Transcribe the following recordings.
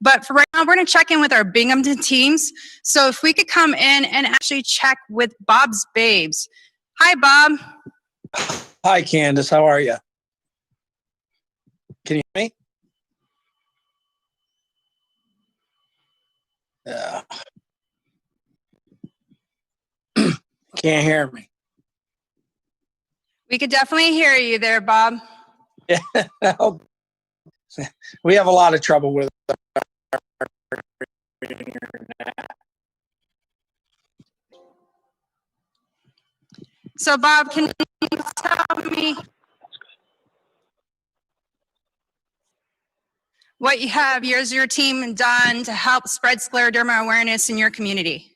But for right now, we're going to check in with our Binghamton teams. So if we could come in and actually check with Bob's Babes. Hi, Bob. Hi, Candace. How are you? Can you hear me? Can't hear me. We could definitely hear you there, Bob. Yeah. We have a lot of trouble with So, Bob, can you tell me what you have your team done to help spread scleroderma awareness in your community?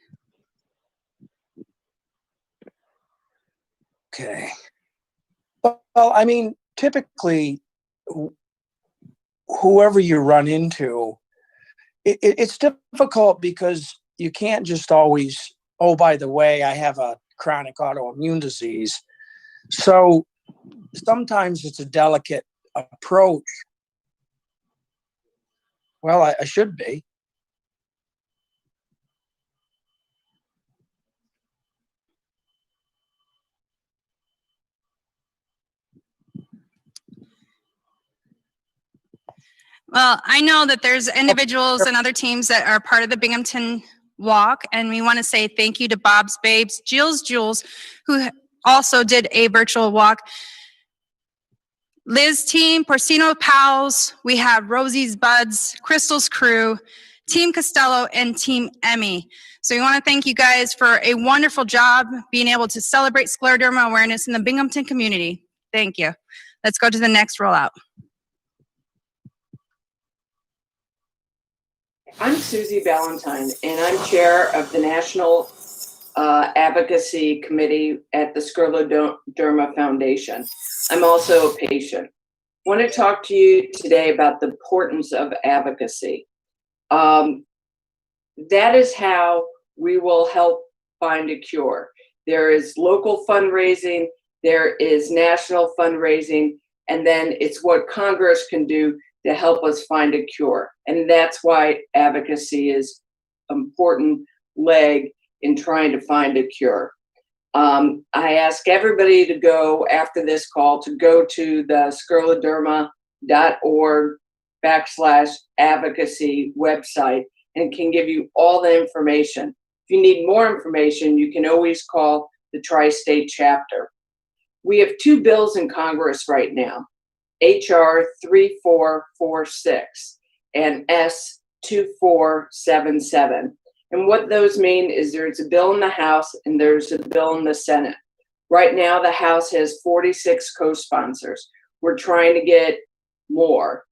Okay. Well, I mean, typically, whoever you run into, it's difficult because you can't just always, oh, by the way, I have a chronic autoimmune disease. So sometimes it's a delicate approach. Well, I should be. Well, I know that there's individuals and other teams that are part of the Binghamton Walk, and we want to say thank you to Bob's Babes, Jules, who also did a virtual walk. Liz team, Porcino Pals, we have Rosie's Buds, Crystal's Crew, Team Costello, and Team Emmy. So we want to thank you guys for a wonderful job being able to celebrate scleroderma awareness in the Binghamton community. Thank you. Let's go to the next rollout. I'm Susie Valentine, and I'm chair of the National Advocacy Committee at the Scleroderma Foundation. I'm also a patient. I want to talk to you today about the importance of advocacy. That is how we will help find a cure. There is local fundraising, there is national fundraising, and then it's what Congress can do to help us find a cure. And that's why advocacy is an important leg in trying to find a cure. I ask everybody to go after this call to go to the scleroderma.org/advocacy website and can give you all the information. If you need more information, you can always call the Tri-State chapter. We have two bills in Congress right now. HR 3446 and S 2477. And what those mean is there's a bill in the House and there's a bill in the Senate. Right now, the House has 46 co-sponsors. We're trying to get more,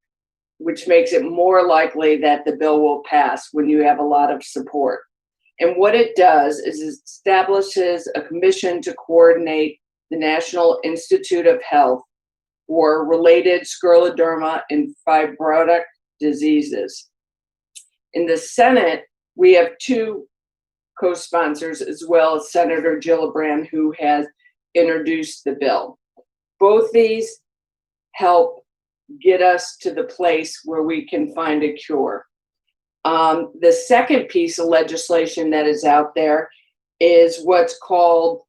which makes it more likely that the bill will pass when you have a lot of support. And what it does is it establishes a commission to coordinate the National Institute of Health or related scleroderma and fibrotic diseases. In the Senate, we have two co-sponsors as well as Senator Gillibrand, who has introduced the bill. Both these help get us to the place where we can find a cure. The second piece of legislation that is out there is what's called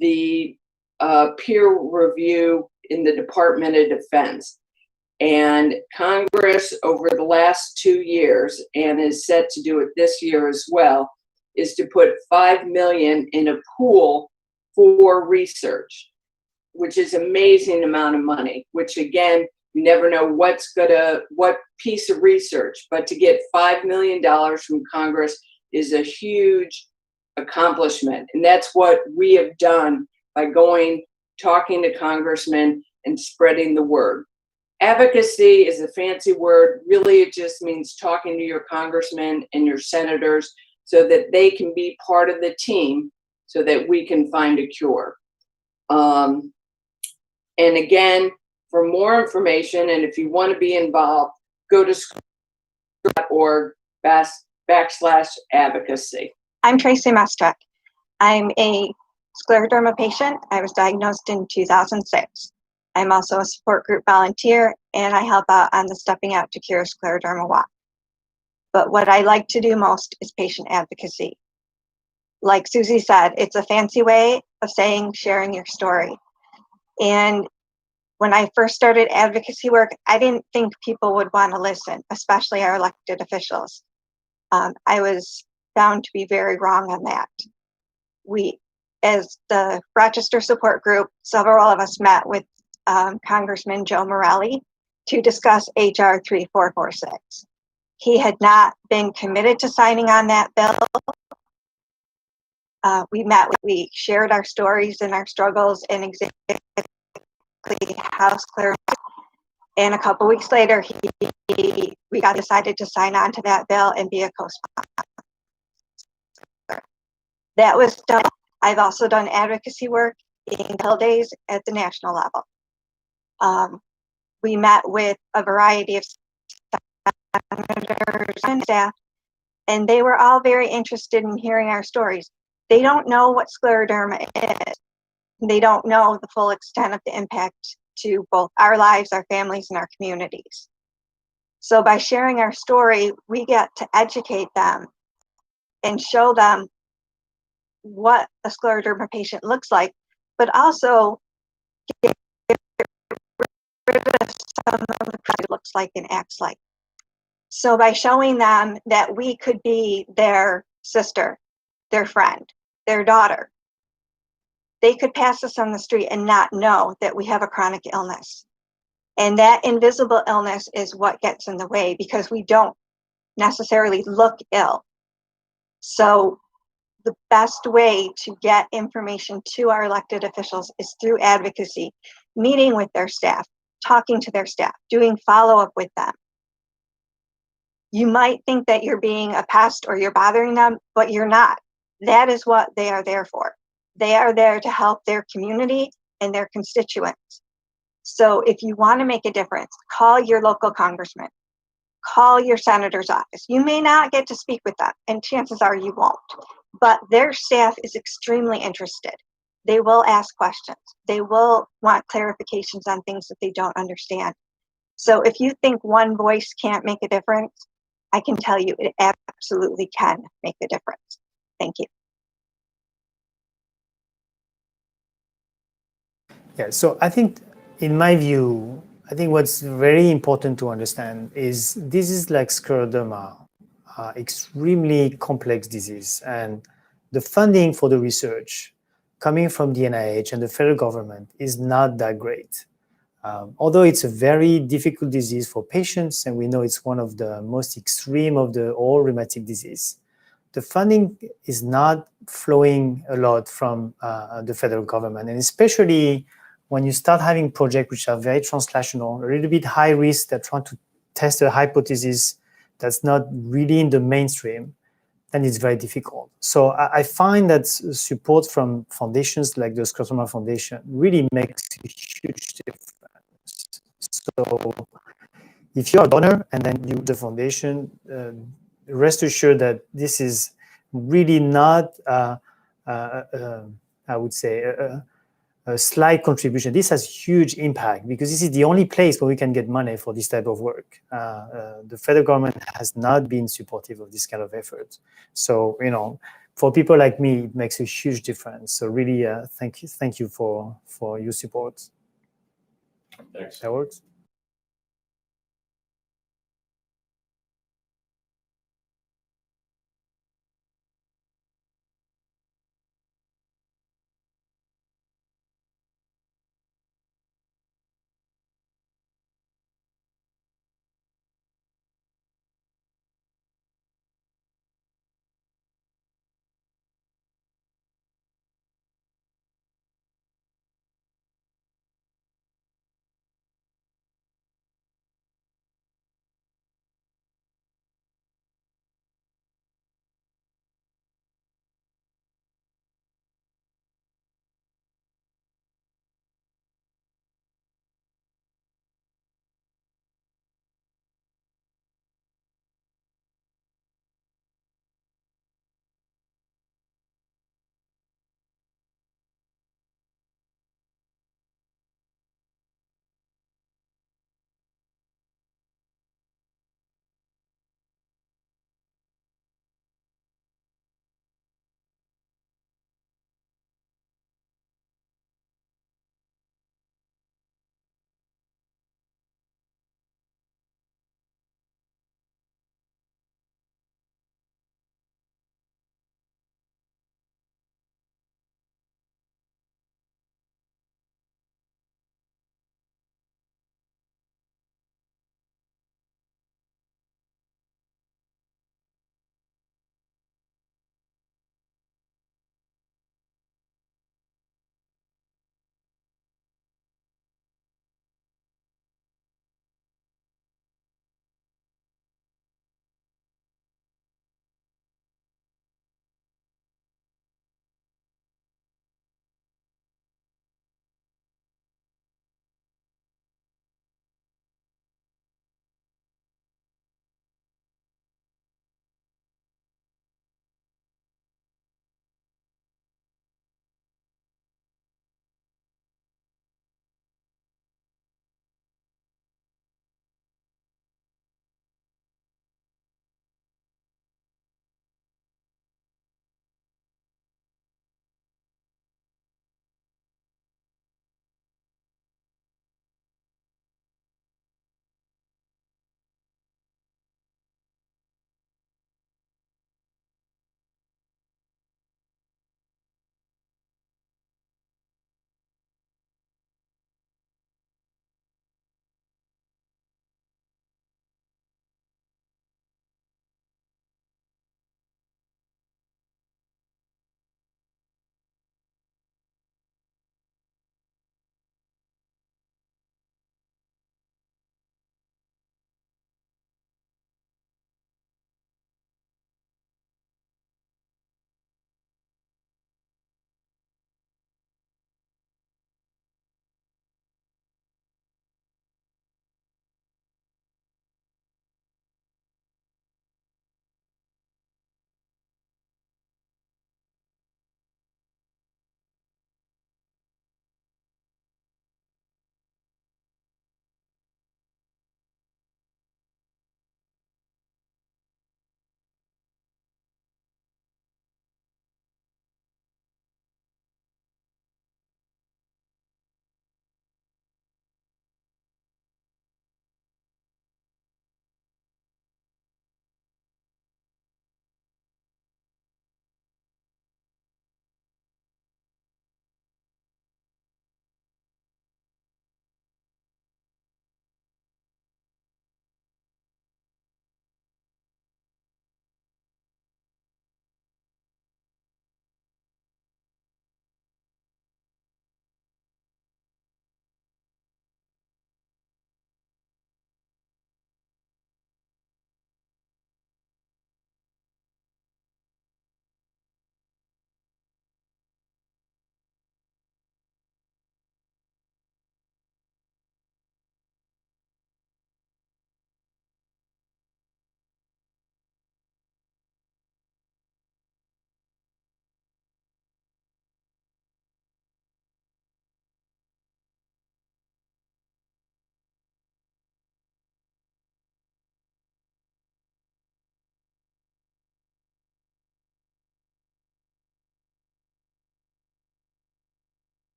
the peer review in the Department of Defense. And Congress over the last 2 years, and is set to do it this year as well, is to put $5 million in a pool for research, which is an amazing amount of money, which again, you never know what piece of research, but to get $5 million from Congress is a huge accomplishment. And that's what we have done by talking to congressmen and spreading the word. Advocacy is a fancy word. Really, it just means talking to your congressmen and your senators so that they can be part of the team so that we can find a cure. And again, for more information, and if you want to be involved, go to scleroderma.org/advocacy. I'm Tracy Mastruck. I'm a scleroderma patient. I was diagnosed in 2006. I'm also a support group volunteer, and I help out on the Stepping Out to Cure Scleroderma Walk. But what I like to do most is patient advocacy. Like Susie said, it's a fancy way of saying sharing your story. And when I first started advocacy work, I didn't think people would want to listen, especially our elected officials. I was found to be very wrong on that. We, as the Rochester Support Group, several of us met with Congressman Joe Morelli to discuss HR 3446. He had not been committed to signing on that bill. We shared our stories and our struggles and exactly how Scleroderma. And a couple weeks later, we got decided to sign on to that bill and be a co-sponsor. That was done. I've also done advocacy work in Hill Days at the national level. We met with a variety of senators and staff, and they were all very interested in hearing our stories. They don't know what scleroderma is. They don't know the full extent of the impact to both our lives, our families, and our communities. So by sharing our story, we get to educate them and show them what a scleroderma patient looks like, but also get rid of some of the it looks like and acts like. So by showing them that we could be their sister, their friend, their daughter, they could pass us on the street and not know that we have a chronic illness. And that invisible illness is what gets in the way because we don't necessarily look ill. So the best way to get information to our elected officials is through advocacy, meeting with their staff, talking to their staff, doing follow-up with them. You might think that you're being a pest or you're bothering them, but you're not. That is what they are there for. They are there to help their community and their constituents. So if you want to make a difference, call your local congressman, call your senator's office. You may not get to speak with them, and chances are you won't, but their staff is extremely interested. They will ask questions. They will want clarifications on things that they don't understand. So if you think one voice can't make a difference, I can tell you it absolutely can make a difference. Thank you. Yeah, so I think, in my view, I think what's very important to understand is this is like scleroderma, extremely complex disease, and the funding for the research coming from the NIH and the federal government is not that great. Although it's a very difficult disease for patients, and we know it's one of the most extreme of the all rheumatic disease, the funding is not flowing a lot from the federal government, and especially when you start having projects which are very translational, a little bit high risk, that trying to test a hypothesis that's not really in the mainstream, then it's very difficult. So I find that support from foundations like the Scleroderma Foundation really makes a huge difference. So if you're a donor and then the foundation, rest assured that this is really not, I would say, a slight contribution. This has huge impact because this is the only place where we can get money for this type of work. The federal government has not been supportive of this kind of effort. So, for people like me, it makes a huge difference. So really, thank you for your support. Thanks. That works.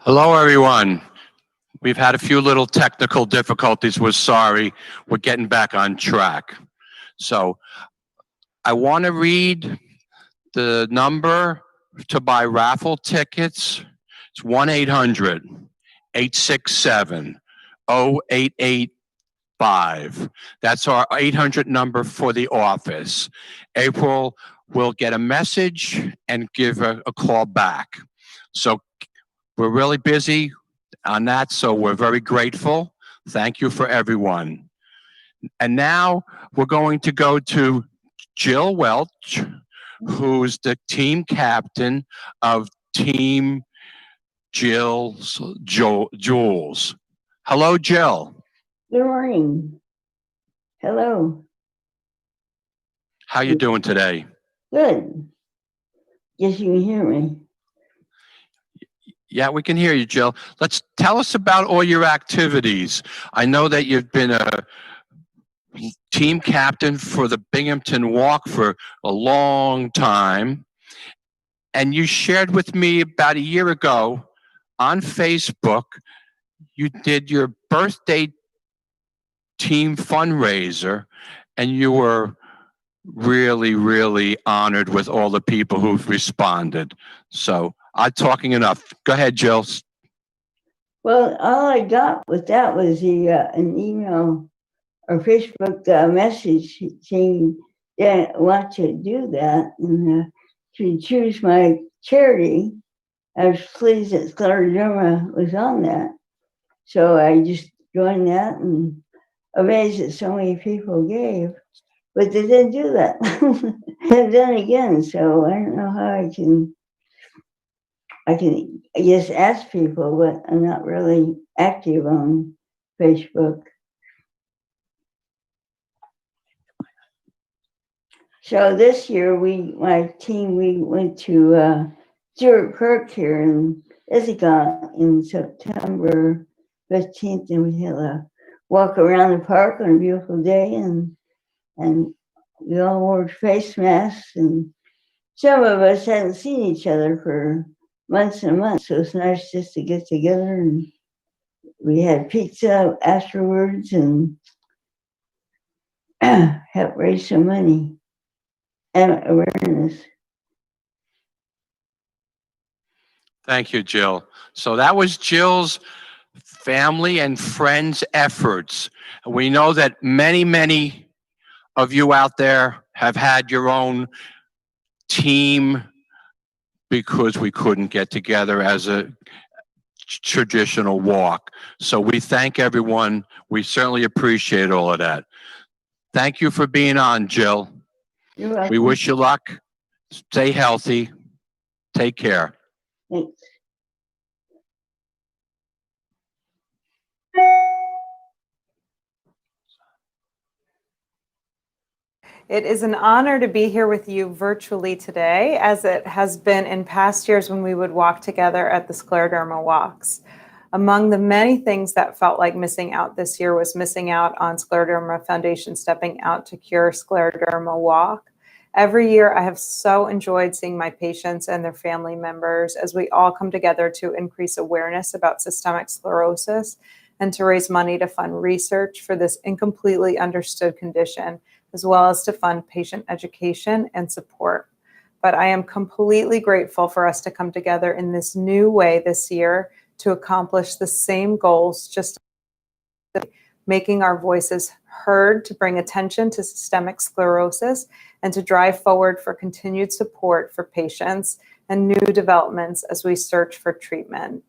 Hello, everyone. We've had a few little technical difficulties. We're sorry. We're getting back on track. So I want to read the number to buy raffle tickets. It's 1-800-867-0885. That's our 800 number for the office. April will get a message and give a call back. So we're really busy on that, so we're very grateful. Thank you for everyone. And now we're going to go to Jill Welch, who's the team captain of Team Jules. Hello, Jill. Good morning. Hello. How you doing today? Good. Guess you can hear me. Yeah, we can hear you, Jill. Let's tell us about all your activities. I know that you've been a team captain for the Binghamton Walk for a long time. And you shared with me about a year ago on Facebook, you did your birthday team fundraiser, and you were really, really honored with all the people who've responded. So I'm talking enough. Go ahead, Jill. Well, all I got with that was an email or Facebook message saying that I want to do that and to choose my charity. I was pleased that Scleroderma was on that. So I just joined that and amazed that so many people gave. But they didn't do that. And then again, so I don't know how I can I guess ask people, but I'm not really active on Facebook. So this year my team, we went to Stewart Park here in Ithaca in September 15th, and we had a walk around the park on a beautiful day, and we all wore face masks, and some of us hadn't seen each other for months and months, so it's nice just to get together, and we had pizza afterwards and help raise some money and awareness. Thank you, Jill. So that was Jill's family and friends' efforts. We know that many, many of you out there have had your own team because we couldn't get together as a traditional walk. So we thank everyone. We certainly appreciate all of that. Thank you for being on, Jill. You're welcome. We wish you luck. Stay healthy. Take care. Thanks. It is an honor to be here with you virtually today, as it has been in past years when we would walk together at the Scleroderma walks. Among the many things that felt like missing out this year was missing out on Scleroderma Foundation stepping out to cure Scleroderma walk. Every year, I have so enjoyed seeing my patients and their family members as we all come together to increase awareness about systemic sclerosis and to raise money to fund research for this incompletely understood condition, as well as to fund patient education and support. But I am completely grateful for us to come together in this new way this year to accomplish the same goals, just making our voices heard to bring attention to systemic sclerosis and to drive forward for continued support for patients and new developments as we search for treatment.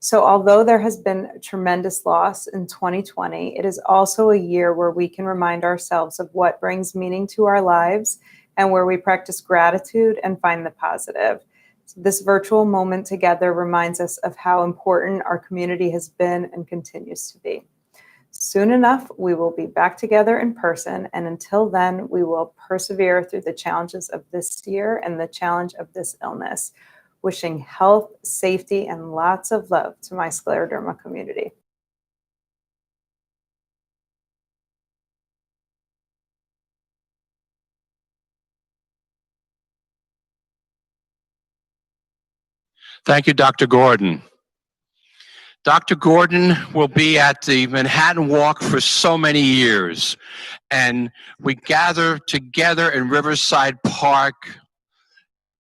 So although there has been tremendous loss in 2020, it is also a year where we can remind ourselves of what brings meaning to our lives and where we practice gratitude and find the positive. So this virtual moment together reminds us of how important our community has been and continues to be. Soon enough, we will be back together in person, and until then, we will persevere through the challenges of this year and the challenge of this illness. Wishing health, safety, and lots of love to my Scleroderma community. Thank you, Dr. Gordon. Dr. Gordon will be at the Manhattan Walk for so many years. And we gather together in Riverside Park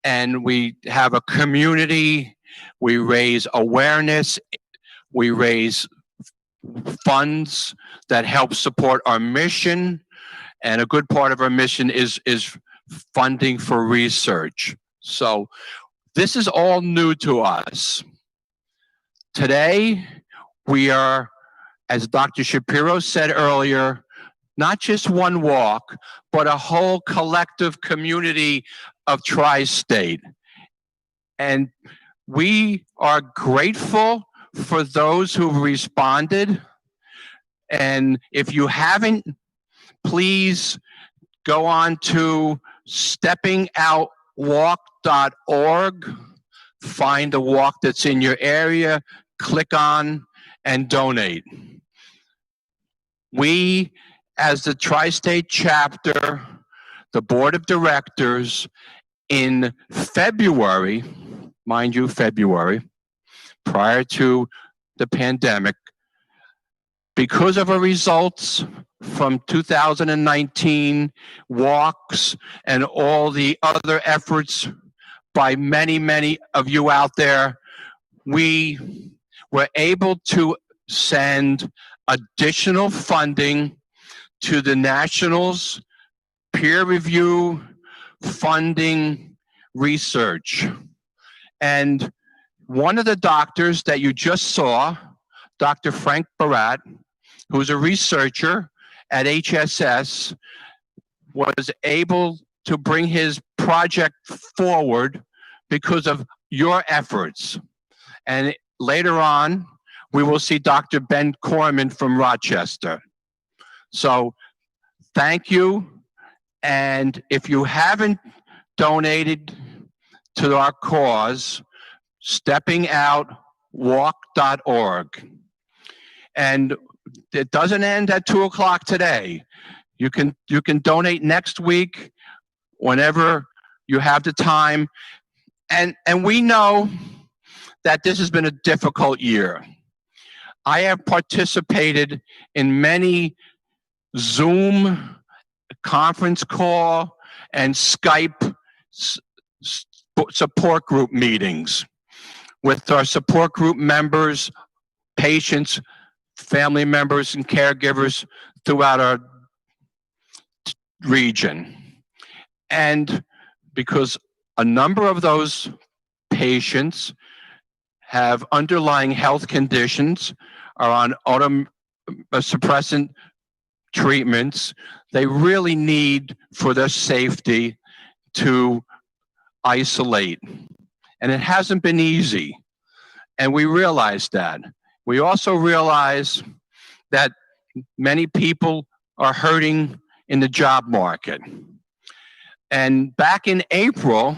and we have a community. We raise awareness. We raise funds that help support our mission. And a good part of our mission is funding for research. So this is all new to us. Today, we are, as Dr. Shapiro said earlier, not just one walk, but a whole collective community of Tri-State. And we are grateful for those who responded. And if you haven't, please go on to steppingoutwalk.org, find a walk that's in your area, click on and donate. We, as the Tri-State chapter, the board of directors, in February, mind you, February, prior to the pandemic, because of our results from 2019 walks and all the other efforts by many, many of you out there, we were able to send additional funding to the Nationals peer review funding research. And one of the doctors that you just saw, Dr. Frank Barat, who's a researcher at HSS, was able to bring his project forward because of your efforts. And later on, we will see Dr. Ben Corman from Rochester. So thank you. And if you haven't donated to our cause, steppingoutwalk.org. And it doesn't end at 2 o'clock today. You can donate next week whenever you have the time. And we know that this has been a difficult year. I have participated in many Zoom conference call and Skype support group meetings with our support group members, patients, family members, and caregivers throughout our region. And because a number of those patients have underlying health conditions, are on suppressant treatments, they really need, for their safety, to isolate. And it hasn't been easy. And we realize that. We also realize that many people are hurting in the job market. And back in April,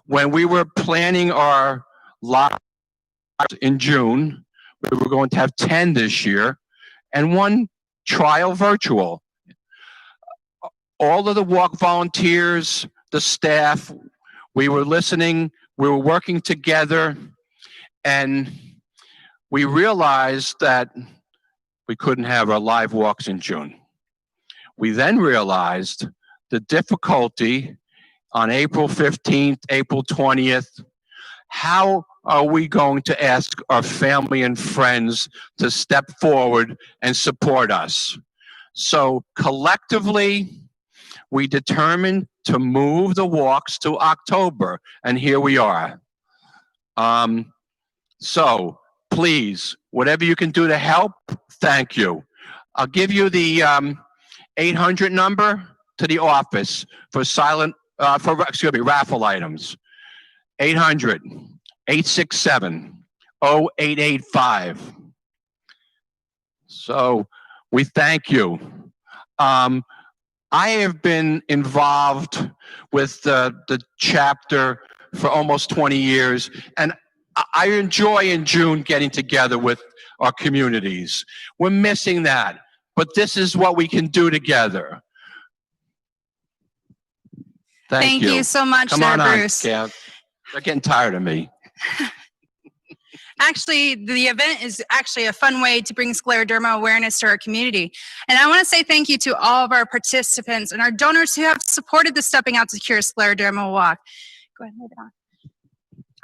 when we were planning our lives in June, we were going to have 10 this year, and one trial virtual. All of the walk volunteers, the staff, we were listening, we were working together, and we realized that we couldn't have our live walks in June. We then realized the difficulty on April 15th, April 20th. How are we going to ask our family and friends to step forward and support us? So collectively, we determined to move the walks to October, and here we are. So please, whatever you can do to help, thank you. I'll give you the 800 number to the office for raffle items. 800-867-0885. So we thank you. I have been involved with the chapter for almost 20 years, and I enjoy in June getting together with our communities. We're missing that, but this is what we can do together. Thank you so much, Come there, on Bruce. Kev. They're getting tired of me. Actually, the event is actually a fun way to bring scleroderma awareness to our community. And I want to say thank you to all of our participants and our donors who have supported the Stepping Out to Cure Scleroderma Walk. Go ahead, move it on.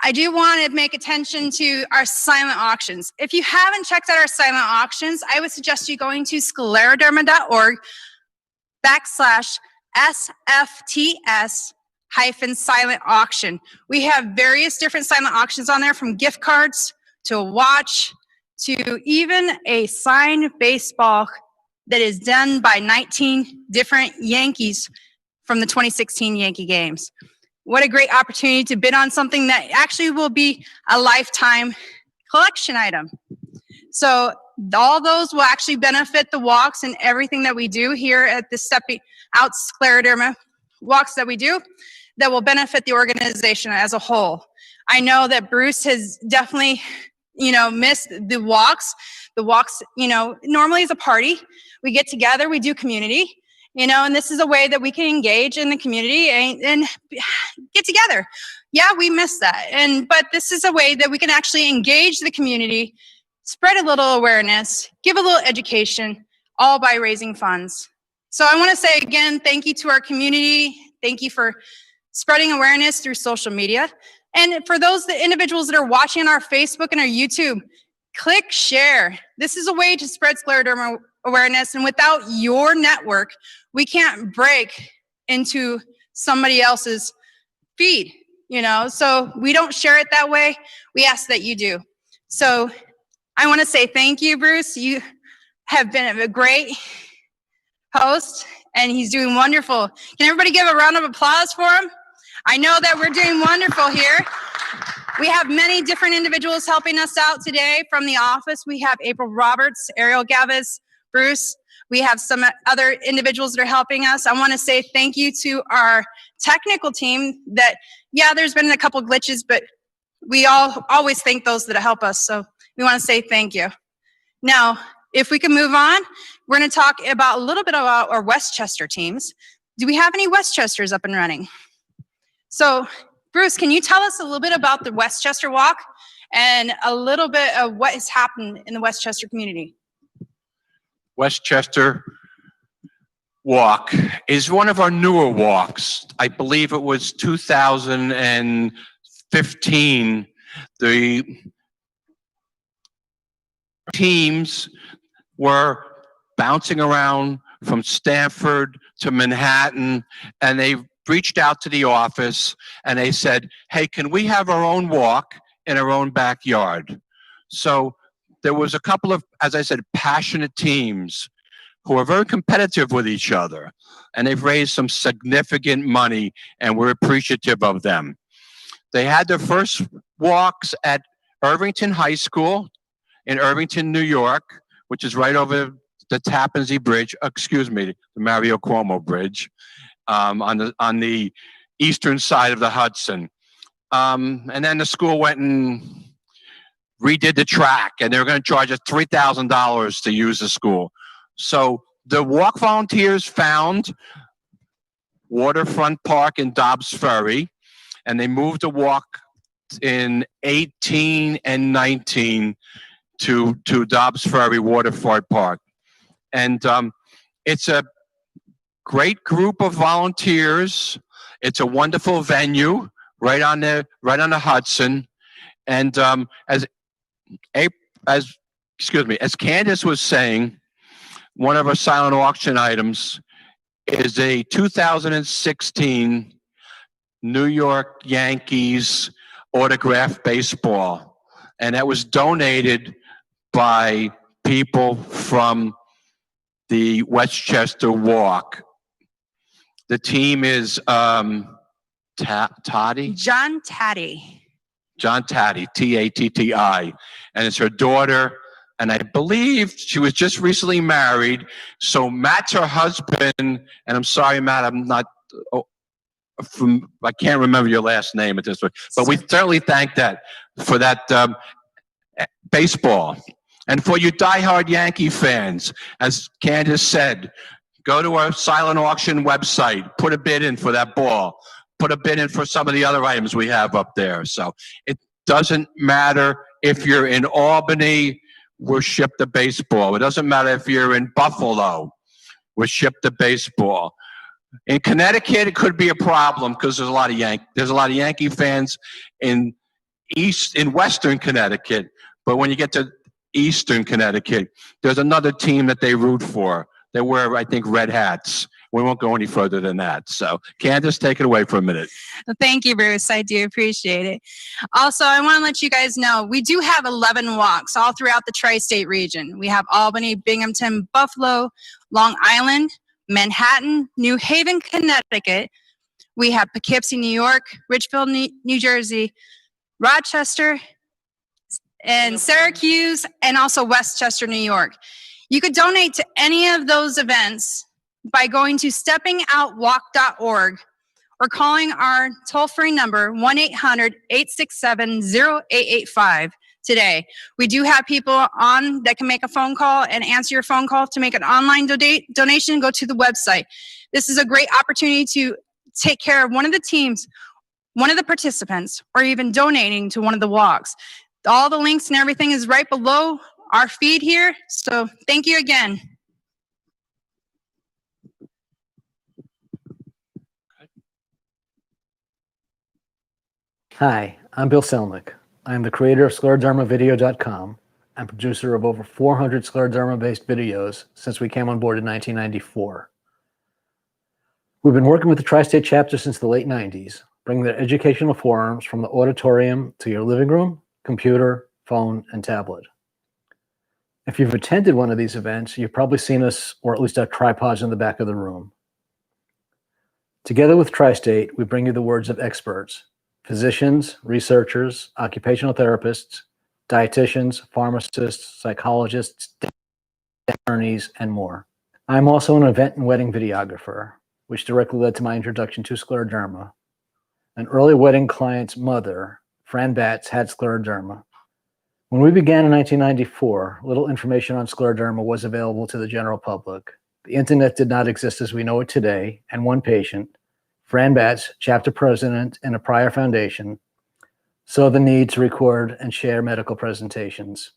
I do want to make attention to our silent auctions. If you haven't checked out our silent auctions, I would suggest you going to scleroderma.org/SFTS-silent auction. We have various different silent auctions on there, from gift cards to a watch to even a signed baseball that is done by 19 different Yankees from the 2016 Yankee games. What a great opportunity to bid on something that actually will be a lifetime collection item. So all those will actually benefit the walks and everything that we do here at the Stepping Out Scleroderma walks that we do, that will benefit the organization as a whole. I know that Bruce has definitely, missed the walks. The walks, normally is a party. We get together, we do community. And this is a way that we can engage in the community and get together. Yeah, we miss that. But this is a way that we can actually engage the community, spread a little awareness, give a little education, all by raising funds. So I want to say again, thank you to our community. Thank you for spreading awareness through social media. And for those individuals that are watching on our Facebook and our YouTube, click share. This is a way to spread scleroderma awareness, and without your network, we can't break into somebody else's feed, so we don't share it that way. We ask that you do. So I want to say thank you, Bruce. You have been a great host, and he's doing wonderful. Can everybody give a round of applause for him? I know that we're doing wonderful here. We have many different individuals helping us out today from the office. We have April Roberts, Ariel Gavis, Bruce. We have some other individuals that are helping us. I want to say thank you to our technical team that, there's been a couple glitches, but we always thank those that help us. So we want to say thank you. Now, if we can move on, we're going to talk about a little bit about our Westchester teams. Do we have any Westchesters up and running? So Bruce, can you tell us a little bit about the Westchester Walk and a little bit of what has happened in the Westchester community? Westchester Walk is one of our newer walks. I believe it was 2015. The teams were bouncing around from Stanford to Manhattan, and they reached out to the office and they said, hey, can we have our own walk in our own backyard? So there was a couple of, as I said, passionate teams who are very competitive with each other, and they've raised some significant money, and we're appreciative of them. They had their first walks at Irvington High School in Irvington, New York, which is right over the Tappan Zee Bridge, the Mario Cuomo Bridge, on the eastern side of the Hudson. And then the school went and redid the track, and they were going to charge us $3,000 to use the school. So the walk volunteers found Waterfront Park in Dobbs Ferry, and they moved the walk in 18 and 19 to Dobbs Ferry Waterfront Park. And it's a great group of volunteers. It's a wonderful venue right on the Hudson. And as Candace was saying, one of our silent auction items is a 2016 New York Yankees autographed baseball, and that was donated by people from the Westchester Walk. The team is Toddy? John Taddy. John Taddy, T-A-T-T-I. And it's her daughter, and I believe she was just recently married. So Matt's her husband, and I'm sorry, Matt, I can't remember your last name at this point, but we certainly thank that for that baseball. And for you diehard Yankee fans, as Candace said, go to our silent auction website, put a bid in for that ball, put a bid in for some of the other items we have up there. So it doesn't matter if you're in Albany, we're shipped a baseball. It doesn't matter if you're in Buffalo, we're shipped a baseball. In Connecticut, it could be a problem because there's a lot of Yankee fans in Western Connecticut. But when you get to Eastern Connecticut, there's another team that they root for. They wear, I think, red hats. We won't go any further than that. So, Candace, take it away for a minute. Thank you, Bruce. I do appreciate it. Also, I want to let you guys know we do have 11 walks all throughout the tri-state region. We have Albany, Binghamton, Buffalo, Long Island, Manhattan, New Haven, Connecticut. We have Poughkeepsie, New York, Richfield, New Jersey, Rochester, and Syracuse, and also Westchester, New York. You could donate to any of those events by going to steppingoutwalk.org or calling our toll-free number 1-800-867-0885 today. We do have people on that can make a phone call and answer your phone call. To make an online donation, go to the website. This is a great opportunity to take care of one of the teams, one of the participants, or even donating to one of the walks. All the links and everything is right below our feed here. So thank you again. Hi, I'm Bill Selnick. I am the creator of Sclerodermavideo.com and producer of over 400 scleroderma-based videos since we came on board in 1994. We've been working with the Tri-State chapter since the late 90s, bringing their educational forums from the auditorium to your living room, computer, phone, and tablet. If you've attended one of these events, you've probably seen us, or at least our tripods in the back of the room. Together with Tri-State, we bring you the words of experts, physicians, researchers, occupational therapists, dietitians, pharmacists, psychologists, attorneys, and more. I'm also an event and wedding videographer, which directly led to my introduction to scleroderma. An early wedding client's mother, Fran Batts, had scleroderma. When we began in 1994, little information on scleroderma was available to the general public. The internet did not exist as we know it today, and one patient, Fran Batts, chapter president in a prior foundation, saw the need to record and share medical presentations.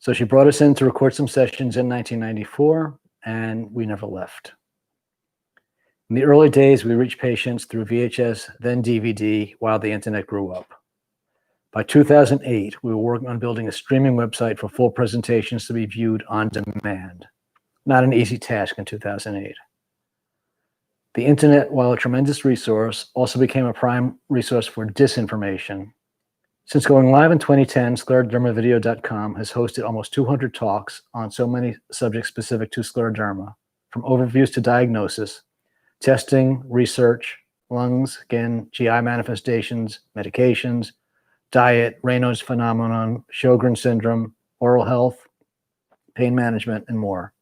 So she brought us in to record some sessions in 1994, and we never left. In the early days, we reached patients through VHS, then DVD, while the internet grew up. By 2008, we were working on building a streaming website for full presentations to be viewed on demand. Not an easy task in 2008. The internet, while a tremendous resource, also became a prime resource for disinformation. Since going live in 2010, Sclerodermavideo.com has hosted almost 200 talks on so many subjects specific to scleroderma, from overviews to diagnosis, testing, research, lungs, skin, GI manifestations, medications, diet, Raynaud's phenomenon, Sjogren's syndrome, oral health, pain management, and more.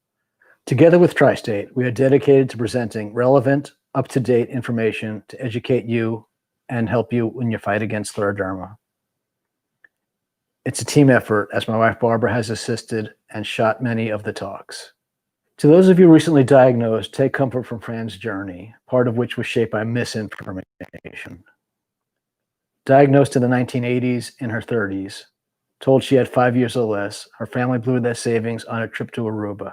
Together with Tri-State, we are dedicated to presenting relevant, up-to-date information to educate you and help you in your fight against scleroderma. It's a team effort, as my wife Barbara has assisted and shot many of the talks. To those of you recently diagnosed, take comfort from Fran's journey, part of which was shaped by misinformation. Diagnosed in the 1980s, in her 30s, told she had 5 years or less, her family blew their savings on a trip to Aruba.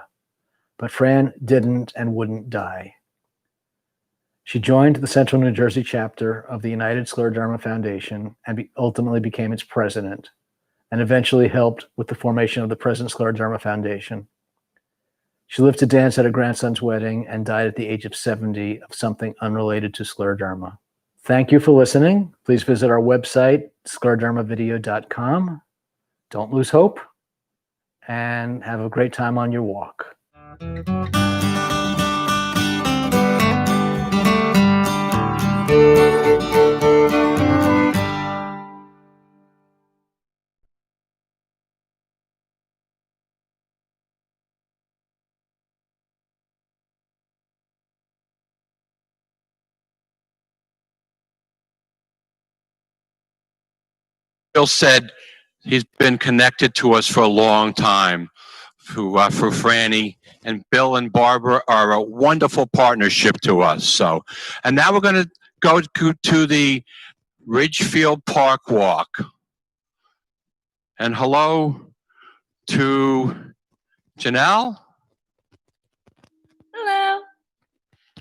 But Fran didn't and wouldn't die. She joined the Central New Jersey chapter of the United Scleroderma Foundation and ultimately became its president, and eventually helped with the formation of the present Scleroderma Foundation. She lived to dance at her grandson's wedding and died at the age of 70 of something unrelated to scleroderma. Thank you for listening. Please visit our website, sclerodermavideo.com. Don't lose hope, and have a great time on your walk. Bill said he's been connected to us for a long time, for Franny, and Bill and Barbara are a wonderful partnership to us. So, and now we're going to go to the Ridgefield Park Walk. And hello to Janelle. Hello.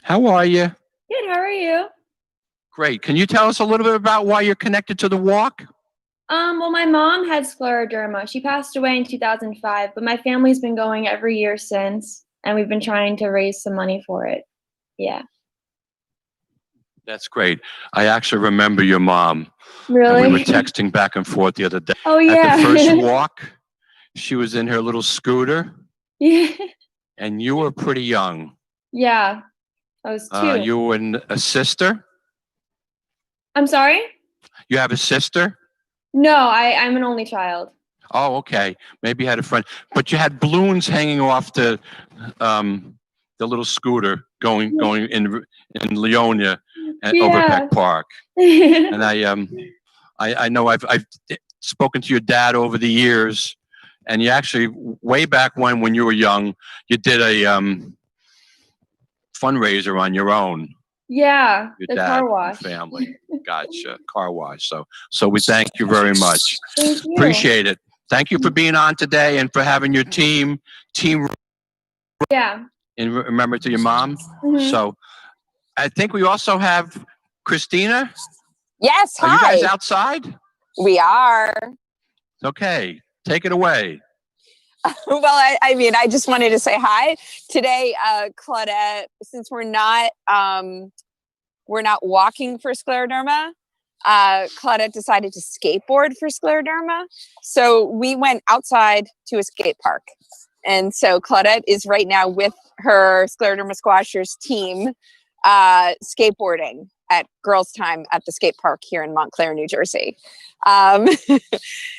How are you? Good. How are you? Great. Can you tell us a little bit about why you're connected to the walk? Well, my mom had scleroderma. She passed away in 2005, but my family's been going every year since, and we've been trying to raise some money for it. Yeah. That's great. I actually remember your mom. Really? And we were texting back and forth the other day. Oh, yeah. At the first walk, she was in her little scooter, Yeah. and you were pretty young. Yeah. I was 2. You and a sister? I'm sorry? You have a sister? No, I'm an only child. Oh, okay. Maybe you had a friend, but you had balloons hanging off the little scooter going in Leonia at Overpeck Park. And I know I've spoken to your dad over the years, and you actually way back when you were young, you did a fundraiser on your own. Yeah, Your the dad car and wash. family. Gotcha. Car wash. So we thank you very much. Thank you. Appreciate it. Thank you for being on today and for having your team. Yeah. And remember to your mom. Mhm. So I think we also have Christina. Yes, Are you hi. guys outside? We are. Okay, take it away. Well, I mean, I just wanted to say hi today, Claudette. Since we're not walking for scleroderma, Claudette decided to skateboard for scleroderma. So we went outside to a skate park, and so Claudette is right now with her scleroderma squashers team, skateboarding at girls' time at the skate park here in Montclair, New Jersey.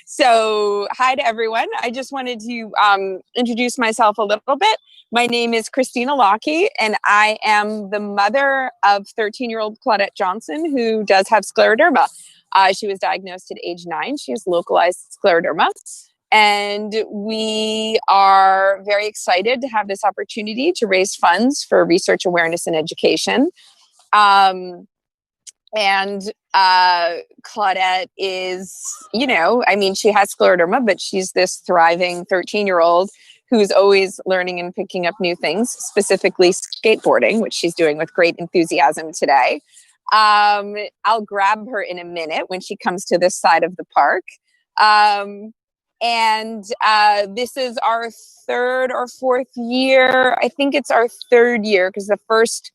So hi to everyone. I just wanted to introduce myself a little bit. My name is Christina Lockie, and I am the mother of 13-year-old Claudette Johnson, who does have scleroderma. She was diagnosed at age 9. She has localized scleroderma. And we are very excited to have this opportunity to raise funds for research, awareness, and education. And Claudette is, I mean, she has scleroderma, but she's this thriving 13-year-old who's always learning and picking up new things, specifically skateboarding, which she's doing with great enthusiasm today. I'll grab her in a minute when she comes to this side of the park. And this is our 3rd or 4th year. I think it's our 3rd year, because the first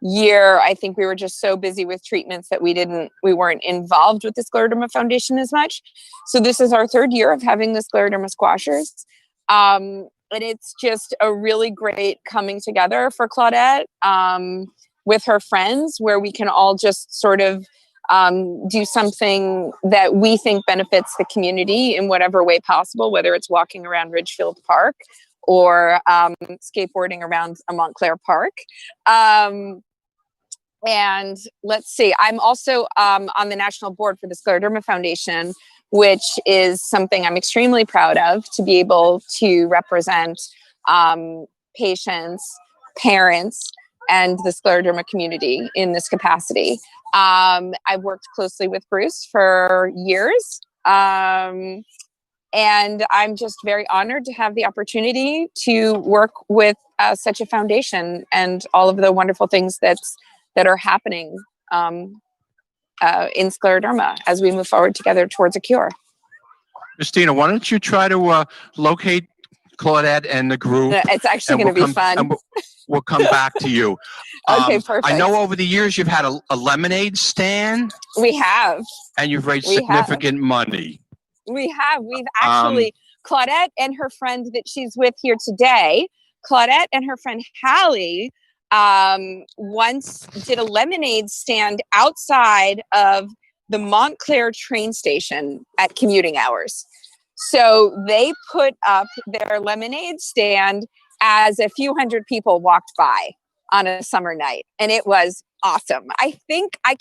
year, I think we were just so busy with treatments that we weren't involved with the Scleroderma Foundation as much. So this is our 3rd year of having the Scleroderma Squashers. And it's just a really great coming together for Claudette with her friends, where we can all just sort of do something that we think benefits the community in whatever way possible, whether it's walking around Ridgefield Park or skateboarding around a Montclair Park. And let's see, I'm also on the national board for the Scleroderma Foundation, which is something I'm extremely proud of, to be able to represent patients, parents, and the scleroderma community in this capacity. I've worked closely with Bruce for years, and I'm just very honored to have the opportunity to work with such a foundation and all of the wonderful things that are happening in scleroderma as we move forward together towards a cure. Christina, why don't you try to locate Claudette and the group? It's actually going to be fun. We'll come back to you. Okay, perfect. I know over the years you've had a lemonade stand. We have. And you've raised significant money. We have. We've actually, Claudette and her friend that she's with here today, Claudette and her friend Hallie, once did a lemonade stand outside of the Montclair train station at commuting hours. So they put up their lemonade stand as a few hundred people walked by on a summer night. And it was awesome. I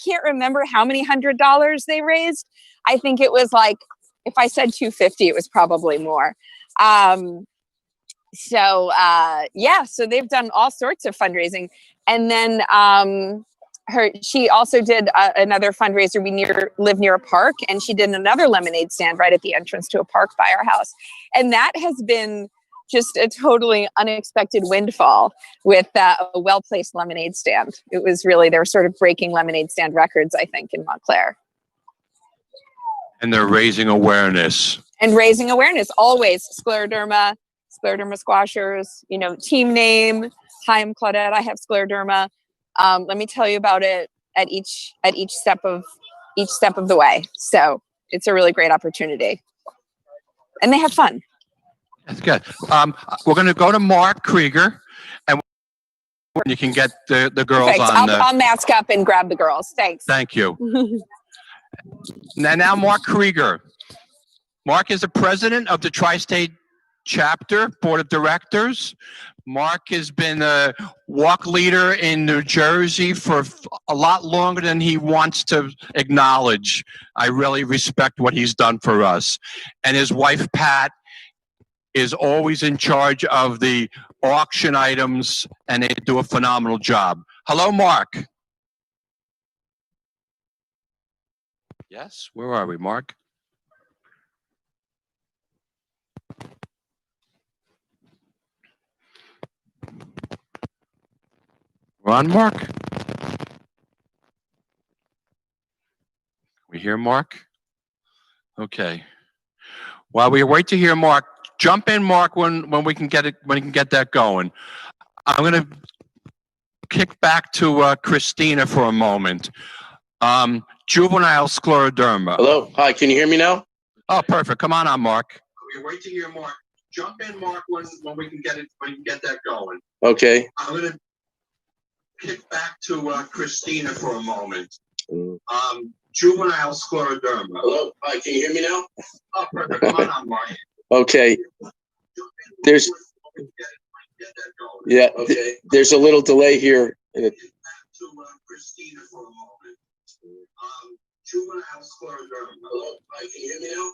can't remember how many $100 they raised. I think it was like, if I said 250, it was probably more. So they've done all sorts of fundraising. And then she also did another fundraiser. We live near a park, and she did another lemonade stand right at the entrance to a park by our house. And that has been just a totally unexpected windfall with a well-placed lemonade stand. It was really, they were sort of breaking lemonade stand records, I think, in Montclair. And they're raising awareness. And raising awareness, always. Scleroderma squashers, you know, team name. Hi, I'm Claudette. I have scleroderma. Let me tell you about it at each step of the way. So it's a really great opportunity, and they have fun. That's good. We're going to go to Mark Krieger, and you can get the girls Perfect. on. I'll mask up and grab the girls. Thanks. Thank you. Now Mark Krieger. Mark is the president of the Tri-State Chapter Board of Directors. Mark has been a walk leader in New Jersey for a lot longer than he wants to acknowledge. I really respect what he's done for us. And his wife, Pat, is always in charge of the auction items, and they do a phenomenal job. Hello, Mark. Yes, where are we, Mark? We're on, Mark. We hear Mark? Okay. While we wait to hear Mark, jump in, Mark, when we can get it, when we can get that going. I'm going to kick back to Christina for a moment. Juvenile scleroderma. Hello. Hi. Can you hear me now? Oh, perfect. Come on, Mark. We wait to hear Mark. Jump in, Mark, when we can get it, when we can get that going. Okay. I'm going to kick back to Christina for a moment. Juvenile scleroderma. Hello. Hi. Can you hear me now? Oh, perfect. Come on, Mark. Okay. There's yeah. Okay. There's a little delay here. To Christina for a moment. Juvenile scleroderma. Hello. Hi. Can you hear me now?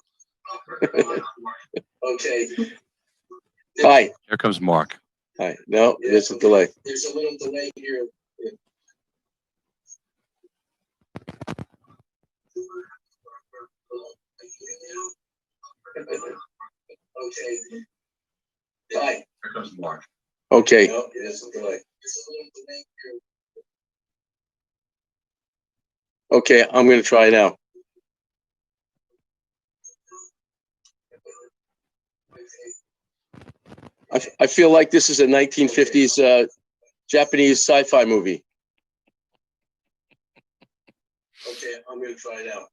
Oh, perfect. Come on, Mark. Okay. Hi. Here comes Mark. Hi. No, there's a delay. There's a little delay here. Okay. Hi. Here comes Mark. Okay. No, there's a delay. There's a little delay here. Okay. I'm going to try now. I feel like this is a 1950s Japanese sci-fi movie. Okay, I'm going to try now.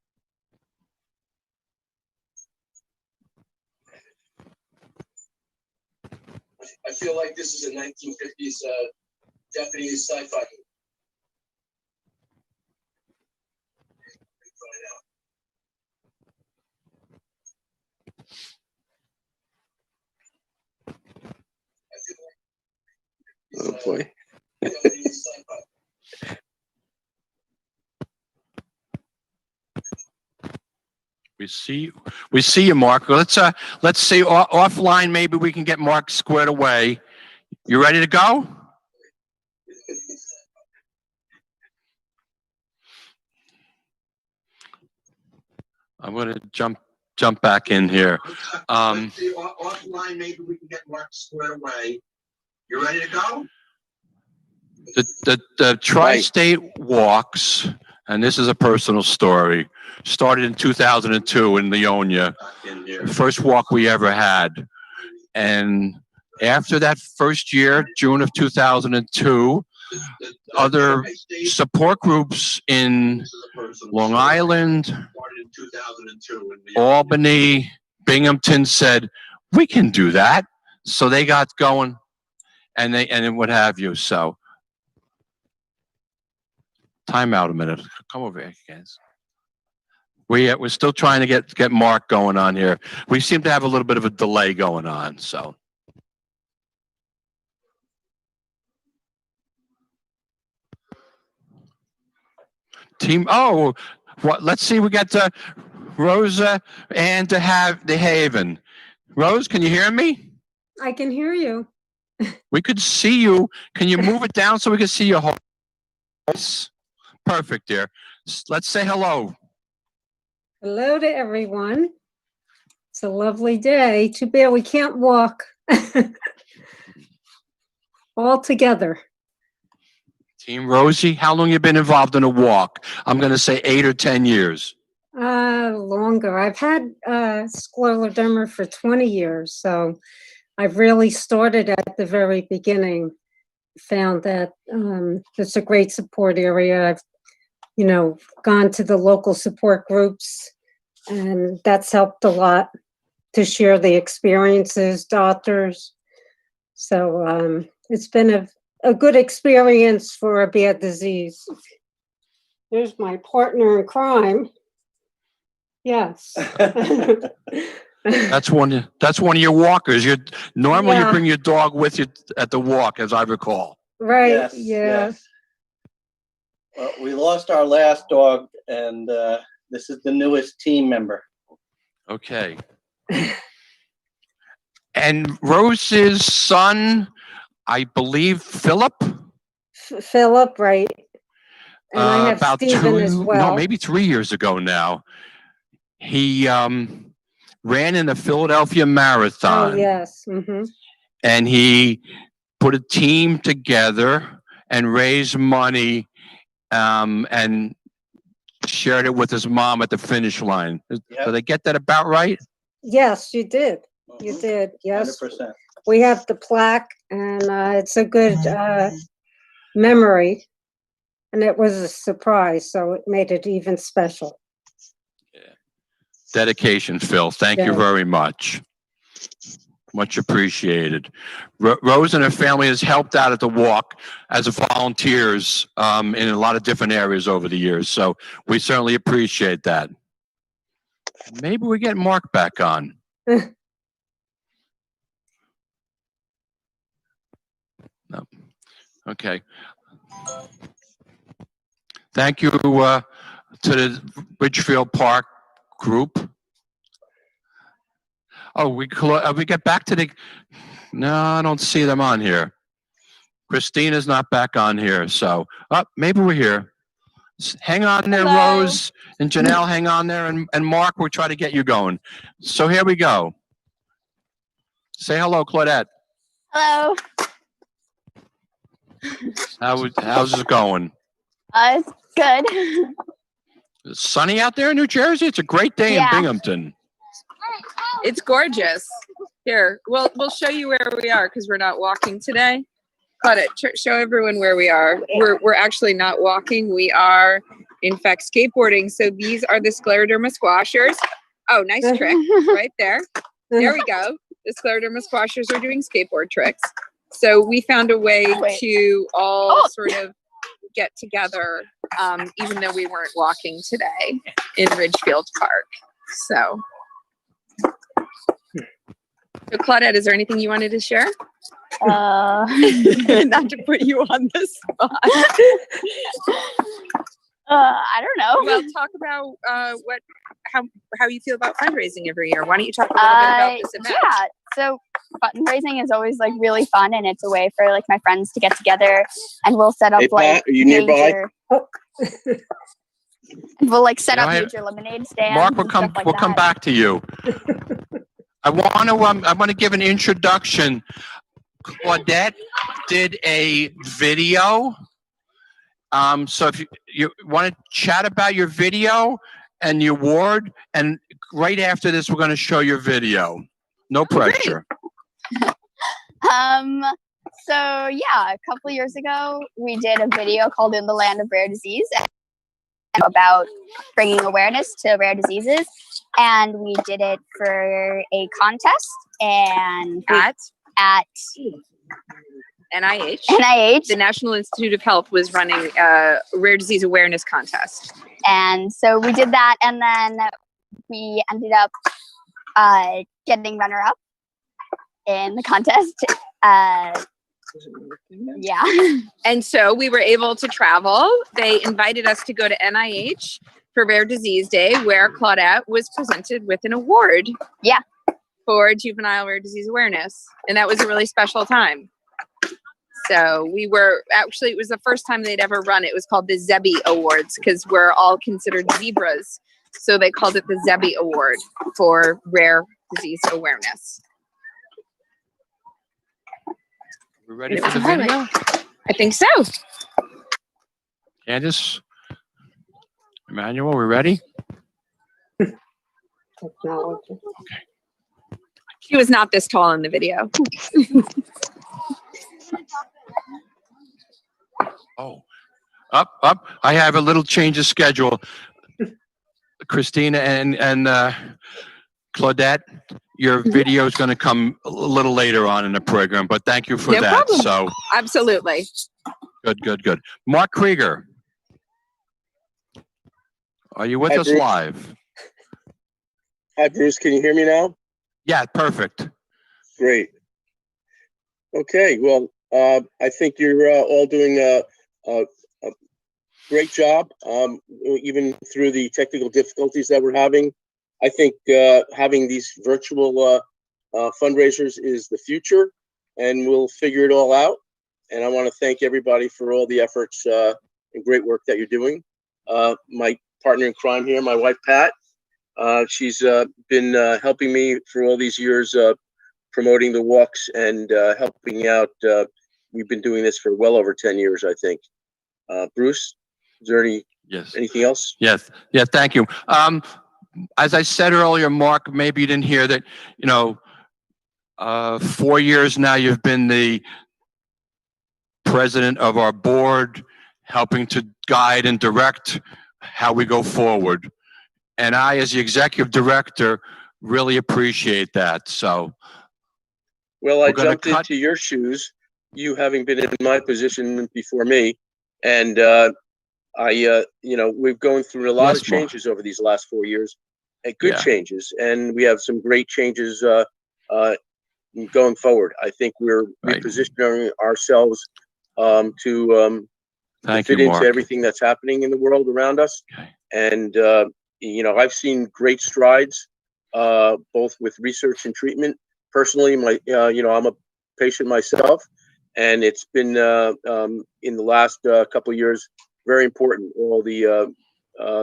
I feel like this is a 1950s Japanese sci-fi movie. Oh boy. We see you, Mark. Let's see offline. Maybe we can get Mark squared away. You ready to go? I'm going to jump back in here. Let's see, offline, maybe we can get Mark squared away. You ready to go? The Tri-State Walks, and this is a personal story, started in 2002 in Leonia. First walk we ever had. And after that first year, June of 2002, other support groups in Long Island, Albany, Binghamton said, we can do that. So they got going, and what have you. So time out a minute. Come over here, guys. We're still trying to get Mark going on here. We seem to have a little bit of a delay going on. So team. Oh, what? Let's see. We got Rosa and to have the Haven. Rose, can you hear me? I can hear you. We could see you. Can you move it down so we can see your whole face? perfect, dear. Let's say hello. Hello to everyone. It's a lovely day. Too bad we can't walk all together. Team Rosie, how long you been involved in a walk? I'm going to say 8 or 10 years. Longer. I've had scleroderma for 20 years, so I've really started at the very beginning. Found that it's a great support area. I've, gone to the local support groups, and that's helped a lot to share the experiences, doctors. So it's been a good experience for a bad disease. There's my partner in crime. Yes. That's one of your walkers. Normally you Yeah. bring your dog with you at the walk, as I recall. Right. Yes, Yeah. yes. Well, we lost our last dog, and this is the newest team member. Okay. And Rose's son, I believe, Philip? Philip, right. And I have About Stephen as well. maybe 3 years ago now. He ran in the Philadelphia Marathon. Oh, yes. Mm-hmm. And he put a team together and raised money and shared it with his mom at the finish line. Yep. Did I get that about right? Yes, you did. You did. Yes. 100%. We have the plaque, and it's a good memory. And it was a surprise, so it made it even special. Dedication, Phil. Thank you Yeah. very much. Much appreciated. Rose and her family has helped out at the walk as volunteers in a lot of different areas over the years. So we certainly appreciate that. Maybe we get Mark back on. No. Okay. Thank you to the Ridgefield Park group. Oh, we get back to the. No, I don't see them on here. Christina's not back on here, so maybe we're here. Hang on there, Hello. Rose and Janelle. Hang on there, and Mark, we'll try to get you going. So here we go. Say hello, Claudette. Hello. How's it going? It's good. It's sunny out there in New Jersey. It's a great day in Binghamton. It's gorgeous. Here, we'll show you where we are because we're not walking today. Claudette, show everyone where we are. We're actually not walking. We are, in fact, skateboarding. So these are the Scleroderma squashers. Oh, nice trick right there. There we go. The Scleroderma squashers are doing skateboard tricks. So we found a way to all sort of get together, even though we weren't walking today in Ridgefield Park. So Claudette, is there anything you wanted to share? Not to put you on the spot. I don't know. Well, talk about how you feel about fundraising every year. Why don't you talk a little bit about this event? Yeah, so fundraising is always like really fun, and it's a way for like my friends to get together, and we'll set up Pat, are you nearby? We'll like set up major lemonade stands. Mark, we'll come back to you. I want to give an introduction. Claudette did a video. So if you want to chat about your video and the award, and right after this, we're going to show your video. No pressure. So yeah, a couple years ago, we did a video called "In the Land of Rare Disease" about bringing awareness to rare diseases, and we did it for a contest and at NIH, the National Institute of Health, was running a rare disease awareness contest. And so we did that, and then we ended up getting runner-up in the contest. Yeah. And so we were able to travel. They invited us to go to NIH for Rare Disease Day, where Claudette was presented with an award. Yeah. For juvenile rare disease awareness. And that was a really special time. So we were actually, it was the first time they'd ever run it. It was called the Zebby Awards because we're all considered zebras. So they called it the Zebby Award for rare disease awareness. We ready for the video? I think so. Candace, Emmanuel, we ready? Technology. Okay. She was not this tall in the video. Oh, up. I have a little change of schedule. Christina and Claudette, your video is going to come a little later on in the program, but thank you for No that. problem. So Absolutely. good. Mark Krieger, are you with Hi, us Bruce. live? Hi, Bruce. Can you hear me now? Yeah, perfect. Great. Okay. Well, I think you're all doing a great job, even through the technical difficulties that we're having. I think having these virtual fundraisers is the future, and we'll figure it all out. And I want to thank everybody for all the efforts and great work that you're doing. My partner in crime here, my wife, Pat, she's been helping me for all these years, promoting the walks and helping out. We've been doing this for well over 10 years, I think. Bruce, is there anything else? Yes. Yeah, thank you. As I said earlier, Mark, maybe you didn't hear that, 4 years now you've been the president of our board, helping to guide and direct how we go forward. And I, as the executive director, really appreciate that. So, well, I jumped into your shoes, you having been in my position before me, and we've gone through a lot of changes over these last 4 years, and good changes, and we have some great changes going forward. I think we're repositioning ourselves to fit into everything that's happening in the world around us. And I've seen great strides, both with research and treatment. Personally, I'm a patient myself, and it's been in the last couple of years very important. All the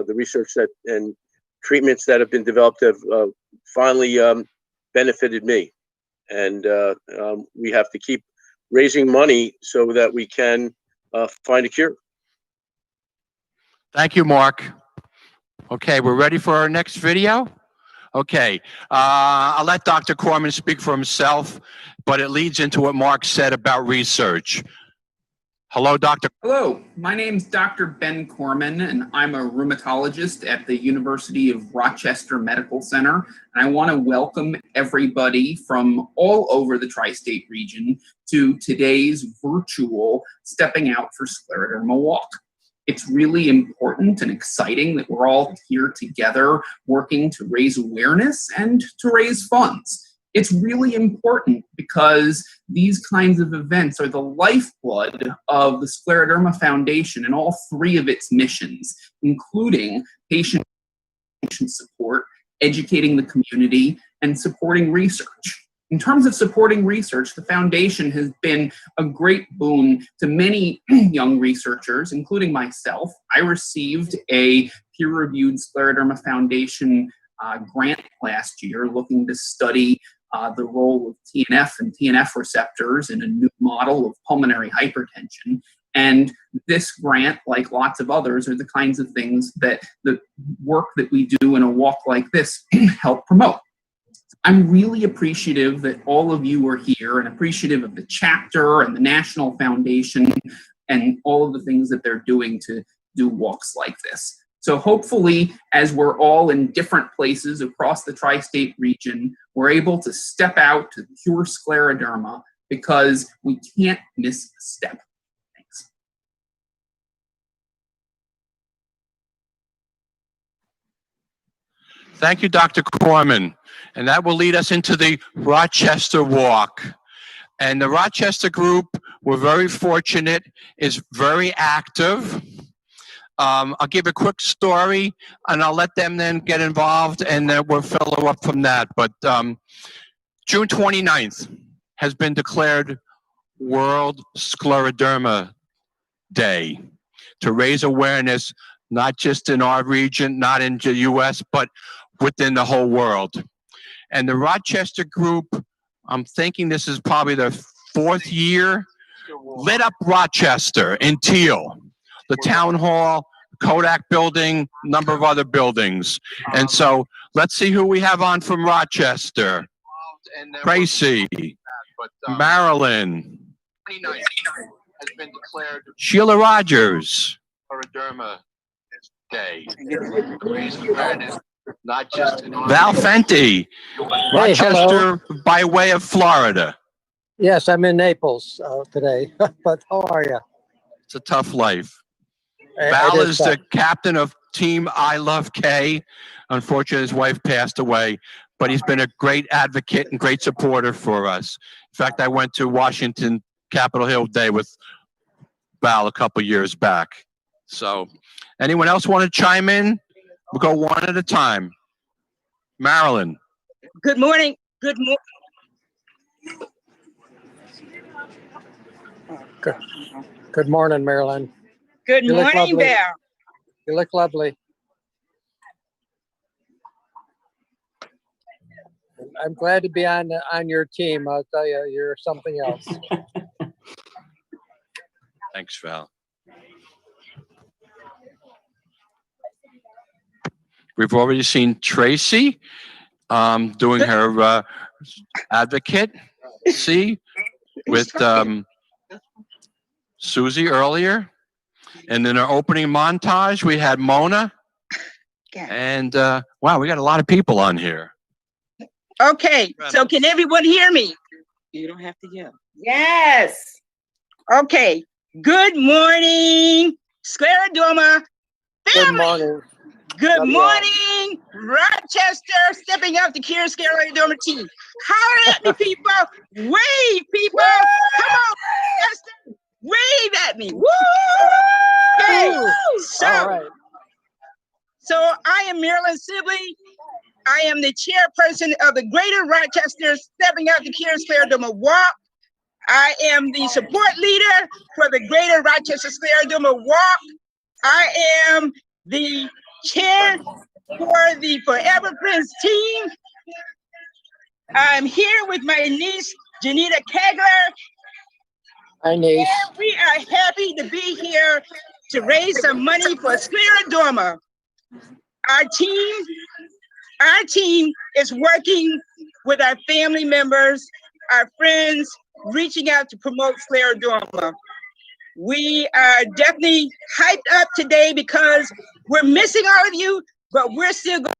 research and treatments that have been developed have finally benefited me, and we have to keep raising money so that we can find a cure. thank you, Mark. Okay, we're ready for our next video. Okay, I'll let Dr. Corman speak for himself, but it leads into what Mark said about research. Hello, Dr. Hello, my name's Dr. Ben Corman, and I'm a rheumatologist at the University of Rochester Medical Center. And I want to welcome everybody from all over the tri-state region to today's virtual Stepping Out for Scleroderma Walk. It's really important and exciting that we're all here together working to raise awareness and to raise funds. It's really important because these kinds of events are the lifeblood of the Scleroderma Foundation and all three of its missions, including patient support, educating the community, and supporting research. In terms of supporting research, the foundation has been a great boon to many young researchers, including myself. I received a peer-reviewed Scleroderma Foundation grant last year looking to study the role of TNF and TNF receptors in a new model of pulmonary hypertension. And this grant, like lots of others, are the kinds of things that the work that we do in a walk like this help promote. I'm really appreciative that all of you are here and appreciative of the chapter and the National Foundation and all of the things that they're doing to do walks like this. So hopefully, as we're all in different places across the tri-state region, we're able to step out to cure scleroderma because we can't miss a step. Thanks. Thank you, Dr. Corman. And that will lead us into the Rochester Walk. And the Rochester group, we're very fortunate, is very active. I'll give a quick story, and I'll let them then get involved, and then we'll follow up from that. But June 29th has been declared World Scleroderma Day to raise awareness, not just in our region, not in the U.S., but within the whole world. And the Rochester group, I'm thinking this is probably their 4th year, lit up Rochester in teal. The town hall, Kodak building, number of other buildings. And so let's see who we have on from Rochester. Tracy, Marilyn, Sheila Rogers. Scleroderma Day. Not just Val Fenty, Rochester by way of Florida. Yes, I'm in Naples today, but how are you? It's a tough life. Val is the captain of Team I Love K. Unfortunately, his wife passed away, but he's been a great advocate and great supporter for us. In fact, I went to Washington Capitol Hill Day with Val a couple years back. So, anyone else want to chime in? We'll go one at a time. Marilyn. Good morning. Good morning. Good morning, Marilyn. Good morning, Val. You look lovely. I'm glad to be on your team. I'll tell you, you're something else. Thanks, Val. We've already seen Tracy doing her advocate, with Susie earlier. And in our opening montage, we had Mona. And wow, we got a lot of people on here. Okay, so can everyone hear me? You don't have to yell. Yes. Okay. Good morning, Scleroderma family. Good morning. Good morning, Rochester, stepping up to cure Scleroderma team. Holler at me, people. Wave, people. Come on, Rochester. Wave at me. Woo! Okay. So I am Marilyn Sibley. I am the chairperson of the Greater Rochester Stepping Up to Cure Scleroderma Walk. I am the support leader for the Greater Rochester Scleroderma Walk. I am the chair for the Forever Friends team. I'm here with my niece, Janita Kegler. Hi, niece. And we are happy to be here to raise some money for Scleroderma. Our team is working with our family members, our friends, reaching out to promote Scleroderma. We are definitely hyped up today because we're missing all of you, but we're still going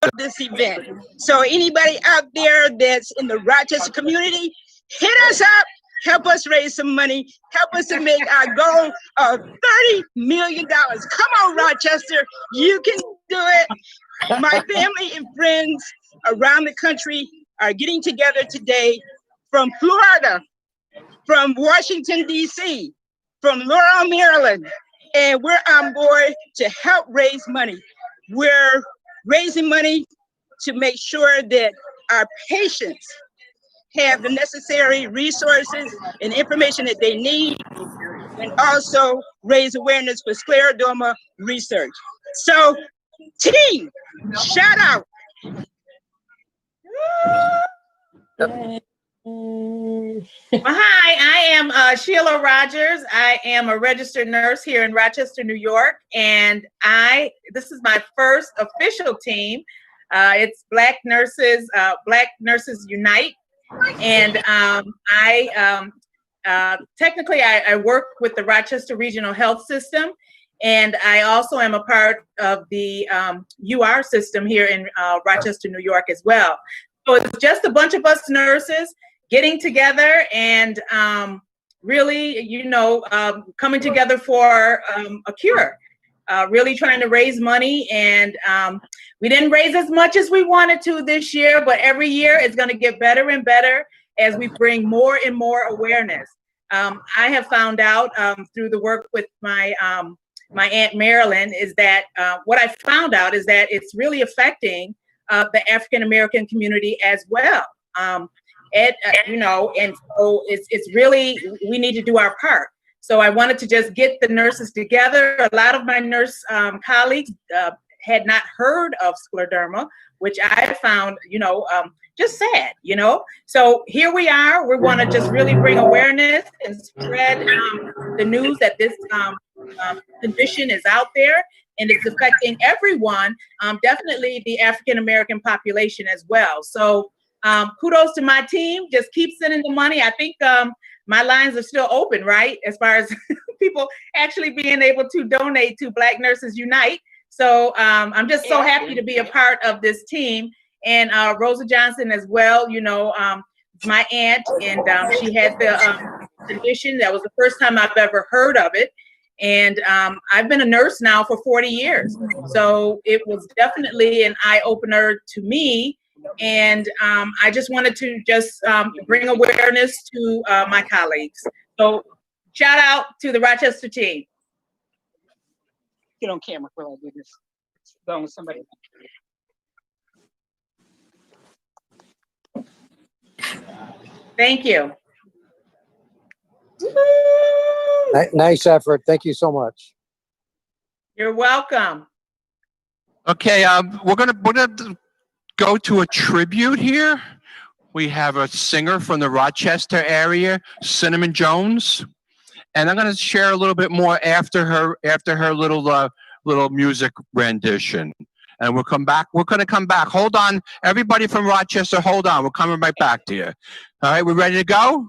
to this event. So anybody out there that's in the Rochester community, hit us up, help us raise some money, help us to make our goal of $30 million. Come on, Rochester, you can do it. My family and friends around the country are getting together today from Florida, from Washington, D.C., from Laurel, Maryland, and we're on board to help raise money. We're raising money to make sure that our patients have the necessary resources and information that they need, and also raise awareness for Scleroderma research. So, team, shout out. Hi, I am Sheila Rogers. I am a registered nurse here in Rochester, New York, and this is my first official team. It's Black Nurses Unite, and technically I work with the Rochester Regional Health System, and I also am a part of the UR system here in Rochester, New York as well. So it's just a bunch of us nurses getting together and really, coming together for a cure, really trying to raise money. And we didn't raise as much as we wanted to this year, but every year it's going to get better and better as we bring more and more awareness. I have found out through the work with my Aunt Marilyn is that what I found out is that it's really affecting the African American community as well. and so it's really, we need to do our part. So I wanted to just get the nurses together. A lot of my nurse colleagues had not heard of scleroderma, which I found, just sad, So here we are. We want to just really bring awareness and spread the news that this condition is out there and it's affecting everyone, definitely the African American population as well. So kudos to my team. Just keep sending the money. I think my lines are still open, right? As far as people actually being able to donate to Black Nurses Unite. So I'm just so happy to be a part of this team. And Rosa Johnson as well, my aunt, and she had the condition. That was the first time I've ever heard of it. And I've been a nurse now for 40 years. So it was definitely an eye-opener to me. And I just wanted to just bring awareness to my colleagues. So shout out to the Rochester team. Get on camera while I do this. Going with somebody. Thank you. Nice effort. Thank you so much. You're welcome. Okay, we're gonna go to a tribute here. We have a singer from the Rochester area, Cinnamon Jones, and I'm gonna share a little bit more after her little music rendition. And we'll come back. We're gonna come back. Hold on, everybody from Rochester. Hold on. We're coming right back to you. All right, we ready to go?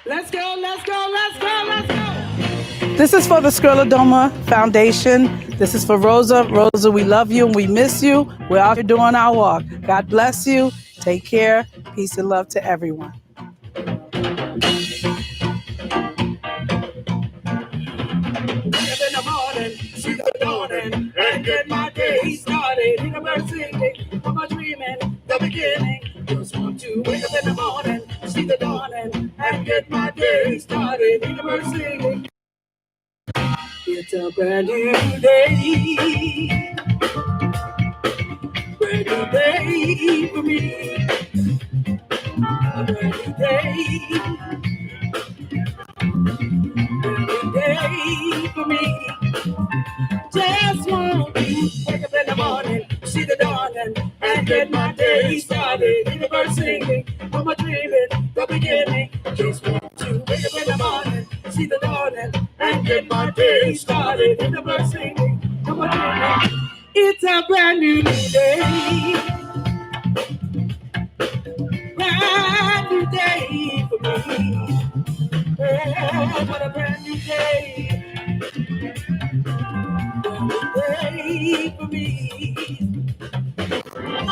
Let's go, let's go, let's go, let's go. This is for the Scleroderma Foundation. This is for Rosa. Rosa, we love you and we miss you. We're out here doing our walk. God bless you. Take care. Peace and love to everyone. See the dawning and get my day started. In the bird singing, from my dreaming, the beginning. Just want to wake up in the morning, see the dawning and get my day started. In the bird singing, it's a brand new day. Brand new day for me. A brand new day. Brand new day for me. Just want to wake up in the morning, see the dawning, and get my day started. In the bird singing, from my dreaming, the beginning. Just want to wake up in the morning, see the dawning, and get my day started. In the bird singing, from my dreaming. It's a brand new day. Brand new day for me. Oh, what a brand new day. Day for me. I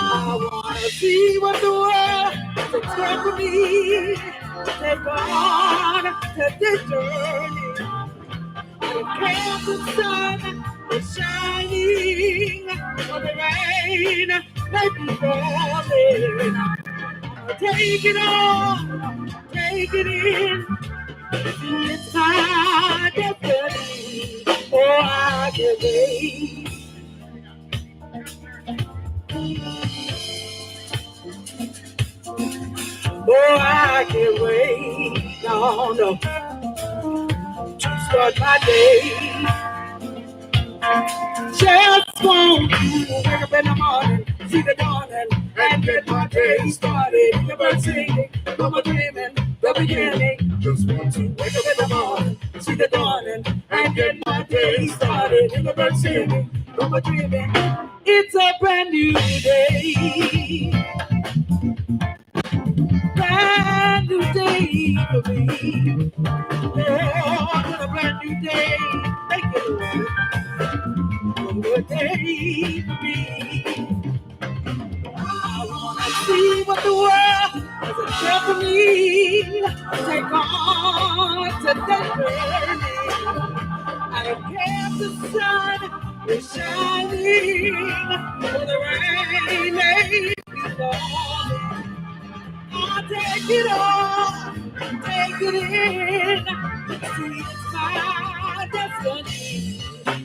wanna see what the world has in store for me. Take on to this journey. I don't care if the sun is shining or the rain may be falling. I'll take it on, take it in. It's my destiny. Oh, I can't wait. Oh, I can't wait. No, to start my day. Just want to wake up in the morning, see the dawning, and get my day started. In the bird singing, from my dreaming, the beginning. Just want to wake up in the morning, see the dawning, and get my day started. In the bird singing, from my dreaming. It's a brand new day. Brand new day for me. Oh, what a brand new day. Thank you, Lord. A day for me. I wanna see what the world has in store for me. Take on to that journey. I don't care if the sun is shining or the rain may be falling. I'll take it all, take it in. See, it's my destiny.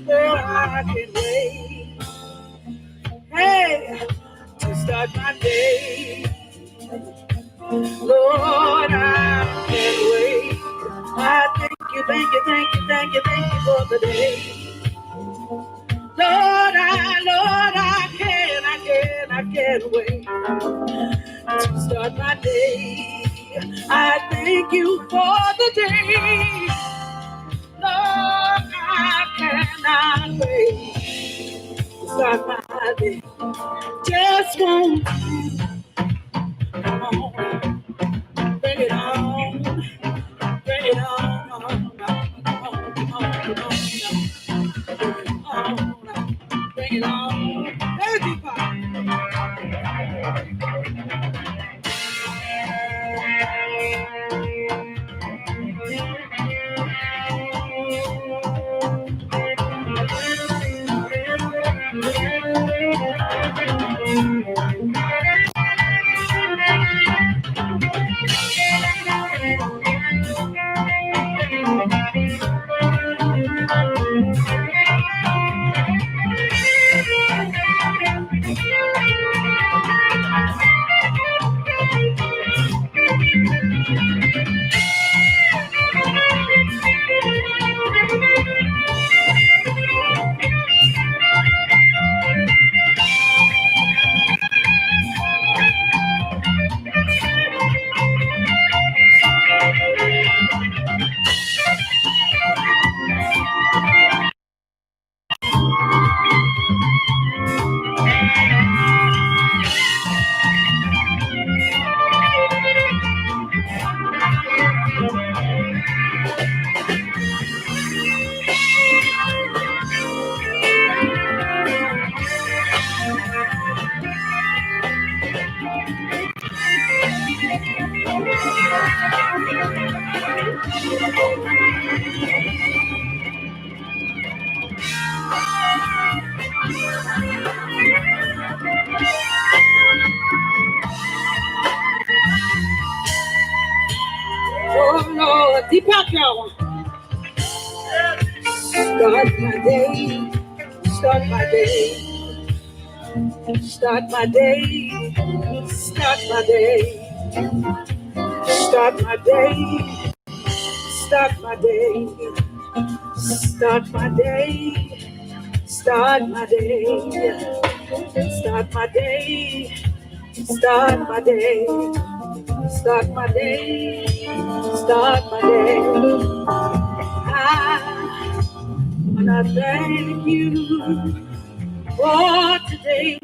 Girl, I can't wait. Hey, to start my day. Lord, I can't wait. I thank you, thank you, thank you, thank you, thank you for the day. Lord, I can't wait to start my day. I thank you for the day. Lord, I cannot wait to start my day. Just want to come on, bring it on, bring it on, bring it on. Everybody. Oh Lord, Deepak, y'all. Start my day, start my day, start my day, start my day, start my day, start my day, start my day, start my day, start my day, start my day, start my day, start my day. I wanna thank you for today.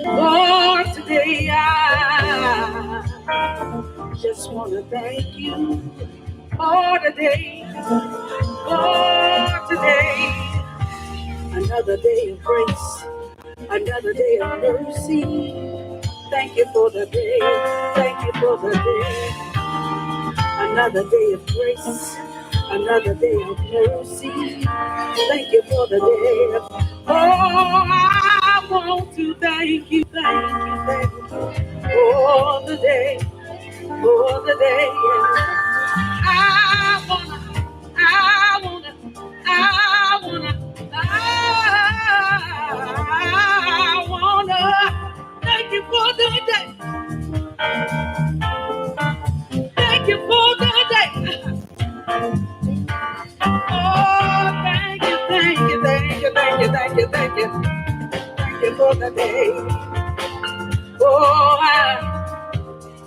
For today, I just want to thank you for today. For today, another day of grace, another day of mercy. Thank you for the day. Thank you for the day. Another day of grace, another day of mercy. Thank you for the day. Oh, I want to thank you, thank you, thank you for the day, for the day. I wanna, I wanna, I wanna, I wanna thank you for the day. Thank you for the day. Oh, thank you, thank you, thank you, thank you, thank you, thank you. Thank you for the day. Oh, I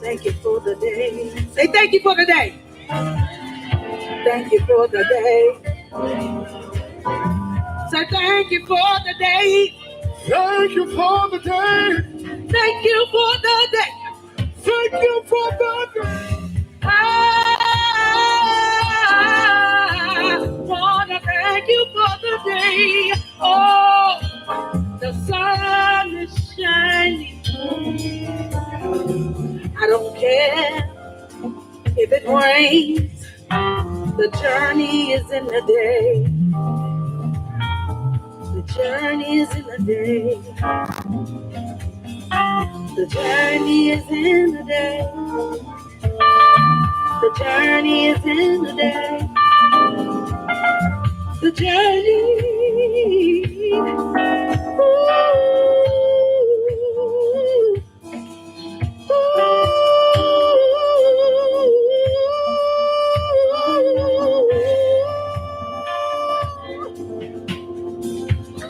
thank you for the day. Say thank you for the day. Thank you for the day. Say thank you for the day. Thank you for the day. Thank you for the day. Thank you for the day. I wanna thank you for the day. Oh, the sun is shining. I don't care if it rains. The journey is in the day. The journey is in the day. The journey is in the day. The journey is in the day. The journey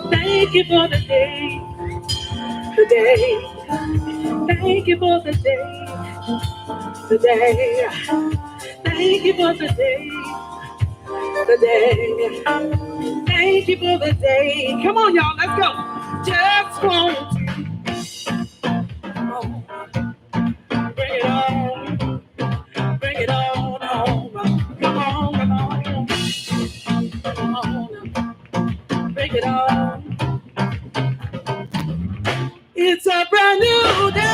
Thank you for the day, the day. Thank you for the day, the day. Thank you for the day, the day. Thank you for the day. Come on, y'all, let's go. Just want to bring it on, bring it on home. Come on, come on, come on, bring it on. It's a brand new day.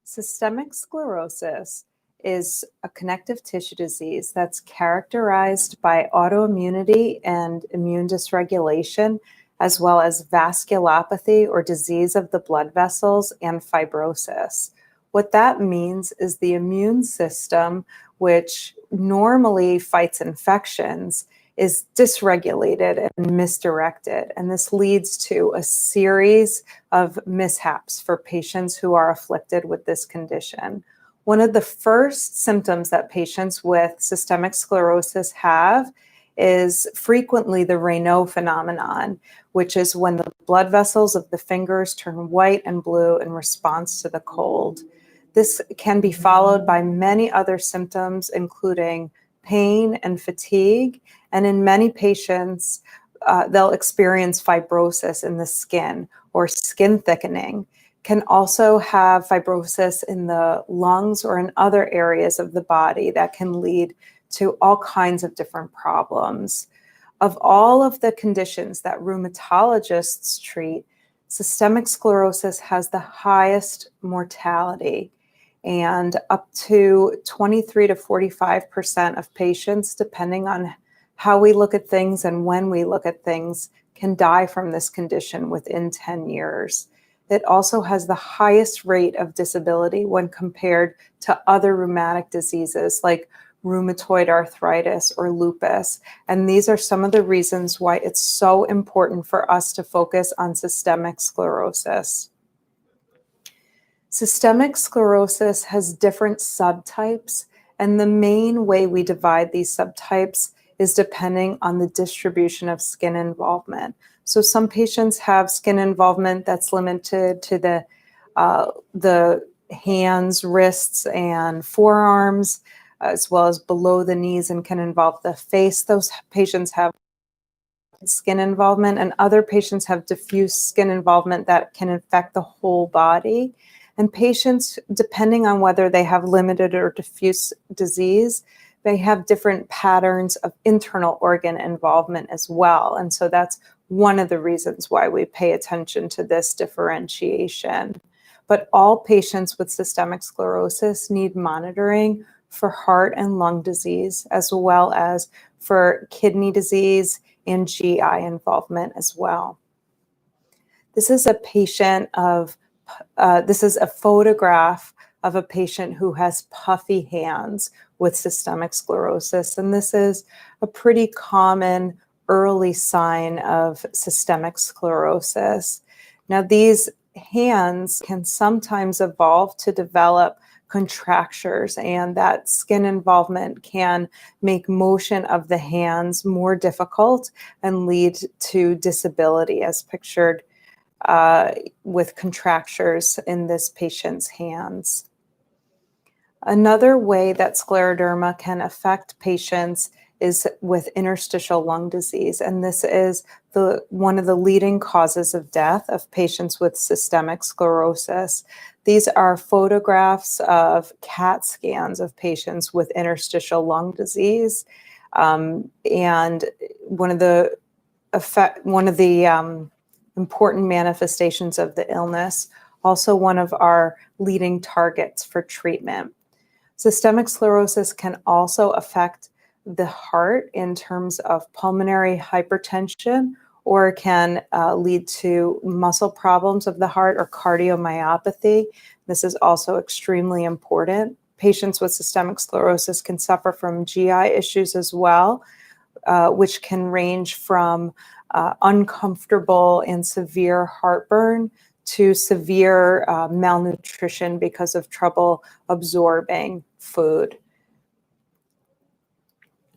Systemic sclerosis is a connective tissue disease that's characterized by autoimmunity and immune dysregulation, as well as vasculopathy or disease of the blood vessels and fibrosis. What that means is the immune system, which normally fights infections, is dysregulated and misdirected. And this leads to a series of mishaps for patients who are afflicted with this condition. One of the first symptoms that patients with systemic sclerosis have is frequently the Raynaud phenomenon, which is when the blood vessels of the fingers turn white and blue in response to the cold. This can be followed by many other symptoms, including pain and fatigue. And in many patients, they'll experience fibrosis in the skin or skin thickening. Can also have fibrosis in the lungs or in other areas of the body that can lead to all kinds of different problems. Of all of the conditions that rheumatologists treat, systemic sclerosis has the highest mortality, and up to 23 to 45% of patients, depending on how we look at things and when we look at things, can die from this condition within 10 years. It also has the highest rate of disability when compared to other rheumatic diseases like rheumatoid arthritis or lupus. And these are some of the reasons why it's so important for us to focus on systemic sclerosis. Systemic sclerosis has different subtypes, And the main way we divide these subtypes is depending on the distribution of skin involvement. So some patients have skin involvement that's limited to the hands, wrists, and forearms, as well as below the knees, and can involve the face. Those patients have skin involvement, and other patients have diffuse skin involvement that can affect the whole body. And patients, depending on whether they have limited or diffuse disease, they have different patterns of internal organ involvement as well. And so that's one of the reasons why we pay attention to this differentiation. But all patients with systemic sclerosis need monitoring for heart and lung disease, as well as for kidney disease and GI involvement as well. This is a photograph of a patient who has puffy hands with systemic sclerosis, and this is a pretty common early sign of systemic sclerosis. Now, these hands can sometimes evolve to develop contractures, and that skin involvement can make motion of the hands more difficult and lead to disability, as pictured with contractures in this patient's hands. Another way that scleroderma can affect patients is with interstitial lung disease, and this is one of the leading causes of death of patients with systemic sclerosis. These are photographs of CAT scans of patients with interstitial lung disease, and one of the important manifestations of the illness, also one of our leading targets for treatment. Systemic sclerosis can also affect the heart in terms of pulmonary hypertension, or can lead to muscle problems of the heart or cardiomyopathy. This is also extremely important. Patients with systemic sclerosis can suffer from GI issues as well, which can range from uncomfortable and severe heartburn to severe malnutrition because of trouble absorbing food.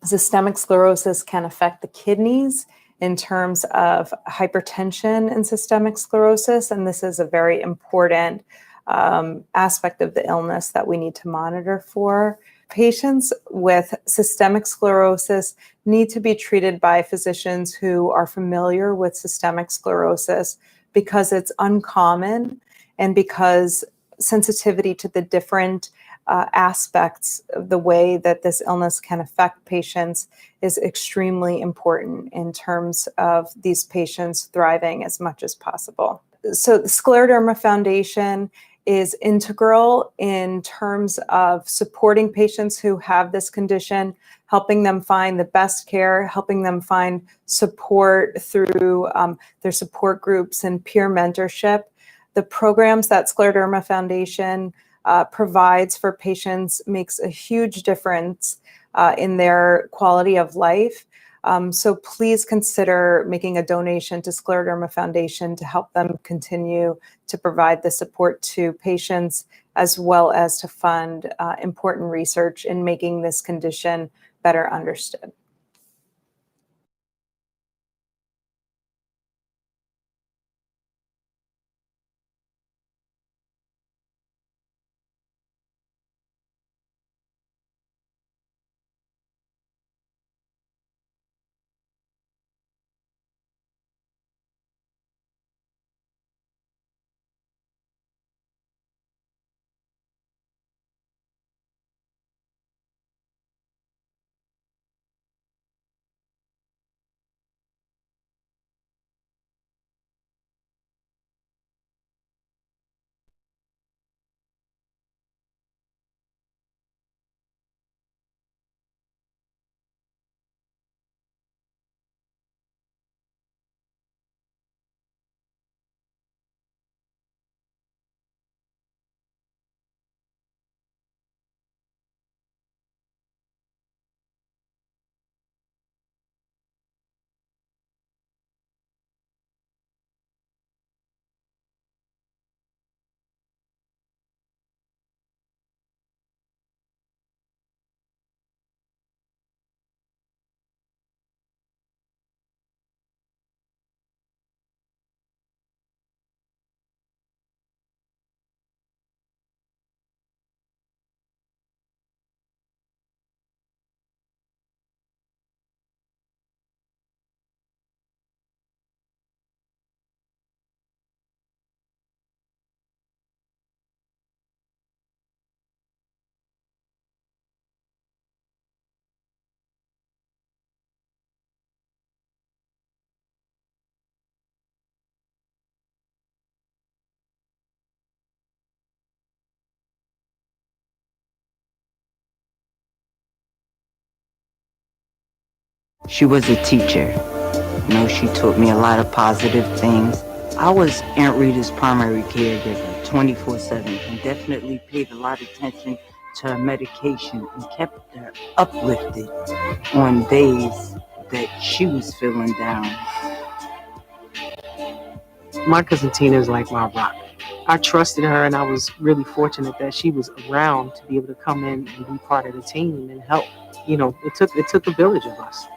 Systemic sclerosis can affect the kidneys in terms of hypertension and systemic sclerosis, and this is a very important aspect of the illness that we need to monitor for. Patients with systemic sclerosis need to be treated by physicians who are familiar with systemic sclerosis, because it's uncommon and because sensitivity to the different aspects of the way that this illness can affect patients is extremely important in terms of these patients thriving as much as possible. So the Scleroderma Foundation is integral in terms of supporting patients who have this condition, helping them find the best care, helping them find support through their support groups and peer mentorship. The programs that Scleroderma Foundation provides for patients makes a huge difference in their quality of life. So please consider making a donation to Scleroderma Foundation to help them continue to provide the support to patients, as well as to fund important research in making this condition better understood. She was a teacher. You know, she taught me a lot of positive things. I was Aunt Rita's primary caregiver 24/7 and definitely paid a lot of attention to her medication and kept her uplifted on days that she was feeling down. My cousin Tina is like my rock. I trusted her, and I was really fortunate that she was around to be able to come in and be part of the team and help. You know, it took a village of us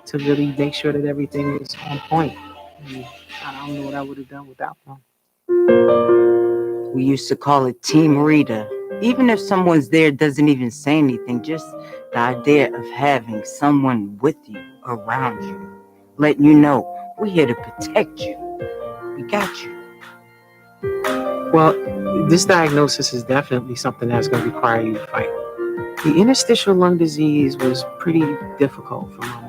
to really make sure that everything was on point. And I don't know what I would have done without them. We used to call it Team Rita. Even if someone's there doesn't even say anything, just the idea of having someone with you, around you, letting you know, we're here to protect you. We got you. Well, this diagnosis is definitely something that's going to require you to fight. The interstitial lung disease was pretty difficult for my mom.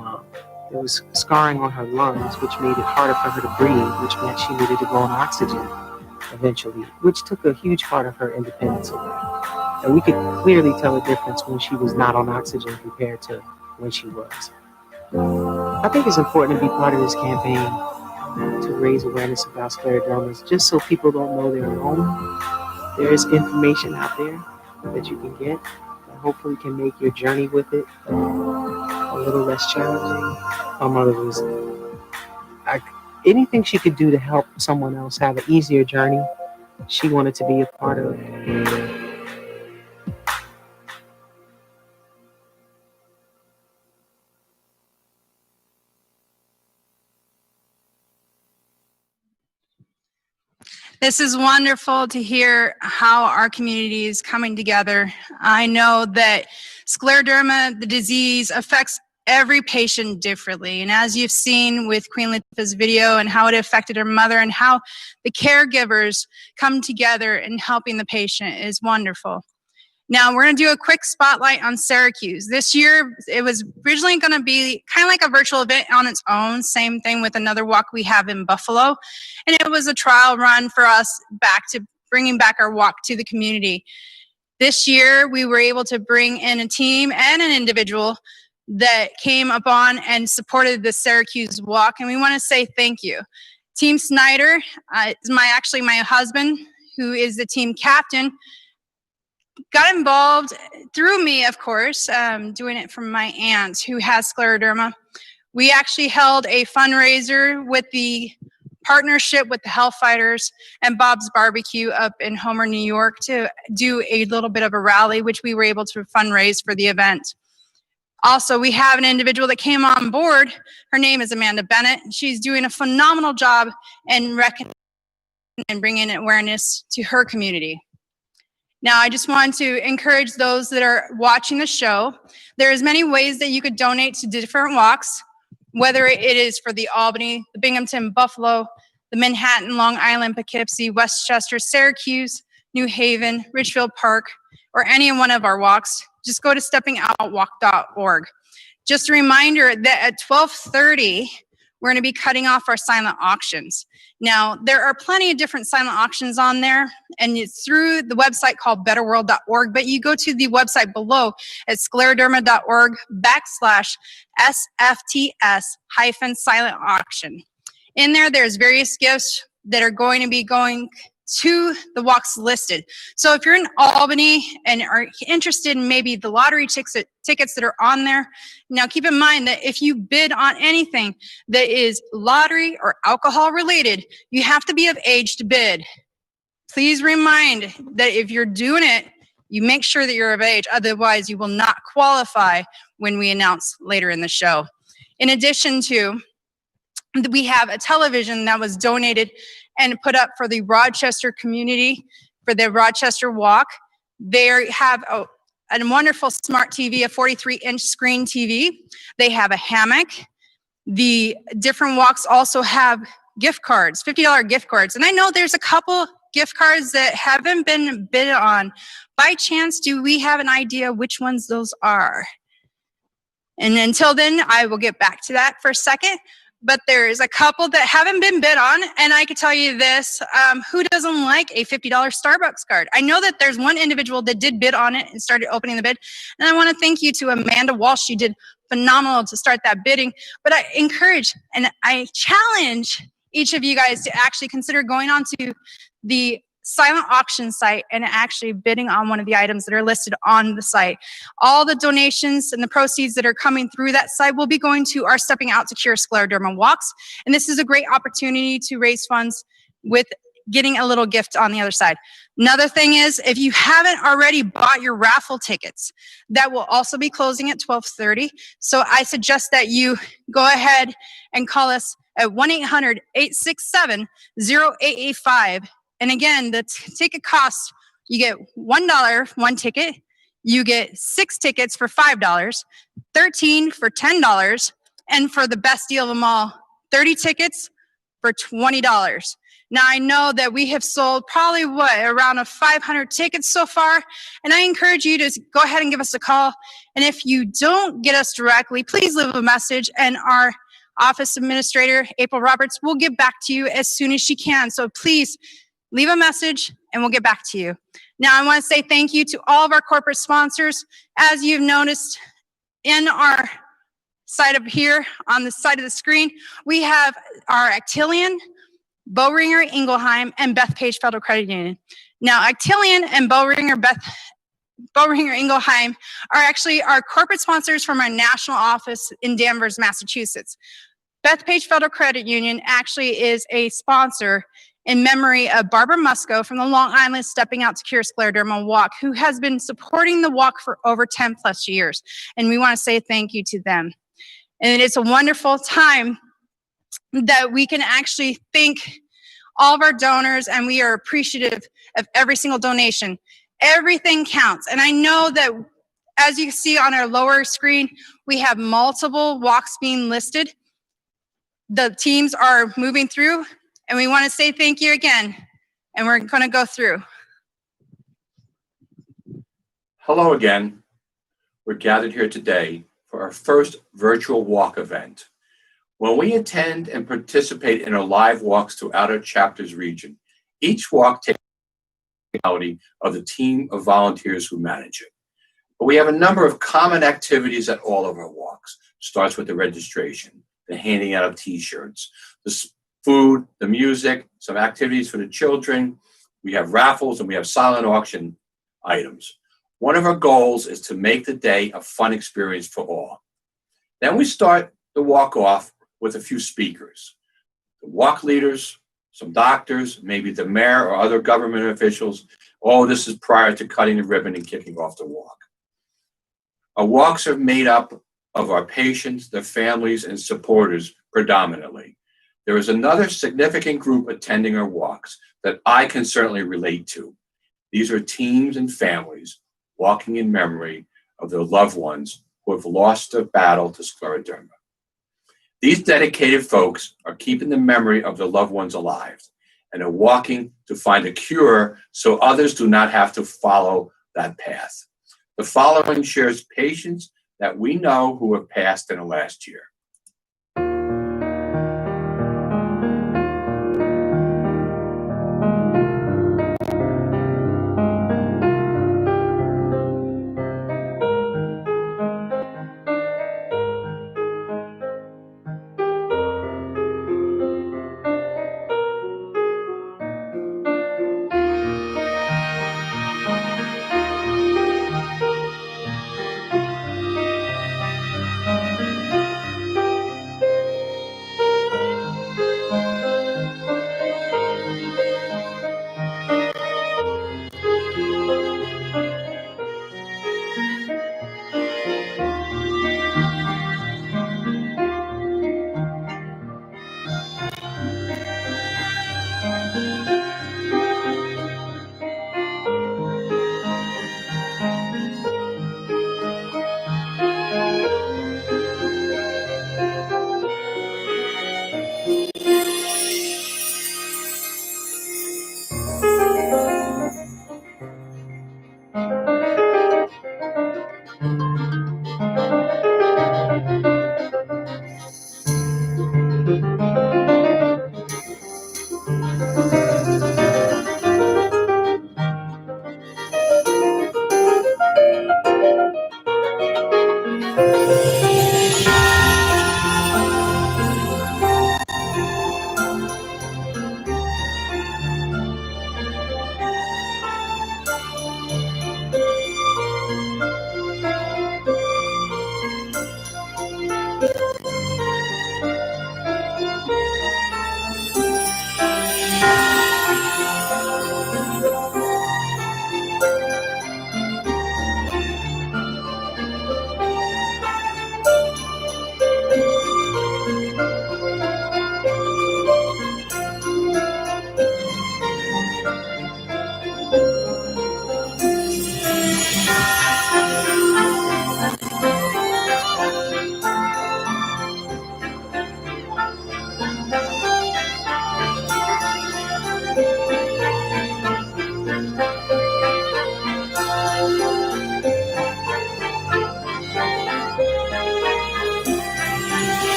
There was scarring on her lungs, which made it harder for her to breathe, which meant she needed to go on oxygen eventually, which took a huge part of her independence away. And we could clearly tell a difference when she was not on oxygen compared to when she was. I think it's important to be part of this campaign to raise awareness about sclerodermas, just so people don't know they're alone. There is information out there that you can get that hopefully can make your journey with it a little less challenging. My mother was anything she could do to help someone else have an easier journey, she wanted to be a part of. This is wonderful to hear how our community is coming together. I know that scleroderma, the disease, affects every patient differently. And as you've seen with Queen Latifah's video and how it affected her mother and how the caregivers come together in helping the patient is wonderful. Now we're going to do a quick spotlight on Syracuse. This year, it was originally going to be kind of like a virtual event on its own. Same thing with another walk we have in Buffalo. And it was a trial run for us back to bringing back our walk to the community. This year, we were able to bring in a team and an individual that came upon and supported the Syracuse walk. And we want to say thank you. Team Snyder is my husband, who is the team captain. Got involved through me, of course, doing it from my aunt who has scleroderma. We actually held a fundraiser with the partnership with the Health Fighters and Bob's Barbecue up in Homer, New York to do a little bit of a rally, which we were able to fundraise for the event. Also, we have an individual that came on board. Her name is Amanda Bennett. She's doing a phenomenal job in bringing awareness to her community. Now, I just want to encourage those that are watching the show. There's many ways that you could donate to different walks, whether it is for the Albany, the Binghamton, Buffalo, the Manhattan, Long Island, Poughkeepsie, Westchester, Syracuse, New Haven, Ridgefield Park, or any one of our walks. Just go to steppingoutwalk.org. Just a reminder that at 12:30, we're going to be cutting off our silent auctions. Now, there are plenty of different silent auctions on there, and it's through the website called betterworld.org, but you go to the website below at scleroderma.org/SFTS-silent auction. In there, there's various gifts that are going to be going to the walks listed. So if you're in Albany and are interested in maybe the lottery tickets that are on there, now keep in mind that if you bid on anything that is lottery or alcohol related, you have to be of age to bid. Please remind that if you're doing it, you make sure that you're of age, otherwise you will not qualify when we announce later in the show. In addition to, we have a television that was donated and put up for the Rochester community, for the Rochester Walk. They have a wonderful smart TV, a 43-inch screen TV. They have a hammock. The different walks also have gift cards, $50 gift cards. And I know there's a couple gift cards that haven't been bid on. By chance, do we have an idea which ones those are? And until then, I will get back to that for a second. But there's a couple that haven't been bid on, and I can tell you this, who doesn't like a $50 Starbucks card? I know that there's one individual that did bid on it and started opening the bid, and I want to thank you to Amanda Walsh. She did phenomenal to start that bidding. But I encourage and I challenge each of you guys to actually consider going on to the silent auction site and actually bidding on one of the items that are listed on the site. All the donations and the proceeds that are coming through that site will be going to our Stepping Out to Cure Scleroderma walks. And this is a great opportunity to raise funds with getting a little gift on the other side. Another thing is, if you haven't already bought your raffle tickets, that will also be closing at 12:30. So I suggest that you go ahead and call us at 1-800-867-0885. And again, the ticket costs, you get $1 one ticket, you get 6 tickets for $5, 13 for $10, and for the best deal of them all, 30 tickets for $20. Now, I know that we have sold probably around 500 tickets so far, and I encourage you to go ahead and give us a call. And if you don't get us directly, please leave a message, and our office administrator, April Roberts, will get back to you as soon as she can. So please leave a message and we'll get back to you. Now, I want to say thank you to all of our corporate sponsors. As you've noticed in our side up here on the side of the screen, we have our Actelion, Boehringer Ingelheim, and Bethpage Federal Credit Union. Now, Actelion and Boehringer Ingelheim are actually our corporate sponsors from our national office in Danvers, Massachusetts. Bethpage Federal Credit Union actually is a sponsor in memory of Barbara Musco from the Long Island Stepping Out to Cure Scleroderma walk, who has been supporting the walk for over 10 plus years. And we want to say thank you to them. And it's a wonderful time that we can actually thank all of our donors, and we are appreciative of every single donation. Everything counts. And I know that, as you see on our lower screen, we have multiple walks being listed. The teams are moving through, and we want to say thank you again, and we're going to go through. Hello again. We're gathered here today for our first virtual walk event. When we attend and participate in our live walks throughout our chapter's region, each walk takes the personality of the team of volunteers who manage it. But we have a number of common activities at all of our walks. Starts with the registration, the handing out of t-shirts, the food, the music, some activities for the children. We have raffles and we have silent auction items. One of our goals is to make the day a fun experience for all. Then we start the walk off with a few speakers, the walk leaders, some doctors, maybe the mayor or other government officials. All this is prior to cutting the ribbon and kicking off the walk. Our walks are made up of our patients, their families, and supporters predominantly. There is another significant group attending our walks that I can certainly relate to. These are teams and families walking in memory of their loved ones who have lost their battle to scleroderma. These dedicated folks are keeping the memory of their loved ones alive and are walking to find a cure so others do not have to follow that path. The following shares patients that we know who have passed in the last year.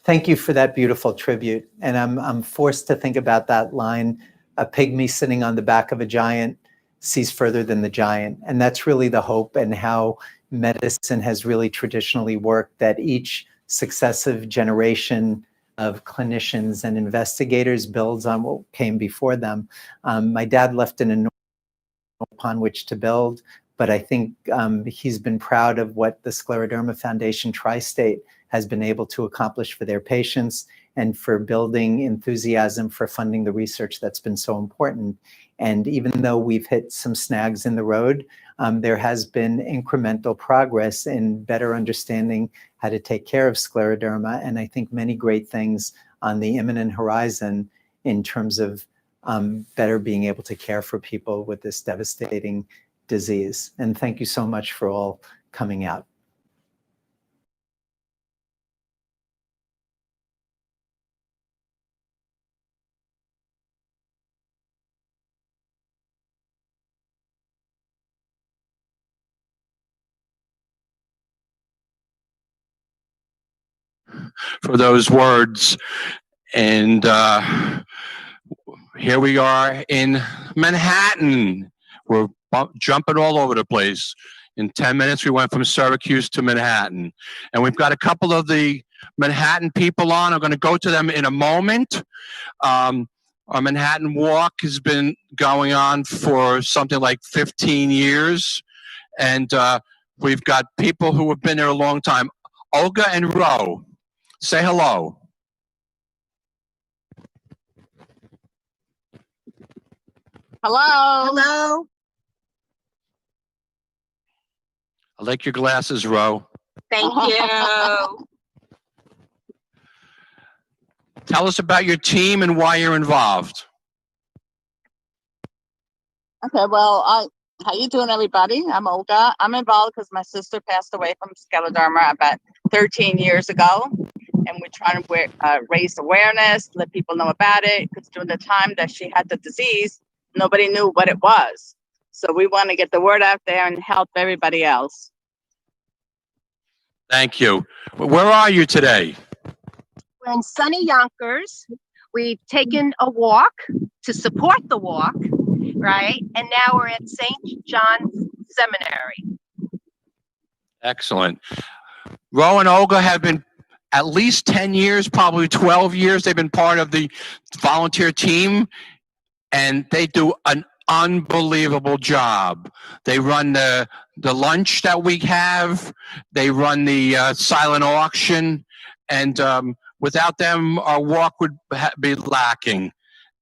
Thank you for that beautiful tribute. And I'm forced to think about that line, a pygmy sitting on the back of a giant sees further than the giant. And that's really the hope and how medicine has really traditionally worked, that each successive generation of clinicians and investigators builds on what came before them. My dad left an enormous upon which to build, but I think he's been proud of what the Scleroderma Foundation Tri-State has been able to accomplish for their patients and for building enthusiasm for funding the research that's been so important. And even though we've hit some snags in the road, there has been incremental progress in better understanding how to take care of scleroderma, and I think many great things on the imminent horizon in terms of better being able to care for people with this devastating disease. And thank you so much for all coming out. For those words. And here we are in Manhattan. We're jumping all over the place. In 10 minutes, we went from Syracuse to Manhattan. And we've got a couple of the Manhattan people on. I'm going to go to them in a moment. Our Manhattan Walk has been going on for something like 15 years. And we've got people who have been there a long time. Olga and Ro, say hello. Hello. Hello. I like your glasses, Ro. Thank you. Tell us about your team and why you're involved. Okay, well, how you doing, everybody? I'm Olga. I'm involved because my sister passed away from scleroderma about 13 years ago, and we're trying to raise awareness, let people know about it, because during the time that she had the disease, nobody knew what it was. So we want to get the word out there and help everybody else. Thank you. Where are you today? We're in sunny Yonkers. We've taken a walk to support the walk, right? And now we're at St. John's Seminary. Excellent. Ro and Olga have been at least 10 years, probably 12 years. They've been part of the volunteer team, and they do an unbelievable job. They run the lunch that we have. They run the silent auction, and without them, our walk would be lacking.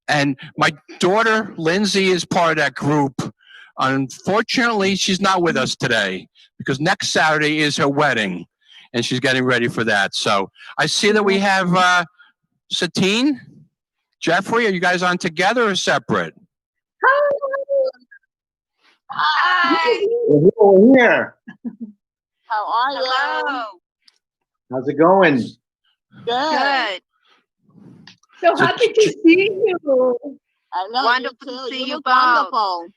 And my daughter, Lindsay, is part of that group. Unfortunately, she's not with us today because next Saturday is her wedding, and she's getting ready for that. So I see that we have Satine, Jeffrey. Are you guys on together or separate? Hi. We're here. How are you? Hello. How's it going? Good. So happy to see you. I know. Wonderful to see you both. Wonderful.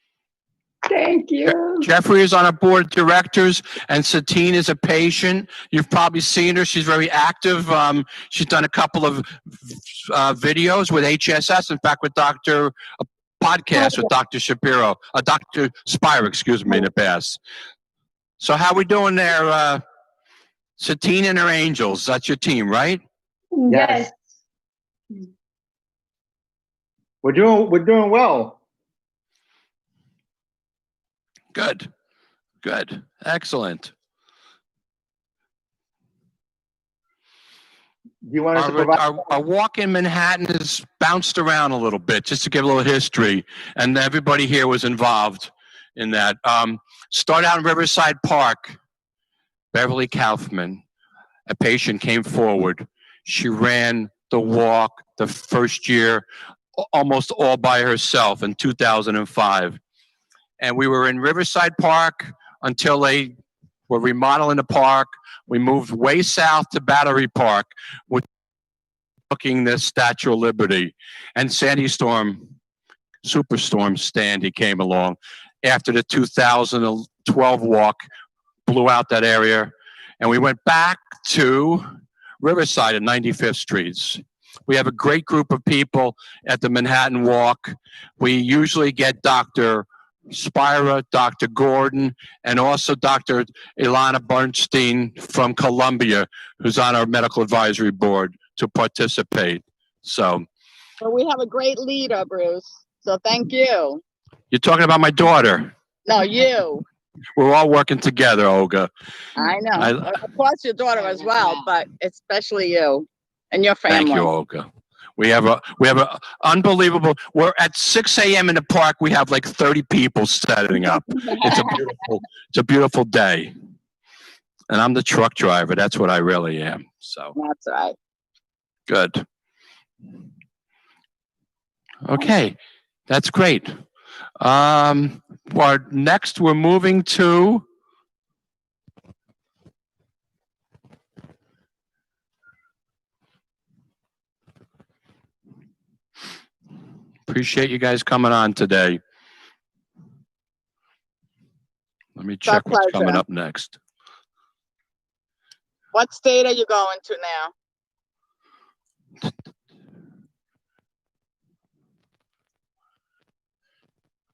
Thank you. Jeffrey is on a board of directors, and Satine is a patient. You've probably seen her. She's very active. She's done a couple of videos with HSS, in fact, with podcast with Dr. Shapiro, Dr. Spire, excuse me, in the past. So how we doing there, Satine and her angels? That's your team, right? Yes. We're doing well. Good. Good. Excellent. Do you want us to provide? Our walk in Manhattan has bounced around a little bit, just to give a little history, and everybody here was involved in that. Start out in Riverside Park. Beverly Kaufman, a patient, came forward. She ran the walk the first year almost all by herself in 2005. And we were in Riverside Park until they were remodeling the park. We moved way south to Battery Park, with looking the Statue of Liberty. And Sandy Storm, Superstorm Sandy, came along after the 2012 walk, blew out that area. And we went back to Riverside at 95th Street. We have a great group of people at the Manhattan Walk. We usually get Dr. Spira, Dr. Gordon, and also Dr. Ilana Bernstein from Columbia, who's on our medical advisory board, to participate. So Well, we have a great leader, Bruce. So thank you. you're talking about my daughter. No, you. We're all working together, Olga. I know. Of course, your daughter as well, but especially you and your family. Thank you, Olga. We have a unbelievable. We're at 6 a.m. in the park. We have like 30 people setting up. It's a beautiful day. And I'm the truck driver. That's what I really am. So that's right. Good. Okay, that's great. Next, we're moving to. Appreciate you guys coming on today. Let me check what's coming up next. What state are you going to now?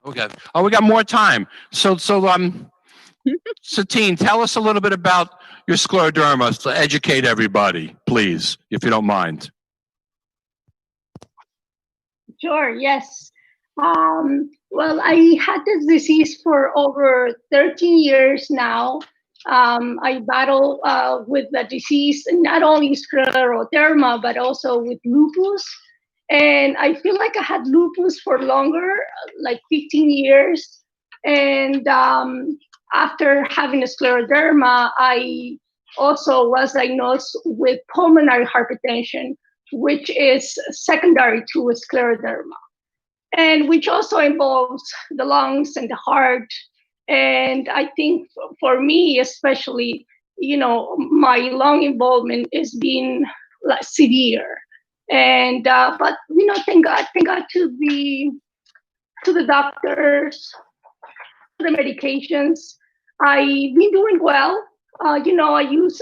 Okay. Oh, we got more time. Satine, tell us a little bit about your scleroderma to educate everybody, please, if you don't mind. Sure, yes. Well, I had this disease for over 13 years now. I battle with the disease, not only scleroderma, but also with lupus. And I feel like I had lupus for longer, like 15 years. And after having a scleroderma, I also was diagnosed with pulmonary hypertension, which is secondary to a scleroderma, and which also involves the lungs and the heart. And I think for me, especially, my lung involvement is being like severe. And but thank God to the doctors, the medications. I've been doing well. I use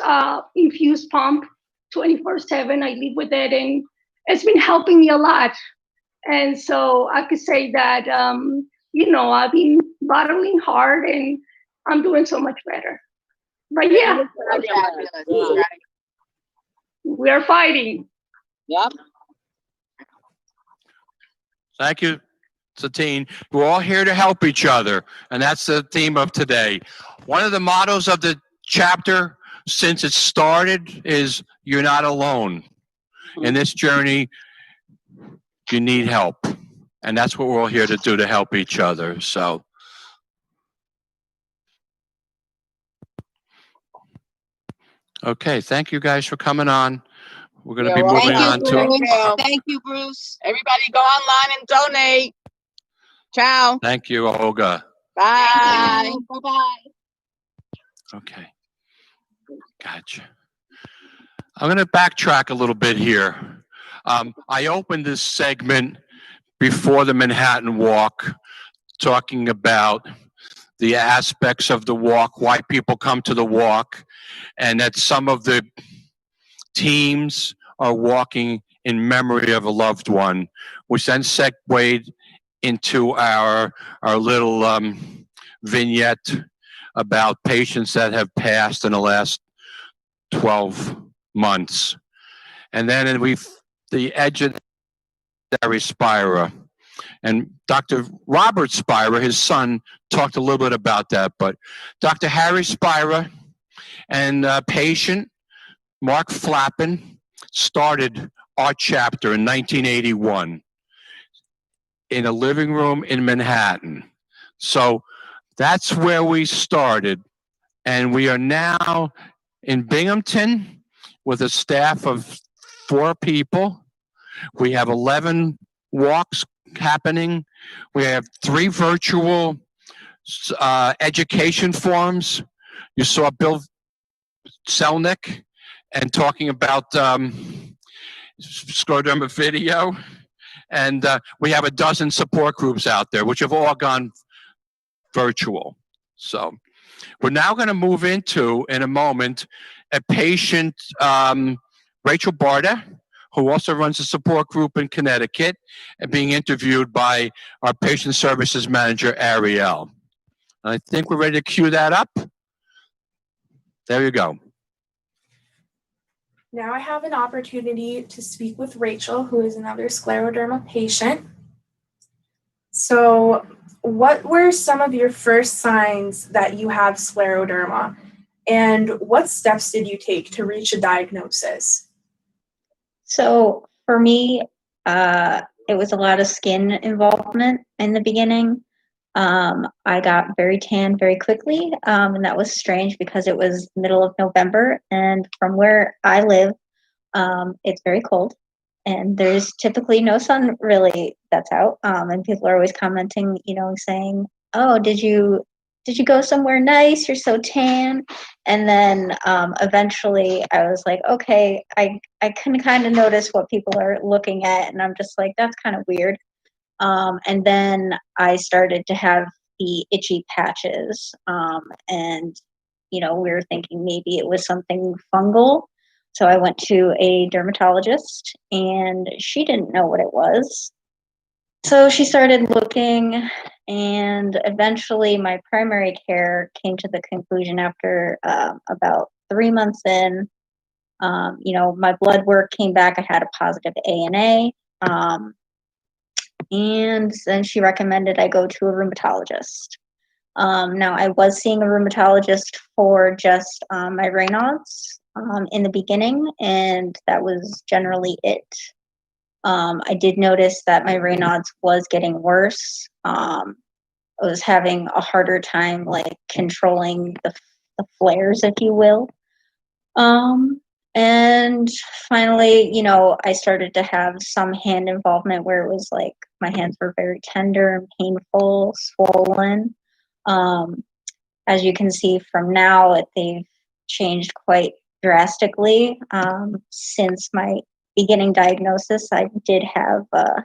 infused pump 24/7. I live with it, and it's been helping me a lot. And so I could say that I've been battling hard, and I'm doing so much better. But yeah, we are fighting. Yep. Thank you, Satine. We're all here to help each other, and that's the theme of today. One of the mottos of the chapter since it started is you're not alone. In this journey, you need help. And that's what we're all here to do, to help each other. So okay, thank you guys for coming on. We're going to be moving on to. Thank you, Bruce. Everybody go online and donate. Ciao. Thank you, Olga. Bye. Bye-bye. Okay. Gotcha. I'm going to backtrack a little bit here. I opened this segment before the Manhattan Walk talking about the aspects of the walk, why people come to the walk, and that some of the teams are walking in memory of a loved one, which then segued into our little vignette about patients that have passed in the last 12 months. And then the edge of Harry Spira. And Dr. Robert Spira, his son, talked a little bit about that. But Dr. Harry Spira and patient Mark Flappin started our chapter in 1981 in a living room in Manhattan. So that's where we started. And we are now in Binghamton with a staff of 4 people. We have 11 walks happening. We have 3 virtual education forums. You saw Bill Selnick and talking about scleroderma video. And we have a dozen support groups out there, which have all gone virtual. So we're now going to move into, in a moment, a patient Rachel Barta, who also runs a support group in Connecticut, and being interviewed by our patient services manager, Ariel. I think we're ready to cue that up. There you go. Now I have an opportunity to speak with Rachel, who is another scleroderma patient. So, what were some of your first signs that you have scleroderma, and what steps did you take to reach a diagnosis? So for me, it was a lot of skin involvement in the beginning. I got very tan very quickly, and that was strange because it was middle of November, and from where I live, it's very cold, and there's typically no sun really that's out. And people are always commenting, saying, "Oh, did you go somewhere nice? You're so tan." And then eventually I was like, okay, I can kind of notice what people are looking at, and I'm just like, that's kind of weird. And then I started to have the itchy patches, and we were thinking maybe it was something fungal. So I went to a dermatologist, and she didn't know what it was. So she started looking, and eventually my primary care came to the conclusion after about 3 months in. My blood work came back. I had a positive ANA. And then she recommended I go to a rheumatologist. Now, I was seeing a rheumatologist for just my Raynaud's in the beginning, and that was generally it. I did notice that my Raynaud's was getting worse. I was having a harder time controlling the flares, if you will. And finally, I started to have some hand involvement where it was like my hands were very tender and painful, swollen. As you can see from now, they've changed quite drastically. Since my beginning diagnosis, I did have a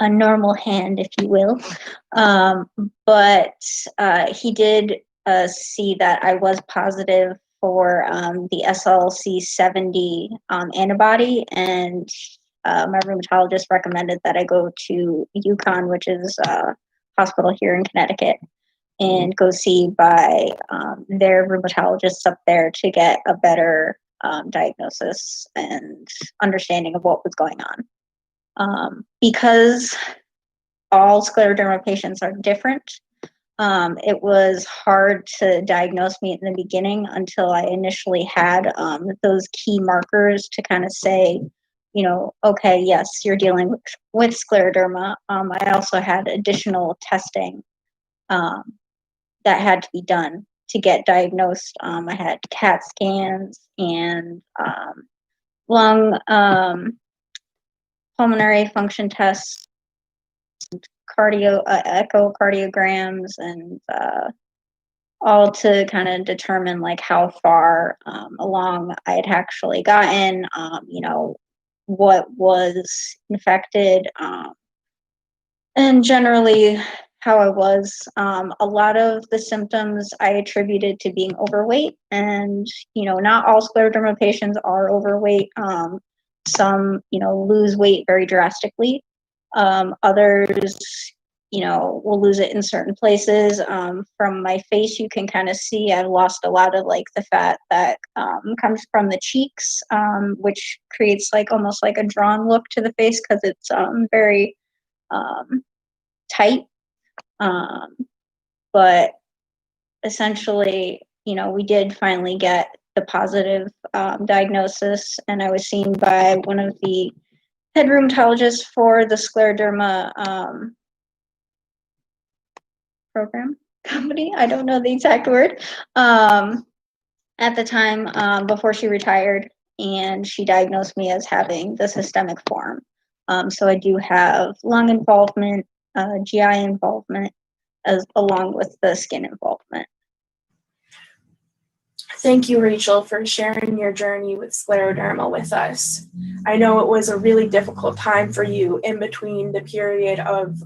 normal hand, if you will. But he did see that I was positive for the SLC70 antibody, and my rheumatologist recommended that I go to UConn, which is a hospital here in Connecticut, and go see by their rheumatologists up there to get a better diagnosis and understanding of what was going on. Because all scleroderma patients are different, it was hard to diagnose me in the beginning until I initially had those key markers to kind of say, okay, yes, you're dealing with scleroderma. I also had additional testing that had to be done to get diagnosed. I had CAT scans and lung pulmonary function tests, echocardiograms, and all to kind of determine how far along I had actually gotten, what was infected, and generally how I was. A lot of the symptoms I attributed to being overweight, and not all scleroderma patients are overweight. Some lose weight very drastically. Others will lose it in certain places. From my face, you can kind of see I've lost a lot of the fat that comes from the cheeks, which creates almost like a drawn look to the face because it's very tight. But essentially, we did finally get the positive diagnosis, and I was seen by one of the head rheumatologists for the scleroderma program company. I don't know the exact word. At the time, before she retired, and she diagnosed me as having the systemic form. So I do have lung involvement, GI involvement, along with the skin involvement. Thank you, Rachel, for sharing your journey with scleroderma with us. I know it was a really difficult time for you in between the period of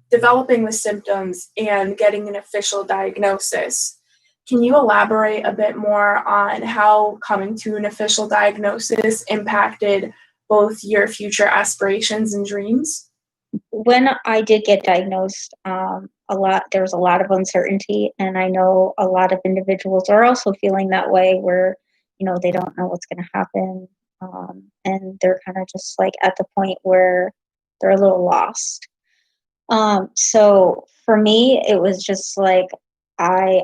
developing the symptoms and getting an official diagnosis. Can you elaborate a bit more on how coming to an official diagnosis impacted both your future aspirations and dreams? When I did get diagnosed, there was a lot of uncertainty, and I know a lot of individuals are also feeling that way, where they don't know what's going to happen, and they're kind of just like at the point where they're a little lost. So for me, it was just like I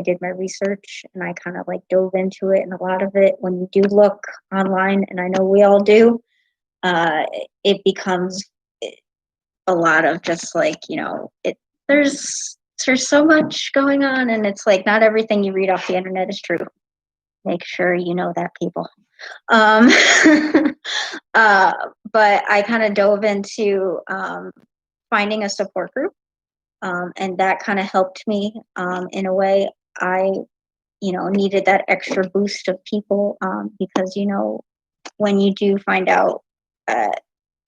did my research and I kind of like dove into it, and a lot of it, when you do look online, and I know we all do, it becomes a lot of just like there's so much going on, and it's like not everything you read off the internet is true. Make sure you know that, people. But I kind of dove into finding a support group, and that kind of helped me in a way. I needed that extra boost of people, because when you do find out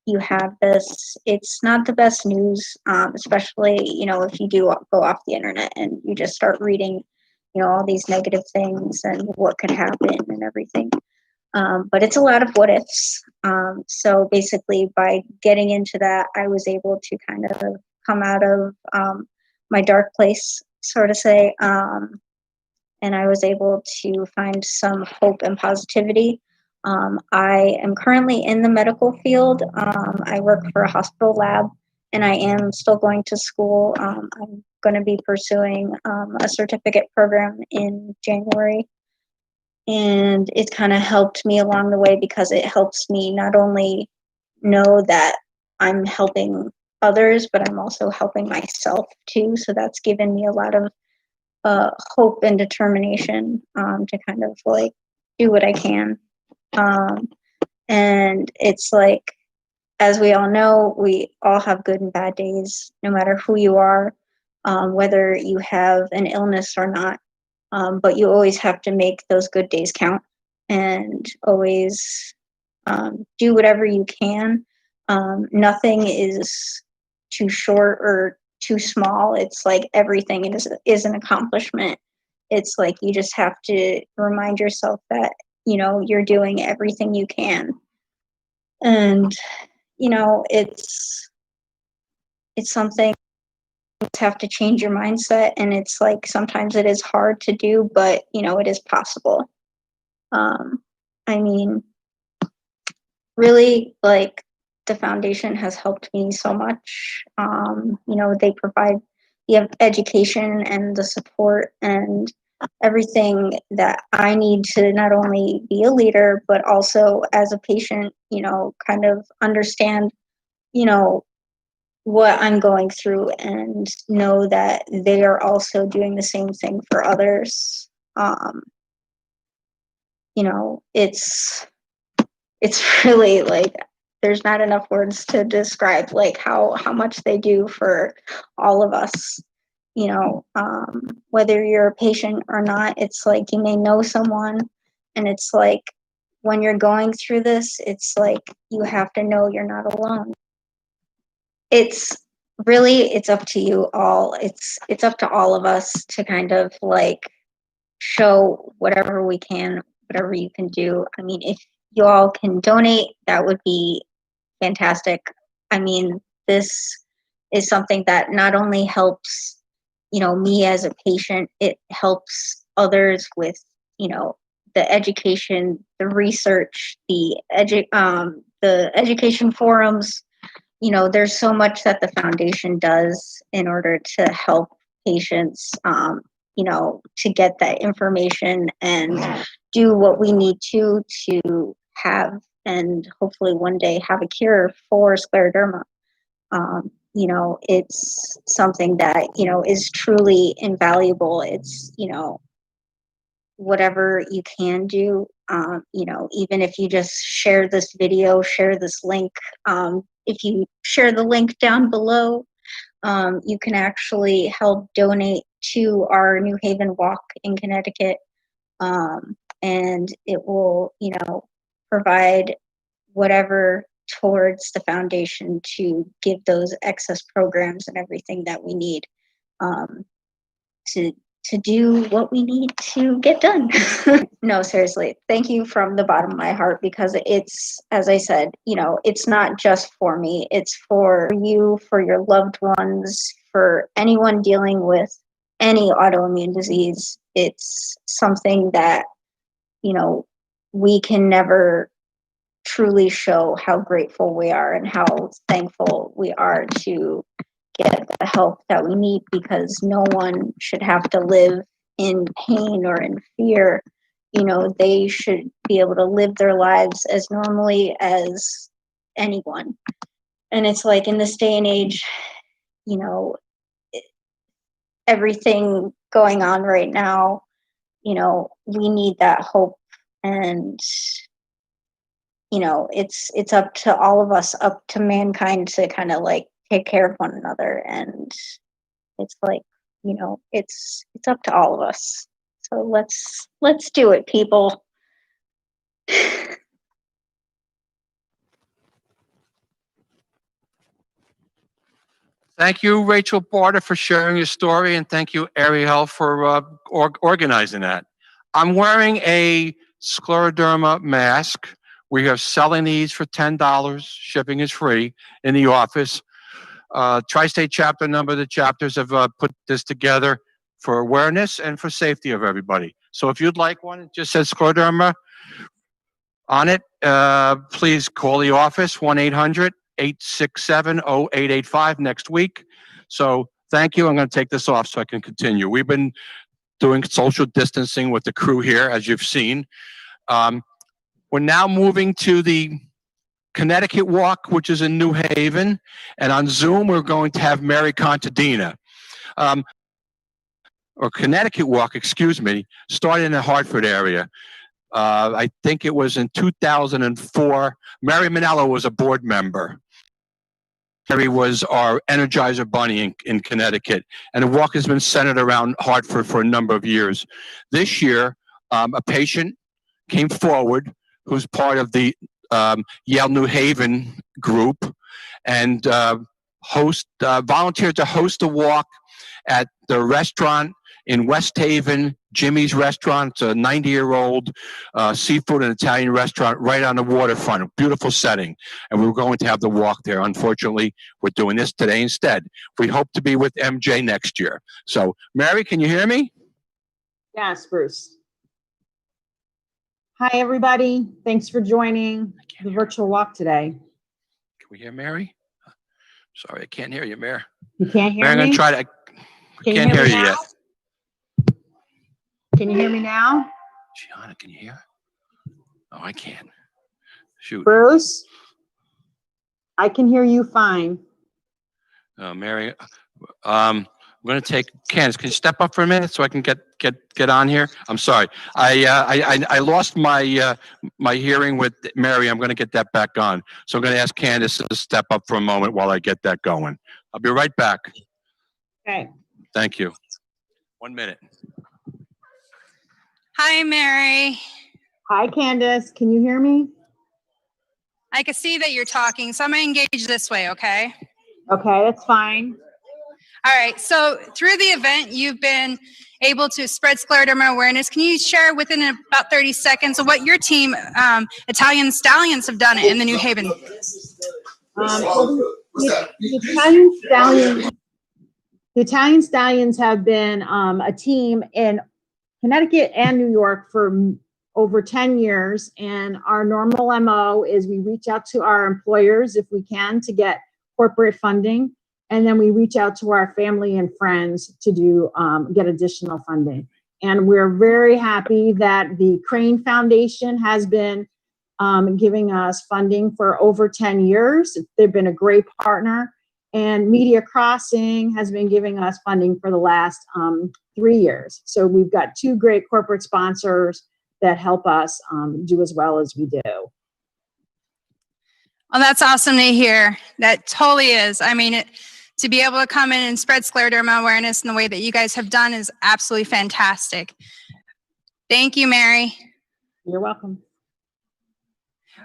you have this, it's not the best news, especially if you do go off the internet and you just start reading all these negative things and what could happen and everything. But it's a lot of what ifs. So basically, by getting into that, I was able to kind of come out of my dark place, sort of say, and I was able to find some hope and positivity. I am currently in the medical field. I work for a hospital lab, and I am still going to school. I'm going to be pursuing a certificate program in January. And it kind of helped me along the way, because it helps me not only know that I'm helping others, but I'm also helping myself too. So that's given me a lot of hope and determination to kind of like do what I can. And it's like, as we all know, we all have good and bad days, no matter who you are, whether you have an illness or not. But you always have to make those good days count, and always do whatever you can. Nothing is too short or too small. It's like everything is an accomplishment. It's like you just have to remind yourself that you're doing everything you can, and it's something. Have to change your mindset, and it's like sometimes it is hard to do, but it is possible. I mean, really, like, the foundation has helped me so much. They provide the education and the support and everything that I need to not only be a leader, but also as a patient, kind of understand what I'm going through, and know that they are also doing the same thing for others. It's really like there's not enough words to describe like how much they do for all of us. Whether you're a patient or not, it's like you may know someone, and it's like when you're going through this, it's like you have to know you're not alone. It's up to you all. It's up to all of us to kind of like show whatever we can, whatever you can do. I mean, if you all can donate, that would be fantastic. I mean, this is something that not only helps, me as a patient, it helps others with, the education, the research, the education forums. There's so much that the foundation does in order to help patients, to get that information and do what we need to have, and hopefully one day have a cure for scleroderma. It's something that, is truly invaluable. It's, whatever you can do, even if you just share this video, share this link. If you share the link down below, you can actually help donate to our New Haven Walk in Connecticut. And it will, provide whatever towards the foundation to give those excess programs and everything that we need to to do what we need to get done. No, seriously, thank you from the bottom of my heart, because it's, as I said, you know, it's not just for me, it's for you, for your loved ones, for anyone dealing with any autoimmune disease. It's something that, you know, we can never truly show how grateful we are and how thankful we are to get the help that we need, because no one should have to live in pain or in fear. You know, they should be able to live their lives as normally as anyone. And it's like, in this day and age, you know, everything going on right now, you know, we need that hope. And you know, it's up to all of us, up to mankind, to kind of like take care of one another. And it's like, you know, it's up to all of us. So let's do it, people. Thank you, Rachel Barter, for sharing your story, and thank you, Ariel, for organizing that. I'm wearing a Scleroderma mask. We are selling these for $10. Shipping is free in the office. Tri-State chapter, number of the chapters have put this together for awareness and for safety of everybody. So if you'd like one, it just says Scleroderma on it. Please call the office, 1-800-867-0885 next week. So thank you. I'm going to take this off so I can continue. We've been doing social distancing with the crew here, as you've seen. We're now moving to the Connecticut Walk, which is in New Haven. And on Zoom, we're going to have Mary Contadina. Or Connecticut Walk, excuse me, started in the Hartford area. I think it was in 2004. Mary Manello was a board member. Mary was our Energizer Bunny in Connecticut. And the walk has been centered around Hartford for a number of years. This year, a patient came forward who's part of the Yale New Haven group and volunteered to host a walk at the restaurant in West Haven, Jimmy's Restaurant. It's a 90-year-old seafood and Italian restaurant right on the waterfront, a beautiful setting. And we were going to have the walk there. Unfortunately, we're doing this today instead. We hope to be with MJ next year. So, Mary, can you hear me? Yes, Bruce. Hi, everybody. Thanks for joining the virtual walk today. Can we hear Mary? Sorry, I can't hear you, Mary. You can't hear Mary, me? I'm going to try to. I can't hear you yet. Can you hear me now? Gianna, can you hear? Oh, I can't. Shoot. Bruce, I can hear you fine. Mary, I'm going to take Candace. Can you step up for a minute so I can get on here? I'm sorry. I lost my my hearing with Mary. I'm going to get that back on. So I'm going to ask Candace to step up for a moment while I get that going. I'll be right back. Okay. Thank you. 1 minute. Hi, Mary. Hi, Candace. Can you hear me? I can see that you're talking, so I'm going to engage this way, okay? Okay, that's fine. All right, so through the event, you've been able to spread scleroderma awareness. Can you share within about 30 seconds of what your team, Italian Stallions, have done in the New Haven? The Italian Stallions have been a team in Connecticut and New York for over 10 years. And our normal MO is we reach out to our employers if we can to get corporate funding. And then we reach out to our family and friends to do get additional funding. And we're very happy that the Crane Foundation has been giving us funding for over 10 years. They've been a great partner. And Media Crossing has been giving us funding for the last 3 years. So we've got two great corporate sponsors that help us do as well as we do. Well, that's awesome to hear. That totally is. I mean, to be able to come in and spread scleroderma awareness in the way that you guys have done is absolutely fantastic. Thank you, Mary. You're welcome.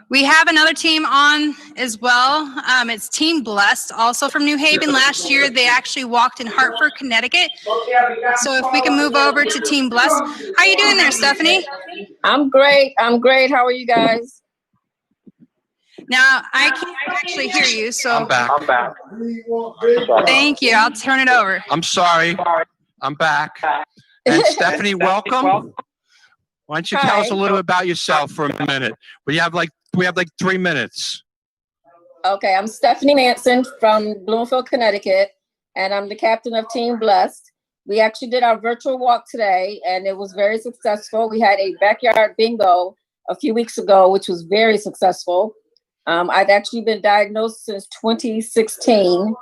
We have another team on as well. It's Team Blessed, also from New Haven. Last year, they actually walked in Hartford, Connecticut. So if we can move over to Team Blessed. How you doing there, Stephanie? I'm great. I'm great. How are you guys? Now, I can't actually hear you, so. I'm back. Thank you. I'll turn it over. I'm sorry. I'm back. And Stephanie, welcome. Why don't you tell us a little bit about yourself for a minute? We have like 3 minutes. Okay, I'm Stephanie Manson from Bloomfield, Connecticut, and I'm the captain of Team Blessed. We actually did our virtual walk today, and it was very successful. We had a backyard bingo a few weeks ago, which was very successful. I've actually been diagnosed since 2016,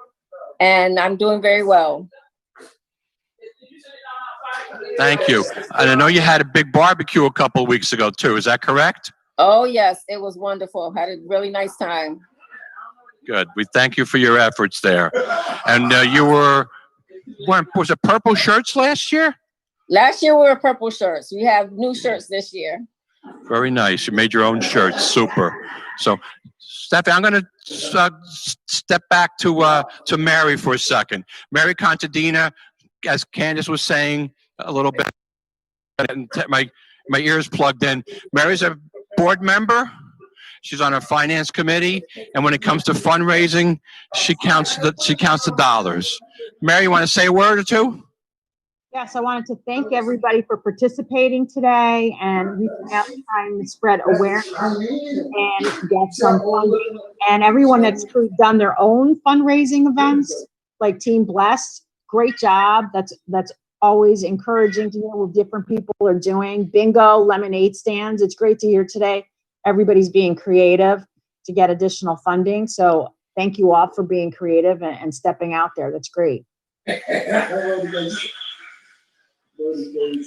and I'm doing very well. Thank you. And I know you had a big barbecue a couple of weeks ago too. Is that correct? Oh, yes, it was wonderful. Had a really nice time. Good. We thank you for your efforts there. And you was it purple shirts last year? Last year we were purple shirts. We have new shirts this year. Very nice. You made your own shirts. Super. So, Stephanie, I'm going to step back to Mary for a second. Mary Contadina, as Candace was saying a little bit, and my ears plugged in. Mary's a board member. She's on our finance committee, and when it comes to fundraising, she counts the dollars. Mary, you want to say a word or two? Yes, I wanted to thank everybody for participating today and reaching out and trying to spread awareness and get some funding. And everyone that's done their own fundraising events, like Team Blessed, great job. That's always encouraging to hear what different people are doing. Bingo, lemonade stands. It's great to hear today everybody's being creative to get additional funding. So thank you all for being creative and stepping out there. That's great.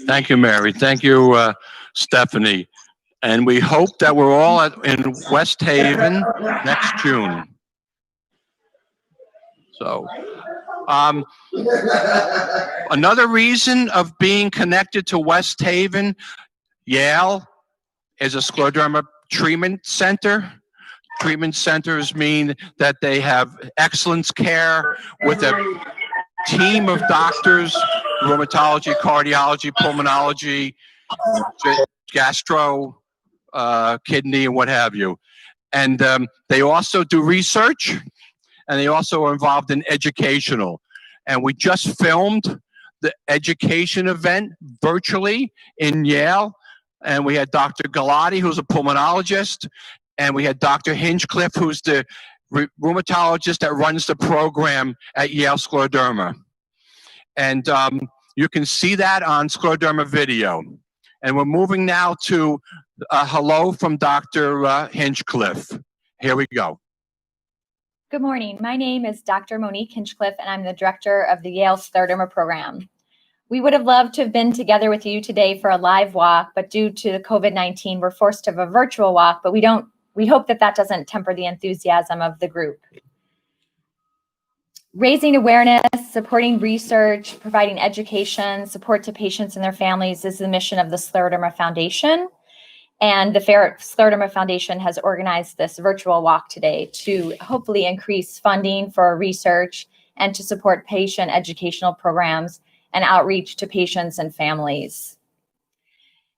Thank you, Mary. Thank you, Stephanie. And we hope that we're all in West Haven next June. So, another reason of being connected to West Haven, Yale is a scleroderma treatment center. Treatment centers mean that they have excellence care with a team of doctors, rheumatology, cardiology, pulmonology, gastro, kidney, and what have you. And they also do research, and they also are involved in educational. And we just filmed the education event virtually in Yale, and we had Dr. Galati, who's a pulmonologist, and we had Dr. Hinchcliffe, who's the rheumatologist that runs the program at Yale Scleroderma. And you can see that on Scleroderma video. And we're moving now to a hello from Dr. Hinchcliffe. Here we go. Good morning. My name is Dr. Monique Hinchcliffe, and I'm the director of the Yale Scleroderma program. We would have loved to have been together with you today for a live walk, but due to the COVID-19, we're forced to have a virtual walk, but we hope that doesn't temper the enthusiasm of the group. Raising awareness, supporting research, providing education, support to patients and their families is the mission of the Scleroderma Foundation. And the Scleroderma Foundation has organized this virtual walk today to hopefully increase funding for research and to support patient educational programs and outreach to patients and families.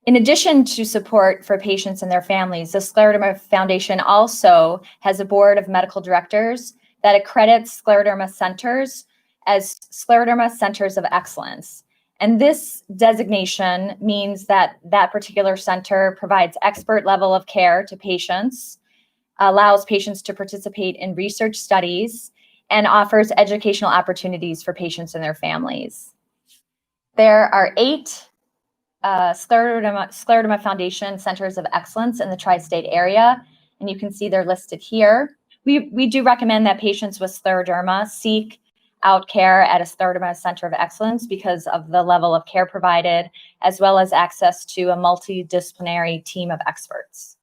In addition to support for patients and their families, the Scleroderma Foundation also has a board of medical directors that accredits scleroderma centers as scleroderma centers of excellence. And this designation means that that particular center provides expert level of care to patients, allows patients to participate in research studies, and offers educational opportunities for patients and their families. There are 8 Scleroderma Foundation Centers of Excellence in the tri-state area, and you can see they're listed here. We do recommend that patients with scleroderma seek out care at a Scleroderma Center of Excellence because of the level of care provided, as well as access to a multidisciplinary team of experts.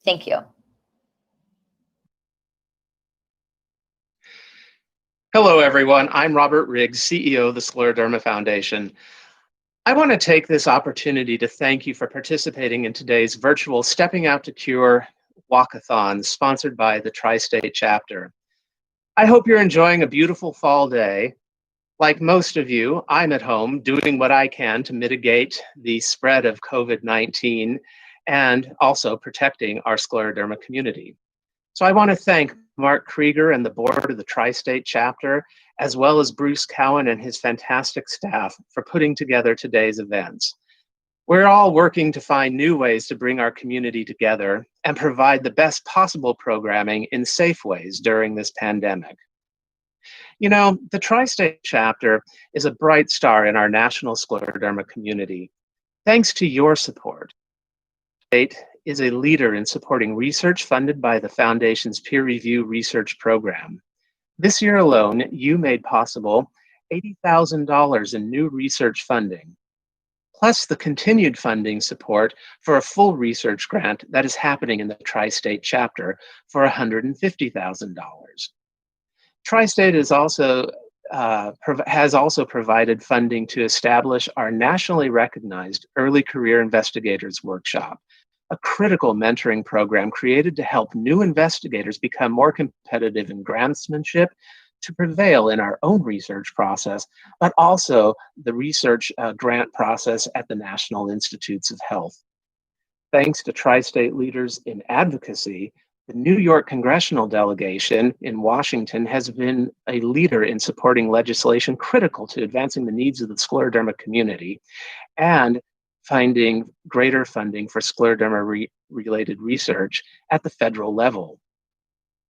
Thank you. Hello, everyone. I'm Robert Riggs, CEO of the Scleroderma Foundation. I want to take this opportunity to thank you for participating in today's virtual Stepping Out to Cure Walkathon sponsored by the Tri-State Chapter. I hope you're enjoying a beautiful fall day. Like most of you, I'm at home doing what I can to mitigate the spread of COVID-19 and also protecting our scleroderma community. So I want to thank Mark Krieger and the board of the Tri-State Chapter, as well as Bruce Cowan and his fantastic staff for putting together today's events. We're all working to find new ways to bring our community together and provide the best possible programming in safe ways during this pandemic. You know, the Tri-State Chapter is a bright star in our national scleroderma community. Thanks to your support, State is a leader in supporting research funded by the Foundation's peer review research program. This year alone, you made possible $80,000 in new research funding, plus the continued funding support for a full research grant that is happening in the Tri-State Chapter for $150,000. Tri-State is has also provided funding to establish our nationally recognized Early Career Investigators Workshop, a critical mentoring program created to help new investigators become more competitive in grantsmanship to prevail in our own research process, but also the research grant process at the National Institutes of Health. Thanks to Tri-State leaders in advocacy, the New York congressional delegation in Washington has been a leader in supporting legislation critical to advancing the needs of the scleroderma community and finding greater funding for scleroderma-related research at the federal level.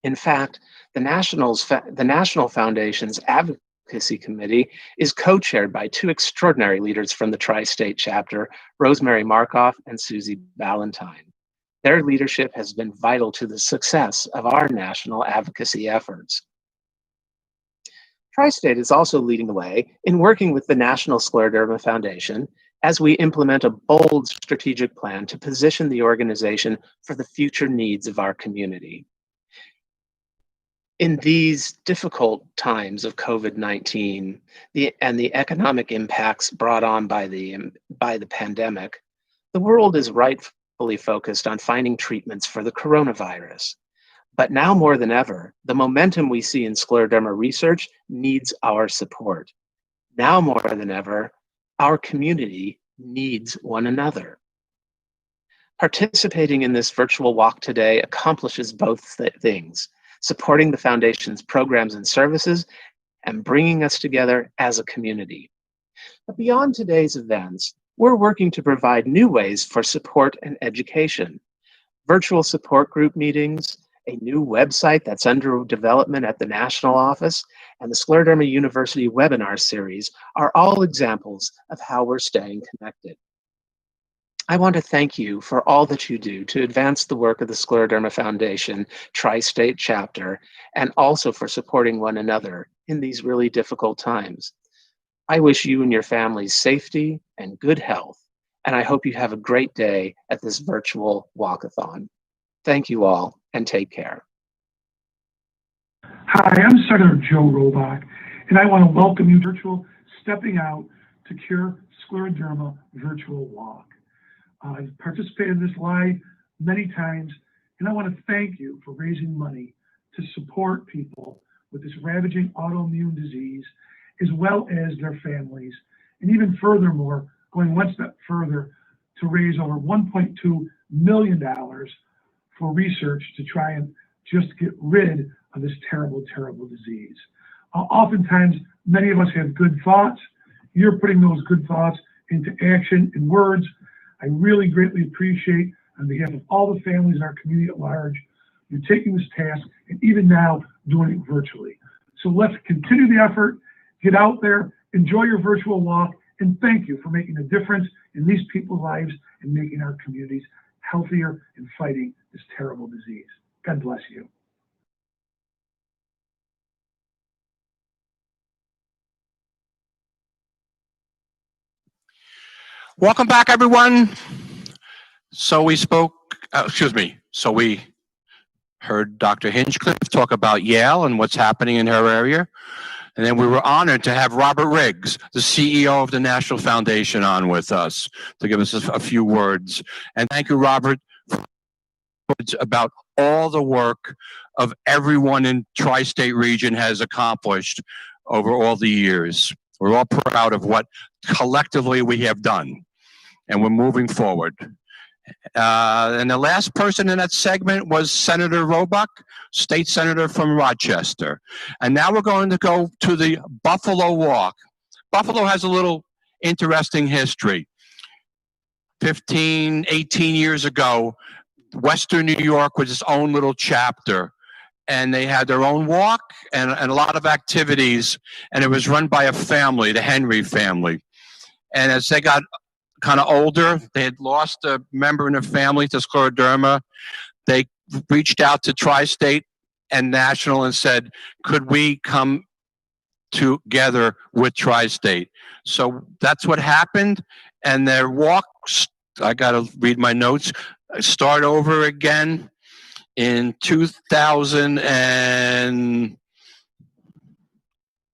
In fact, the National Foundation's Advocacy Committee is co-chaired by two extraordinary leaders from the Tri-State Chapter, Rosemary Markoff and Susie Ballantyne. Their leadership has been vital to the success of our national advocacy efforts. Tri-State is also leading the way in working with the National Scleroderma Foundation as we implement a bold strategic plan to position the organization for the future needs of our community. In these difficult times of COVID-19 and the economic impacts brought on by the pandemic, the world is rightfully focused on finding treatments for the coronavirus. But now more than ever, the momentum we see in scleroderma research needs our support. Now more than ever, our community needs one another. Participating in this virtual walk today accomplishes both things, supporting the Foundation's programs and services and bringing us together as a community. But beyond today's events, we're working to provide new ways for support and education. Virtual support group meetings, a new website that's under development at the national office, and the Scleroderma University webinar series are all examples of how we're staying connected. I want to thank you for all that you do to advance the work of the Scleroderma Foundation Tri-State Chapter, and also for supporting one another in these really difficult times. I wish you and your families safety and good health, and I hope you have a great day at this virtual walkathon. Thank you all, and take care. Hi, I'm Senator Joe Robach, and I want to welcome you to virtual Stepping Out to Cure Scleroderma virtual walk. I've participated in this live many times, and I want to thank you for raising money to support people with this ravaging autoimmune disease, as well as their families, and even furthermore, going one step further to raise over $1.2 million for research to try and just get rid of this terrible, terrible disease. Oftentimes, many of us have good thoughts. You're putting those good thoughts into action and words. I really greatly appreciate, on behalf of all the families in our community at large, you taking this task and even now doing it virtually. So let's continue the effort, get out there, enjoy your virtual walk, and thank you for making a difference in these people's lives and making our communities healthier and fighting this terrible disease. God bless you. Welcome back, everyone. So we heard Dr. Hinchcliffe talk about Yale and what's happening in her area. And then we were honored to have Robert Riggs, the CEO of the National Foundation, on with us to give us a few words. And thank you, Robert, about all the work of everyone in tri-state region has accomplished over all the years. We're all proud of what collectively we have done, and we're moving forward. And the last person in that segment was Senator Roebuck, state senator from Rochester. And now we're going to go to the Buffalo Walk. Buffalo has a little interesting history. 15, 18 years ago, Western New York was its own little chapter. And they had their own walk and a lot of activities. And it was run by a family, the Henry family. And as they got kind of older, they had lost a member in their family to scleroderma. They reached out to Tri-State and National and said, could we come together with Tri-State? So that's what happened. And their walks, I got to read my notes, start over again in 2000 and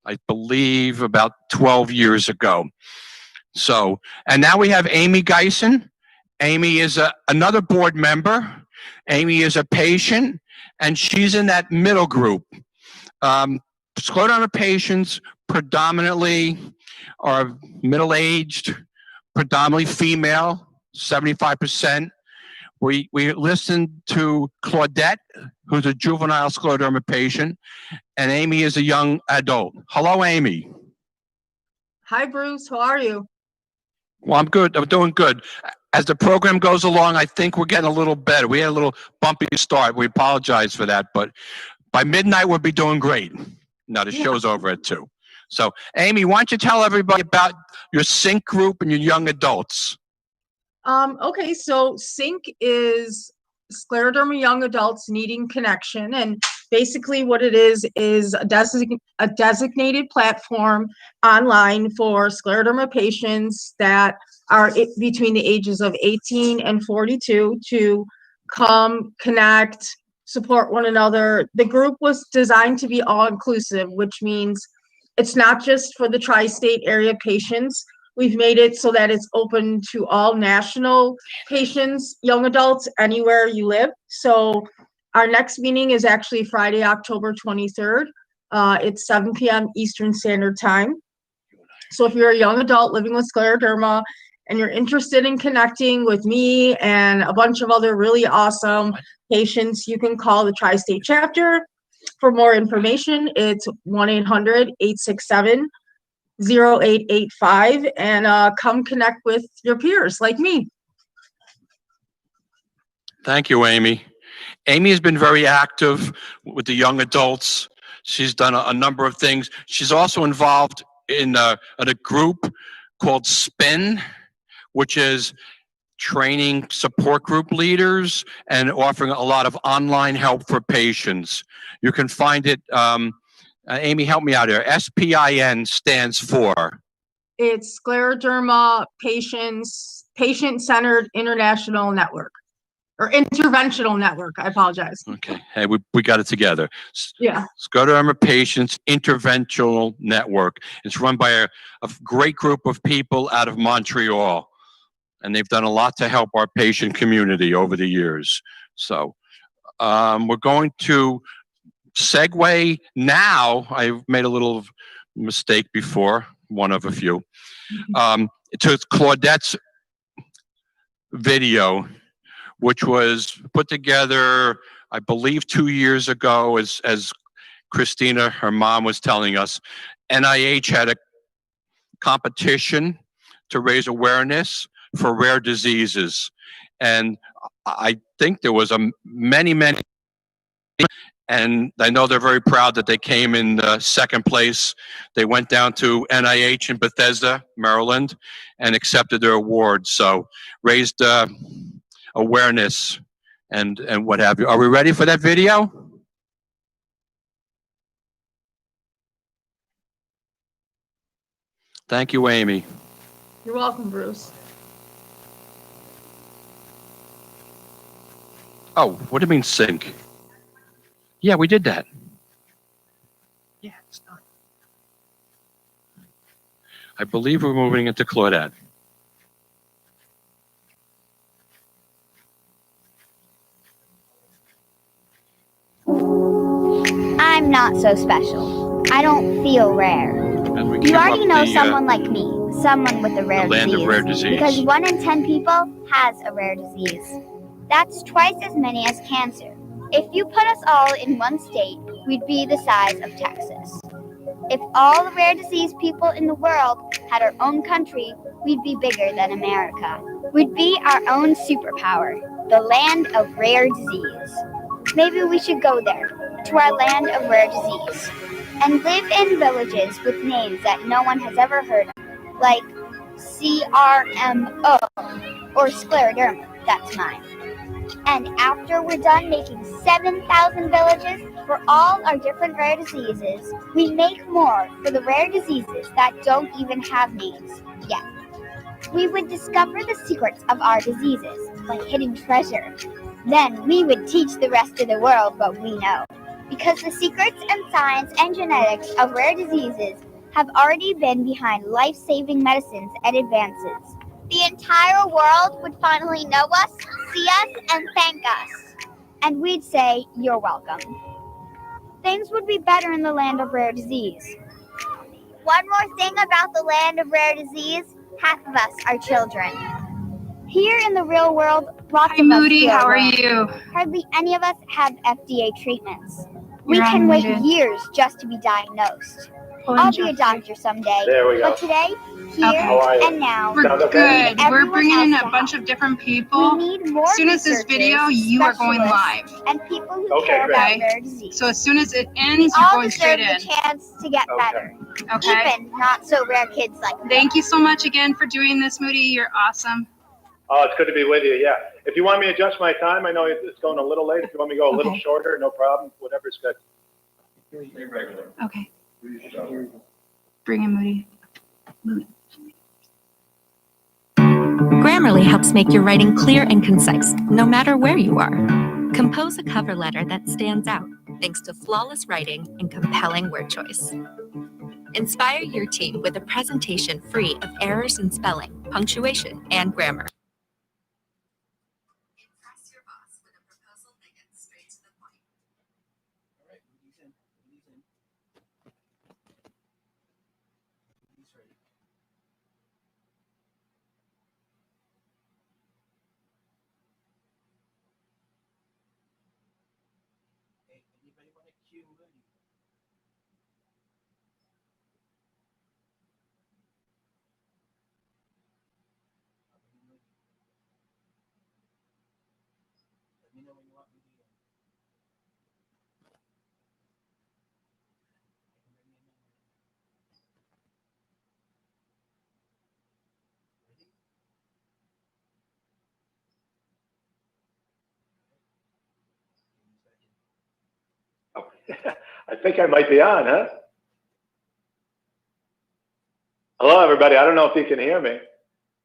I believe about 12 years ago. So, and now we have Amy Geisen. Amy is another board member. Amy is a patient, and she's in that middle group. Scleroderma patients predominantly are middle-aged, predominantly female, 75%. We listened to Claudette, who's a juvenile scleroderma patient, and Amy is a young adult. Hello, Amy. Hi, Bruce. How are you? Well, I'm good. I'm doing good. As the program goes along, I think we're getting a little better. We had a little bumpy start. We apologize for that, but by midnight, we'll be doing great. Now, the show's over at 2. So, Amy, why don't you tell everybody about your SYNC group and your young adults? Okay, so SYNC is Scleroderma Young Adults Needing Connection, and basically what it is a designated platform online for scleroderma patients that are between the ages of 18 and 42 to come, connect, support one another. The group was designed to be all-inclusive, which means it's not just for the tri-state area patients. We've made it so that it's open to all national patients, young adults, anywhere you live. So our next meeting is actually Friday, October 23rd. It's 7 p.m. Eastern Standard Time. So if you're a young adult living with scleroderma and you're interested in connecting with me and a bunch of other really awesome patients, you can call the Tri-State Chapter. For more information, it's 1-800-867-0885 and come connect with your peers like me. Thank you, Amy. Amy has been very active with the young adults. She's done a number of things. She's also involved in a group called SPIN, which is training support group leaders and offering a lot of online help for patients. You can find it, Amy, help me out here. SPIN stands for? It's Scleroderma Patient-Centered International Network. Or Interventional Network, I apologize. Okay, hey, we got it together. Yeah. Scleroderma Patients Interventional Network. It's run by a great group of people out of Montreal. And they've done a lot to help our patient community over the years. So we're going to segue now. I made a little mistake before, one of a few. To Claudette's video, which was put together, I believe, 2 years ago, as Christina, her mom, was telling us. NIH had a competition to raise awareness for rare diseases. And I think there was many, and I know they're very proud that they came in second place. They went down to NIH in Bethesda, Maryland, and accepted their award. So raised awareness and what have you. Are we ready for that video? Thank you, Amy. You're welcome, Bruce. Oh, what do you mean sync? Yeah, we did that. Yeah, it's done. I believe we're moving into Claudette. I'm not so special. I don't feel rare. You already know someone like me, someone with a rare land of rare disease. Because 1 in 10 people has a rare disease. That's twice as many as cancer. If you put us all in one state, we'd be the size of Texas. If all the rare disease people in the world had our own country, we'd be bigger than America. We'd be our own superpower, the land of rare disease. Maybe we should go there, to our land of rare disease, and live in villages with names that no one has ever heard of, like CRMO or Scleroderma. That's mine. And after we're done making 7,000 villages for all our different rare diseases, we make more for the rare diseases that don't even have names yet. We would discover the secrets of our diseases, like hidden treasure. Then we would teach the rest of the world what we know. Because the secrets and science and genetics of rare diseases have already been behind life-saving medicines and advances. The entire world would finally know us, see us, and thank us. And we'd say, you're welcome. Things would be better in the land of rare disease. One more thing about the land of rare disease, half of us are children. Here in the real world, lots of us Moody, feel how are alone. you? Hardly any of us have FDA treatments. We can wait years just to be diagnosed. I'll be a doctor someday. There we go. But today, here and now, We're Sounds good. okay? We're bringing in a else to bunch of different people. we need more As soon as this video, you are going live. specialists, and people who Okay, care great. about rare disease. So as soon as it ends, We you're all going straight deserve in. the chance to get Okay. better. Okay. Even not so rare kids like me. Thank you so much again for doing this, Moody. You're awesome. Oh, it's good to be with you. Yeah. If you want me to adjust my time, I know it's going a little late. If you want me to go a little shorter, no problem. Whatever's good. Okay. Bring in Moody. Grammarly helps make your writing clear and concise, no matter where you are. Compose a cover letter that stands out, thanks to flawless writing and compelling word choice. Inspire your team with a presentation free of errors in spelling, punctuation, and grammar. Impress your boss with a proposal that gets straight to the point. Oh, I think I might be on, huh? Hello, everybody. I don't know if you can hear me.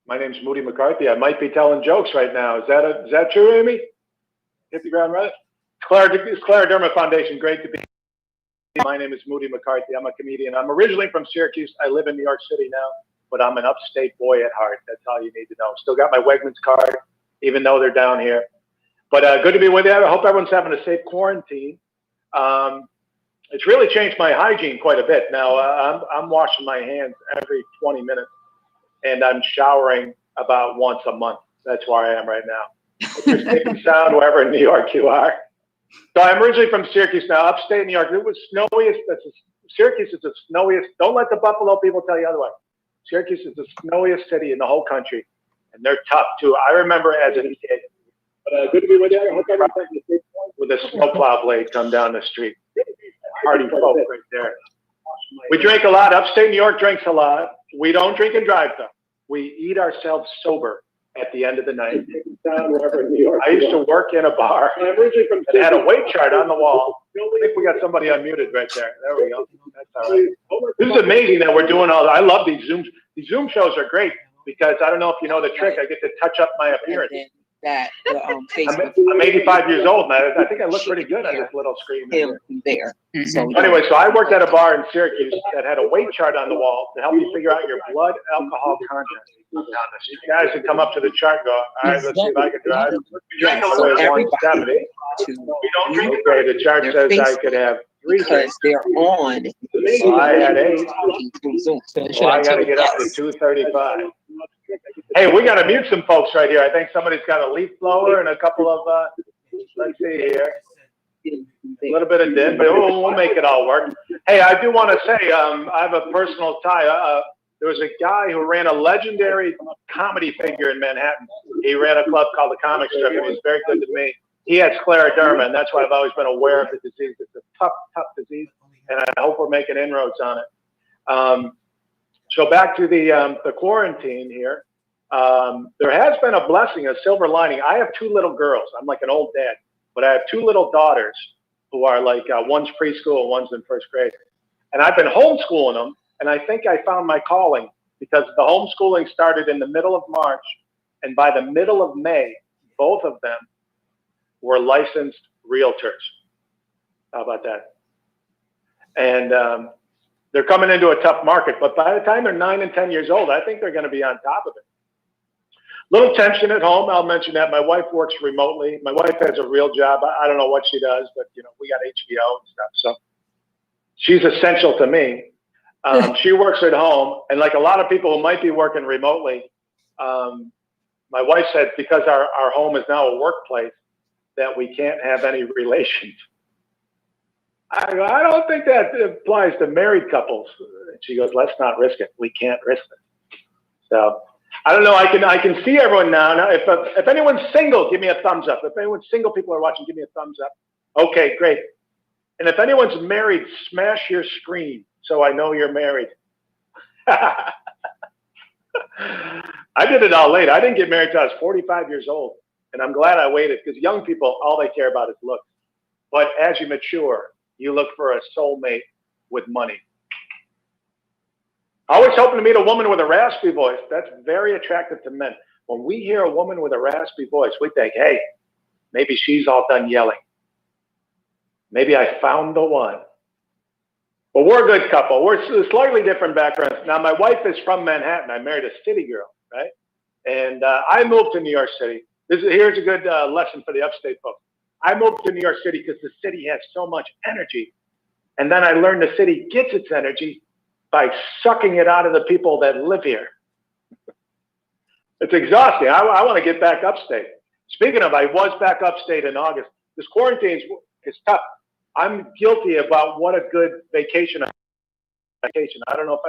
My name's Moody McCarthy. I might be telling jokes right now. Is that true, Amy? Hit the ground running. Scleroderma Foundation. Great to be. My name is Moody McCarthy. I'm a comedian. I'm originally from Syracuse. I live in New York City now, but I'm an upstate boy at heart. That's all you need to know. Still got my Wegmans card, even though they're down here. But good to be with you. I hope everyone's having a safe quarantine. It's really changed my hygiene quite a bit. Now I'm washing my hands every 20 minutes, and I'm showering about once a month. That's where I am right now. If you're safe and sound wherever in New York you are. So I'm originally from Syracuse now, upstate New York. It was snowiest. Syracuse is the snowiest. Don't let the Buffalo people tell you otherwise. Syracuse is the snowiest city in the whole country, and they're tough too. I remember as a kid. But good to be with you. I hope everyone's with a snowplow blade come down the street. Hardy folk right there. We drink a lot. Upstate New York drinks a lot. We don't drink and drive though. We eat ourselves sober at the end of the night. I used to work in a bar that had a weight chart on the wall. I think we got somebody unmuted right there. There we go. That's all right. This is amazing that we're doing all that. I love these Zooms. These Zoom shows are great because I don't know if you know the trick. I get to touch up my appearance. I'm 85 years old, and I think I look pretty good on this little screen. There. So anyway, so I worked at a bar in Syracuse that had a weight chart on the wall to help you figure out your blood alcohol content. You guys would come up to the chart and go, all right, let's see if I can drive. We drank a little bit, 170. We don't drink. Okay, the chart says I could have because they're on. Well, I had 8. Well, I got to get up to 235. Hey, we got to mute some folks right here. I think somebody's got a leaf blower and a couple of, let's see here. A little bit of din, but we'll make it all work. Hey, I do want to say, I have a personal tie. There was a guy who ran a legendary comedy figure in Manhattan. He ran a club called the Comic Strip, and he was very good to me. He had scleroderma, and that's why I've always been aware of the disease. It's a tough, tough disease, and I hope we're making inroads on it. So back to the quarantine here. There has been a blessing, a silver lining. I have 2 little girls. I'm like an old dad, but I have 2 little daughters who are like, one's preschool and one's in 1st grade. And I've been homeschooling them, and I think I found my calling because the homeschooling started in the middle of March, and by the middle of May, both of them were licensed realtors. How about that? And they're coming into a tough market, but by the time they're 9 and 10 years old, I think they're going to be on top of it. Little tension at home. I'll mention that my wife works remotely. My wife has a real job. I don't know what she does, but you know, we got HBO and stuff. So she's essential to me. She works at home, and like a lot of people who might be working remotely, my wife said because our home is now a workplace that we can't have any relations. I don't think that applies to married couples. She goes, let's not risk it. We can't risk it. So I don't know. I can see everyone now. Now, if anyone's single, give me a thumbs up. If anyone's single, people are watching, give me a thumbs up. Okay, great. And if anyone's married, smash your screen so I know you're married. I did it all late. I didn't get married till I was 45 years old. And I'm glad I waited because young people, all they care about is looks. But as you mature, you look for a soulmate with money. Always hoping to meet a woman with a raspy voice. That's very attractive to men. When we hear a woman with a raspy voice, we think, hey, maybe she's all done yelling. Maybe I found the one. Well, we're a good couple. We're slightly different backgrounds. Now, my wife is from Manhattan. I married a city girl, right? And I moved to New York City. Here's a good lesson for the upstate folks. I moved to New York City because the city has so much energy. And then I learned the city gets its energy by sucking it out of the people that live here. It's exhausting. I want to get back upstate. Speaking of, I was back upstate in August. This quarantine is tough. I'm guilty about what a good vacation. I don't know if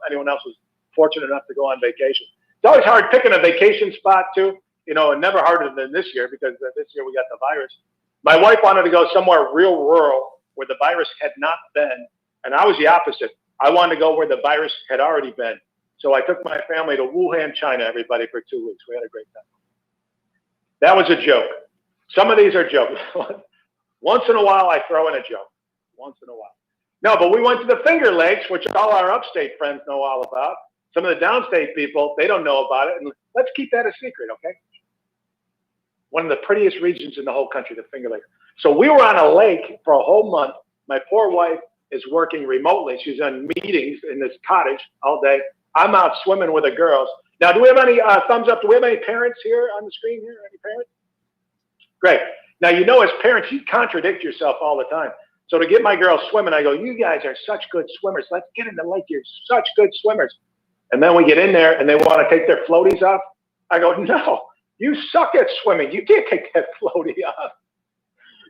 anyone else was fortunate enough to go on vacation. It's always hard picking a vacation spot too, you know, and never harder than this year because this year we got the virus. My wife wanted to go somewhere real rural where the virus had not been, and I was the opposite. I wanted to go where the virus had already been. So I took my family to Wuhan, China, everybody, for 2 weeks. We had a great time. That was a joke. Some of these are jokes. Once in a while, I throw in a joke. Once in a while. No, but we went to the Finger Lakes, which all our upstate friends know all about. Some of the downstate people, they don't know about it. And let's keep that a secret, okay? One of the prettiest regions in the whole country, the Finger Lakes. So we were on a lake for a whole month. My poor wife is working remotely. She's on meetings in this cottage all day. I'm out swimming with the girls. Now, do we have any thumbs up? Do we have any parents here on the screen here? Any parents? Great. Now, you know, as parents, you contradict yourself all the time. So to get my girls swimming, I go, you guys are such good swimmers. Let's get in the lake. You're such good swimmers. And then we get in there and they want to take their floaties off. I go, no, you suck at swimming. You can't take that floaty off.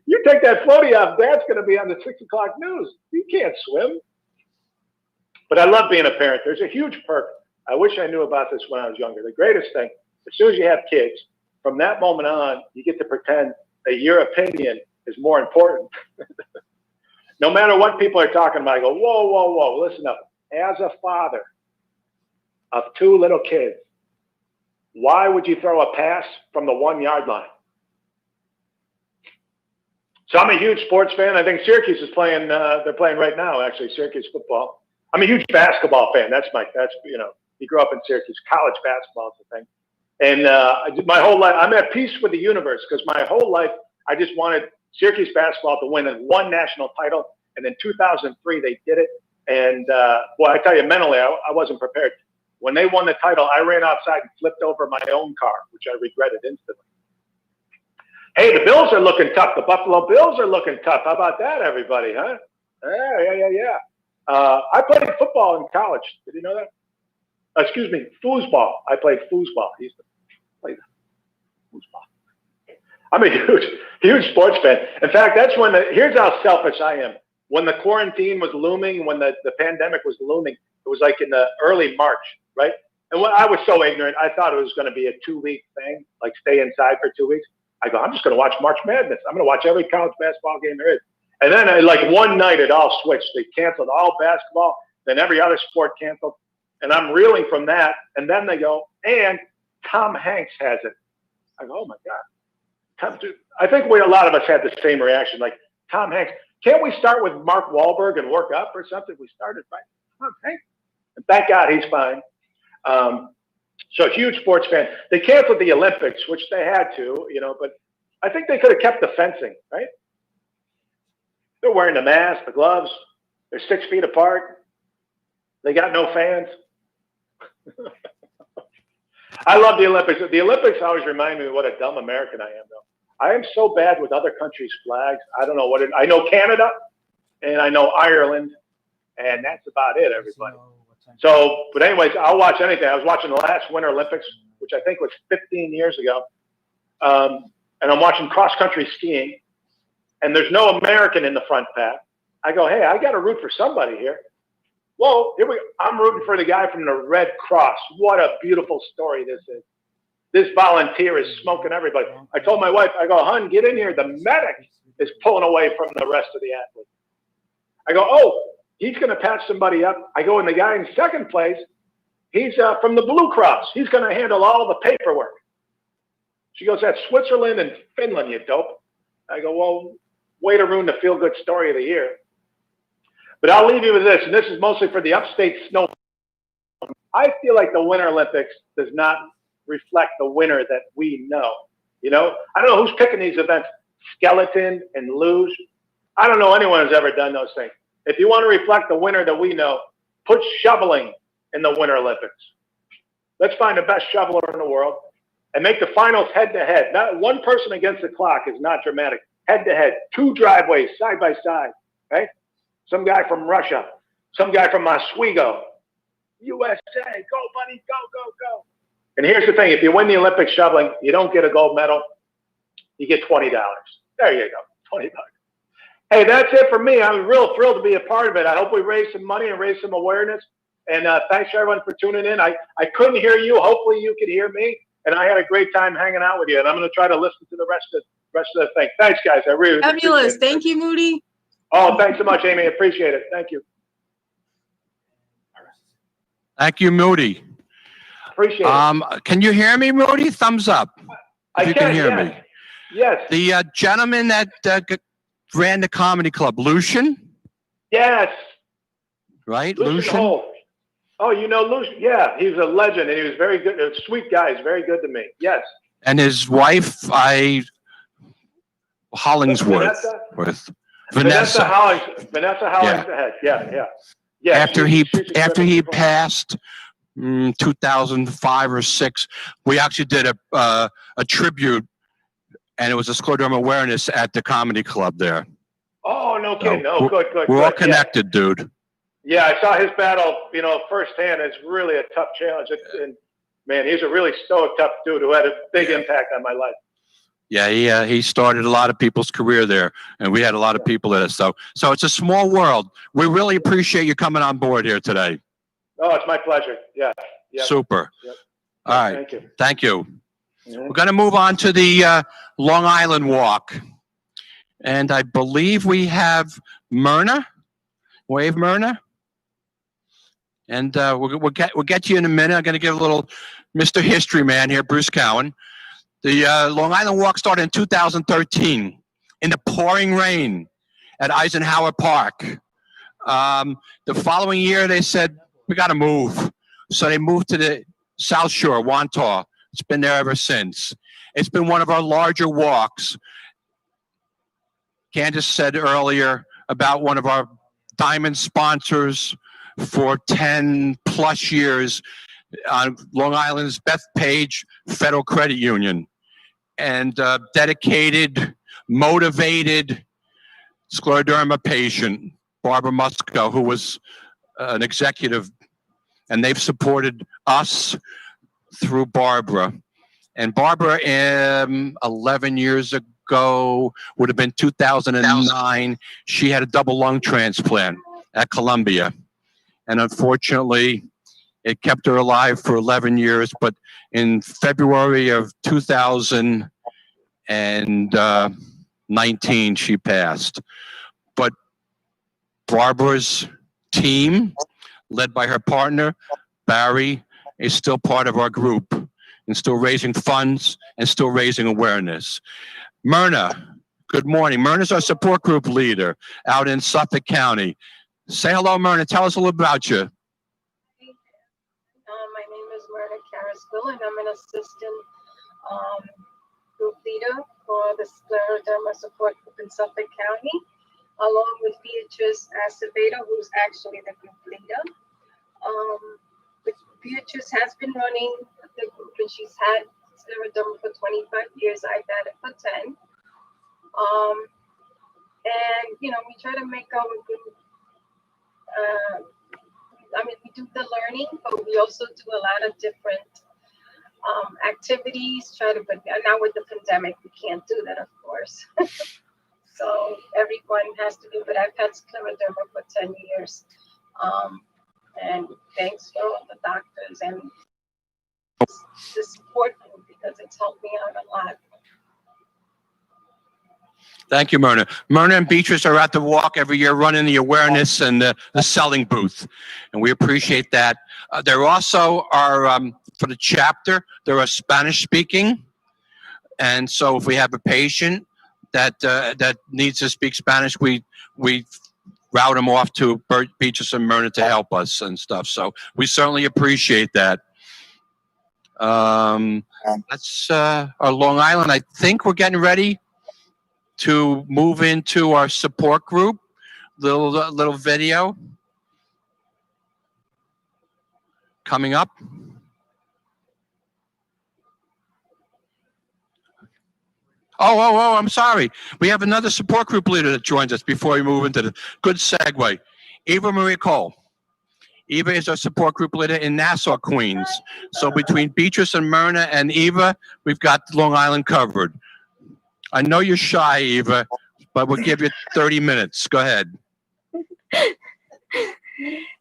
You take that floaty off, Dad's going to be on the 6 o'clock news. You can't swim. But I love being a parent. There's a huge perk. I wish I knew about this when I was younger. The greatest thing, as soon as you have kids, from that moment on, you get to pretend that your opinion is more important. No matter what people are talking about, I go, whoa, whoa, whoa, listen up. As a father of 2 little kids, why would you throw a pass from the 1-yard line? So I'm a huge sports fan. I think Syracuse is playing, they're playing right now, actually, Syracuse football. I'm a huge basketball fan. That's, you know, you grew up in Syracuse. College basketball is the thing. And my whole life, I'm at peace with the universe because my whole life, I just wanted Syracuse basketball to win 1 national title. And in 2003, they did it. And, well, I tell you, mentally, I wasn't prepared. When they won the title, I ran outside and flipped over my own car, which I regretted instantly. Hey, the Bills are looking tough. The Buffalo Bills are looking tough. How about that, everybody, huh? Yeah. I played football in college. Did you know that? Excuse me, foosball. I played foosball. I used to play foosball. I'm a huge sports fan. In fact, that's when here's how selfish I am. When the quarantine was looming, when the pandemic was looming, it was like in the early March, right? And when I was so ignorant, I thought it was going to be a 2-week thing, like stay inside for 2 weeks. I go, I'm just going to watch March Madness. I'm going to watch every college basketball game there is. And then like one night it all switched. They canceled all basketball, then every other sport canceled. And I'm reeling from that. And then they go, and Tom Hanks has it. I go, oh my God. I think a lot of us had the same reaction, like Tom Hanks. Can't we start with Mark Wahlberg and work up or something? We started by Tom Hanks. And thank God he's fine. So huge sports fan. They canceled the Olympics, which they had to, but I think they could have kept the fencing, right? They're wearing the mask, the gloves. They're 6 feet apart. They got no fans. I love the Olympics. The Olympics always remind me of what a dumb American I am, though. I am so bad with other countries' flags. I don't know I know Canada and I know Ireland, and that's about it, everybody. So, but anyways, I'll watch anything. I was watching the last Winter Olympics, which I think was 15 years ago. And I'm watching cross-country skiing, and there's no American in the front pack. I go, hey, I got to root for somebody here. Whoa, here we go. I'm rooting for the guy from the Red Cross. What a beautiful story this is. This volunteer is smoking everybody. I told my wife, I go, hun, get in here. The medic is pulling away from the rest of the athletes. I go, oh, he's going to patch somebody up. I go, and the guy in second place, he's from the Blue Cross. He's going to handle all the paperwork. She goes, that's Switzerland and Finland, you dope. I go, well, way to ruin the feel-good story of the year. But I'll leave you with this, and this is mostly for the upstate snow. I feel like the Winter Olympics does not reflect the winner that we know. I don't know who's picking these events, skeleton and luge. I don't know anyone who's ever done those things. If you want to reflect the winner that we know, put shoveling in the Winter Olympics. Let's find the best shoveler in the world and make the finals head-to-head. Not one person against the clock is not dramatic. Head-to-head, 2 driveways side by side, right? Some guy from Russia, some guy from Oswego. USA, go, buddy, go. And here's the thing. If you win the Olympic shoveling, you don't get a gold medal. You get $20. There you go, $20. Hey, that's it for me. I'm real thrilled to be a part of it. I hope we raise some money and raise some awareness. And thanks everyone for tuning in. I couldn't hear you. Hopefully you could hear me. And I had a great time hanging out with you. And I'm going to try to listen to the rest of the thing. Thanks, guys. I really fabulous. Thank you, Moody. Oh, thanks so much, Amy. Appreciate it. Thank you. Thank you, Moody. Appreciate it. Can you hear me, Moody? Thumbs up. If you can hear me. Yes. The gentleman that ran the comedy club, Lucian? Yes. Right, Lucian? Oh, you know Lucian? Yeah, he's a legend, and he was very good. A sweet guy. He's very good to me. Yes. And his wife, Hollingsworth. Vanessa Hollingshead. Yeah. After he passed, 2005 or 6, we actually did a tribute, and it was a scleroderma awareness at the comedy club there. Oh, no kidding. No, good. We're all connected, dude. Yeah, I saw his battle, firsthand. It's really a tough challenge. And man, he's a really stoic, tough dude who had a big impact on my life. Yeah, he started a lot of people's career there, and we had a lot of people in it. So it's a small world. We really appreciate you coming on board here today. Oh, it's my pleasure. Yeah. Super. Yep. All right. Thank you. Mm-hmm. We're going to move on to the Long Island Walk, and I believe we have Myrna. Wave, Myrna. And we'll get to you in a minute. I'm going to give a little Mr. History Man here, Bruce Cowan. The Long Island Walk started in 2013 in the pouring rain at Eisenhower Park. The following year, they said, we got to move. So they moved to the South Shore, Wantagh. It's been there ever since. It's been one of our larger walks. Candace said earlier about one of our diamond sponsors for 10 plus years on Long Island's Bethpage Federal Credit Union. And dedicated, motivated scleroderma patient Barbara Musco, who was an executive, and they've supported us through Barbara. And Barbara, 11 years ago, would have been 2009, she had a double lung transplant at Columbia. And unfortunately, it kept her alive for 11 years, but in February of 2019, she passed. But Barbara's team, led by her partner, Barry, is still part of our group and still raising funds and still raising awareness. Myrna, good morning. Myrna's our support group leader out in Suffolk County. Say hello, Myrna. Tell us a little about you. My name is Myrna Carrasquillo, and I'm an assistant group leader for the Scleroderma support group in Suffolk County, along with Beatrice Acevedo, who's actually the group leader. Beatrice has been running the group, and she's had Scleroderma for 25 years. I've had it for 10. And, you know, we try to make our group, we do the learning, but we also do a lot of different activities, but now with the pandemic, we can't do that, of course. So everyone has to do, but I've had Scleroderma for 10 years. And thanks for all the doctors and the support group, because it's helped me out a lot. Thank you, Myrna. Myrna and Beatrice are at the walk every year running the awareness and the selling booth, and we appreciate that. There also are, for the chapter, there are Spanish speaking, and so if we have a patient that needs to speak Spanish, we route them off to Beatrice and Myrna to help us and stuff. So we certainly appreciate that. That's our Long Island. I think we're getting ready to move into our support group. Little video coming up. Oh, I'm sorry. We have another support group leader that joins us before we move into the good segue. Eva Marie Cole. Eva is our support group leader in Nassau, Queens. So between Beatrice and Myrna and Eva, we've got Long Island covered. I know you're shy, Eva, but we'll give you 30 minutes. Go ahead.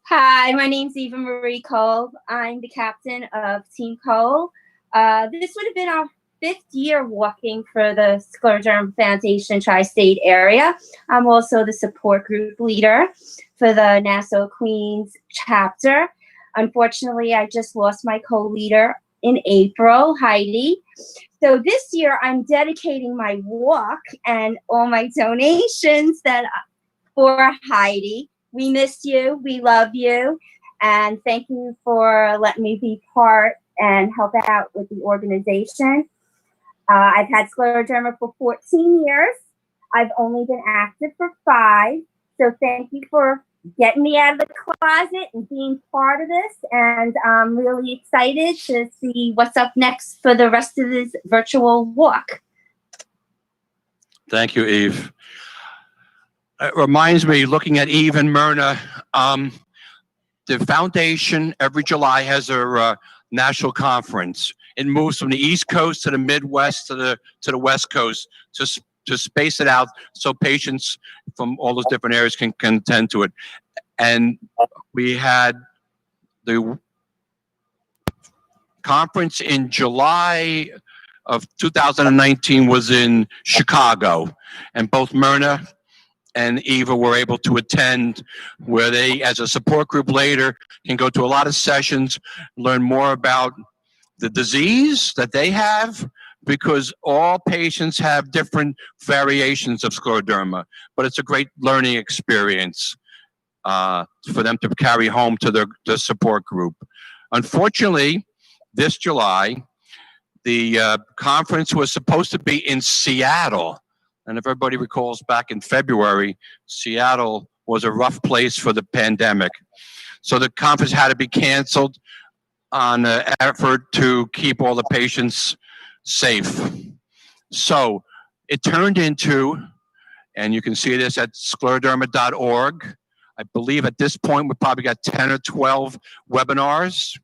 Hi, my name's Eva Marie Cole. I'm the captain of Team Cole. This would have been our 5th year walking for the Scleroderma Foundation Tri-State area. I'm also the support group leader for the Nassau Queens chapter. Unfortunately, I just lost my co-leader in April, Heidi. So this year I'm dedicating my walk and all my donations for Heidi. We miss you, we love you, and thank you for letting me be part and help out with the organization. I've had Scleroderma for 14 years. I've only been active for 5. So thank you for getting me out of the closet and being part of this. And I'm really excited to see what's up next for the rest of this virtual walk. Thank you, Eve. It reminds me, looking at Eve and Myrna, the foundation every July has a national conference. It moves from the East Coast to the Midwest to the West Coast to space it out so patients from all those different areas can attend to it. And we had the conference in July of 2019 was in Chicago, and both Myrna and Eva were able to attend, where they, as a support group later, can go to a lot of sessions, learn more about the disease that they have, because all patients have different variations of scleroderma, but it's a great learning experience for them to carry home to their support group. Unfortunately, this July, the conference was supposed to be in Seattle. And if everybody recalls, back in February, Seattle was a rough place for the pandemic. So the conference had to be canceled on an effort to keep all the patients safe. So it turned into, and you can see this at scleroderma.org, I believe at this point, we've probably got 10 or 12 webinars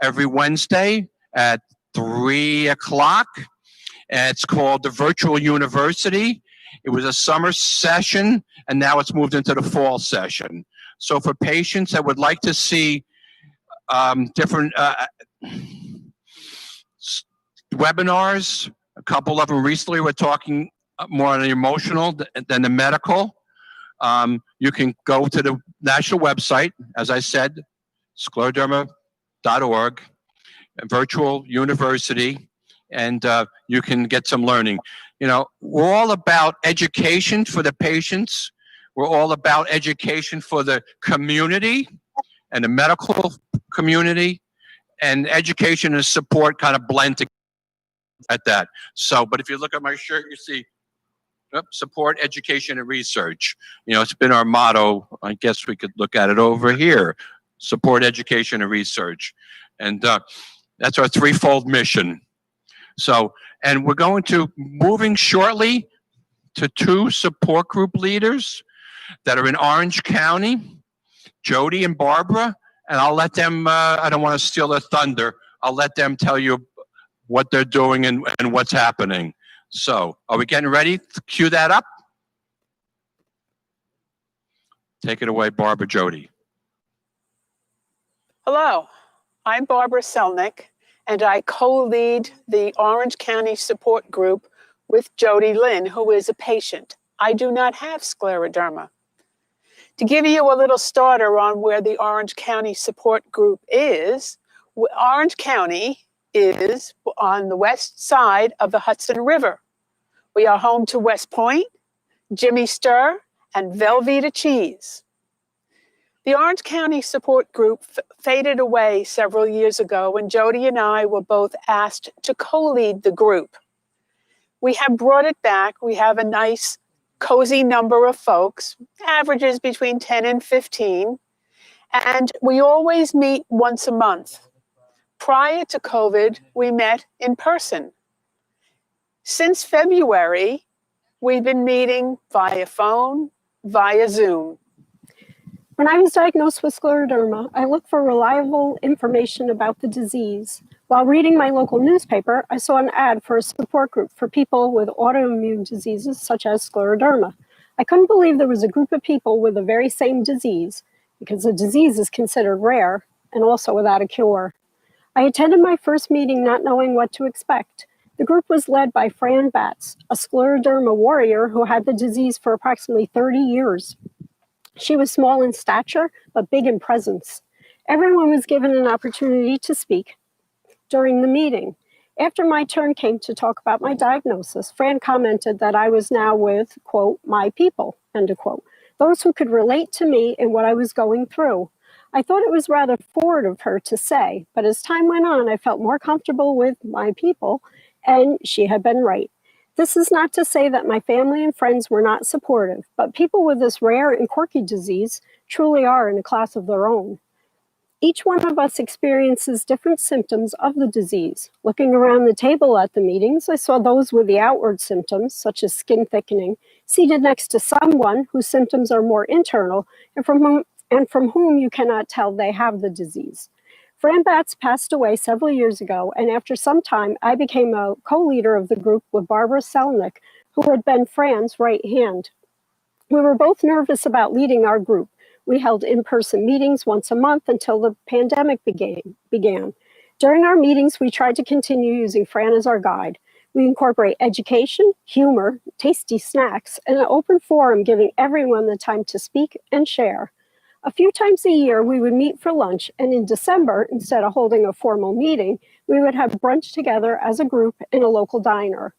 every Wednesday at 3 o'clock. And it's called the Virtual University. It was a summer session, and now it's moved into the fall session. So for patients that would like to see different webinars, a couple of them recently were talking more on the emotional than the medical. You can go to the national website, as I said, scleroderma.org, virtual university, and you can get some learning. You know, we're all about education for the patients. We're all about education for the community and the medical community, and education and support kind of blend together at that. So, but if you look at my shirt, you see support, education, and research. You know, it's been our motto. I guess we could look at it over here. Support, education, and research. And that's our threefold mission. So, and we're going to moving shortly to 2 support group leaders that are in Orange County, Jody and Barbara, and I'll let them, I don't want to steal their thunder, I'll let them tell you what they're doing and what's happening. So, are we getting ready to cue that up? Take it away, Barbara, Jody. Hello, I'm Barbara Selnick, and I co-lead the Orange County Support Group with Jody Lynn, who is a patient. I do not have scleroderma. To give you a little starter on where the Orange County Support Group is, Orange County is on the west side of the Hudson River. We are home to West Point, Jimmy Stir, and Velveeta Cheese. The Orange County Support Group faded away several years ago when Jody and I were both asked to co-lead the group. We have brought it back. We have a nice, cozy number of folks, averages between 10 and 15, and we always meet once a month. Prior to COVID, we met in person. Since February, we've been meeting via phone, via Zoom. When I was diagnosed with scleroderma, I looked for reliable information about the disease. While reading my local newspaper, I saw an ad for a support group for people with autoimmune diseases such as scleroderma. I couldn't believe there was a group of people with the very same disease, because the disease is considered rare and also without a cure. I attended my first meeting not knowing what to expect. The group was led by Fran Batts, a scleroderma warrior who had the disease for approximately 30 years. She was small in stature, but big in presence. Everyone was given an opportunity to speak during the meeting. After my turn came to talk about my diagnosis, Fran commented that I was now with, quote, my people, end of quote, those who could relate to me and what I was going through. I thought it was rather forward of her to say, but as time went on, I felt more comfortable with my people, and she had been right. This is not to say that my family and friends were not supportive, but people with this rare and quirky disease truly are in a class of their own. Each one of us experiences different symptoms of the disease. Looking around the table at the meetings, I saw those with the outward symptoms, such as skin thickening, seated next to someone whose symptoms are more internal and from whom you cannot tell they have the disease. Fran Batts passed away several years ago, and after some time, I became a co-leader of the group with Barbara Selnick, who had been Fran's right hand. We were both nervous about leading our group. We held in-person meetings once a month until the pandemic began. During our meetings, we tried to continue using Fran as our guide. We incorporate education, humor, tasty snacks, and an open forum giving everyone the time to speak and share. A few times a year, we would meet for lunch, and in December, instead of holding a formal meeting, we would have brunch together as a group in a local diner.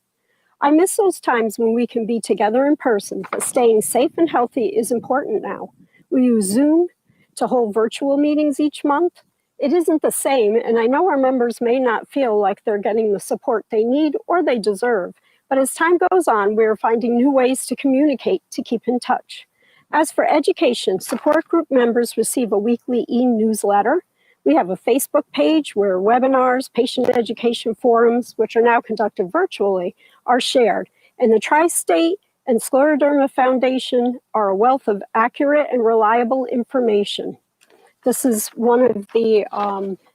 I miss those times when we can be together in person, but staying safe and healthy is important now. We use Zoom to hold virtual meetings each month. It isn't the same, and I know our members may not feel like they're getting the support they need or they deserve, but as time goes on, we're finding new ways to communicate to keep in touch. As for education, support group members receive a weekly e-newsletter. We have a Facebook page where webinars, patient education forums, which are now conducted virtually, are shared. And the tri-state and Scleroderma Foundation are a wealth of accurate and reliable information. This is one of the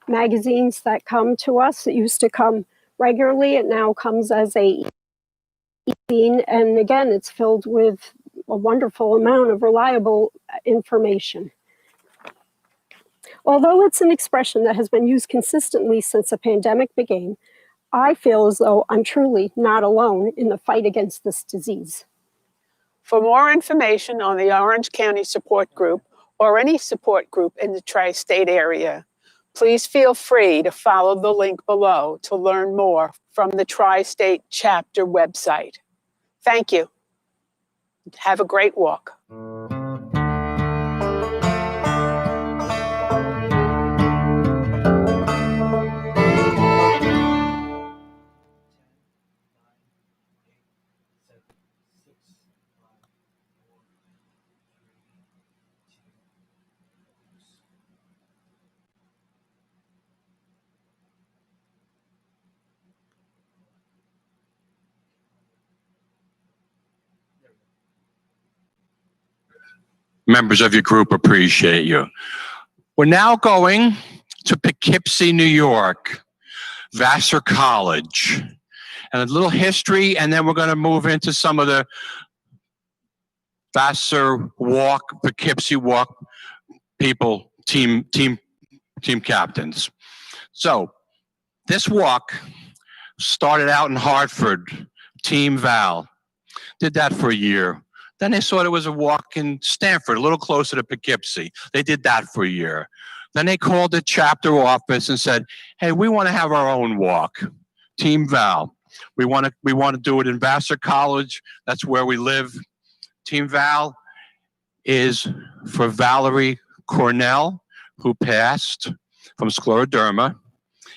magazines that come to us. It used to come regularly. It now comes as a e-zine, and again, it's filled with a wonderful amount of reliable information. Although it's an expression that has been used consistently since the pandemic began, I feel as though I'm truly not alone in the fight against this disease. For more information on the Orange County Support Group or any support group in the tri-state area, please feel free to follow the link below to learn more from the Tri-State Chapter website. Thank you. Have a great walk. Members of your group appreciate you. We're now going to Poughkeepsie, New York, Vassar College, and a little history, and then we're going to move into some of the Vassar Walk, Poughkeepsie Walk people, team captains. So this walk started out in Hartford, Team Val, did that for a year. Then they saw there was a walk in Stanford, a little closer to Poughkeepsie. They did that for a year. Then they called the chapter office and said, hey, we want to have our own walk, Team Val. We want to do it in Vassar College. That's where we live. Team Val is for Valerie Cornell, who passed from scleroderma,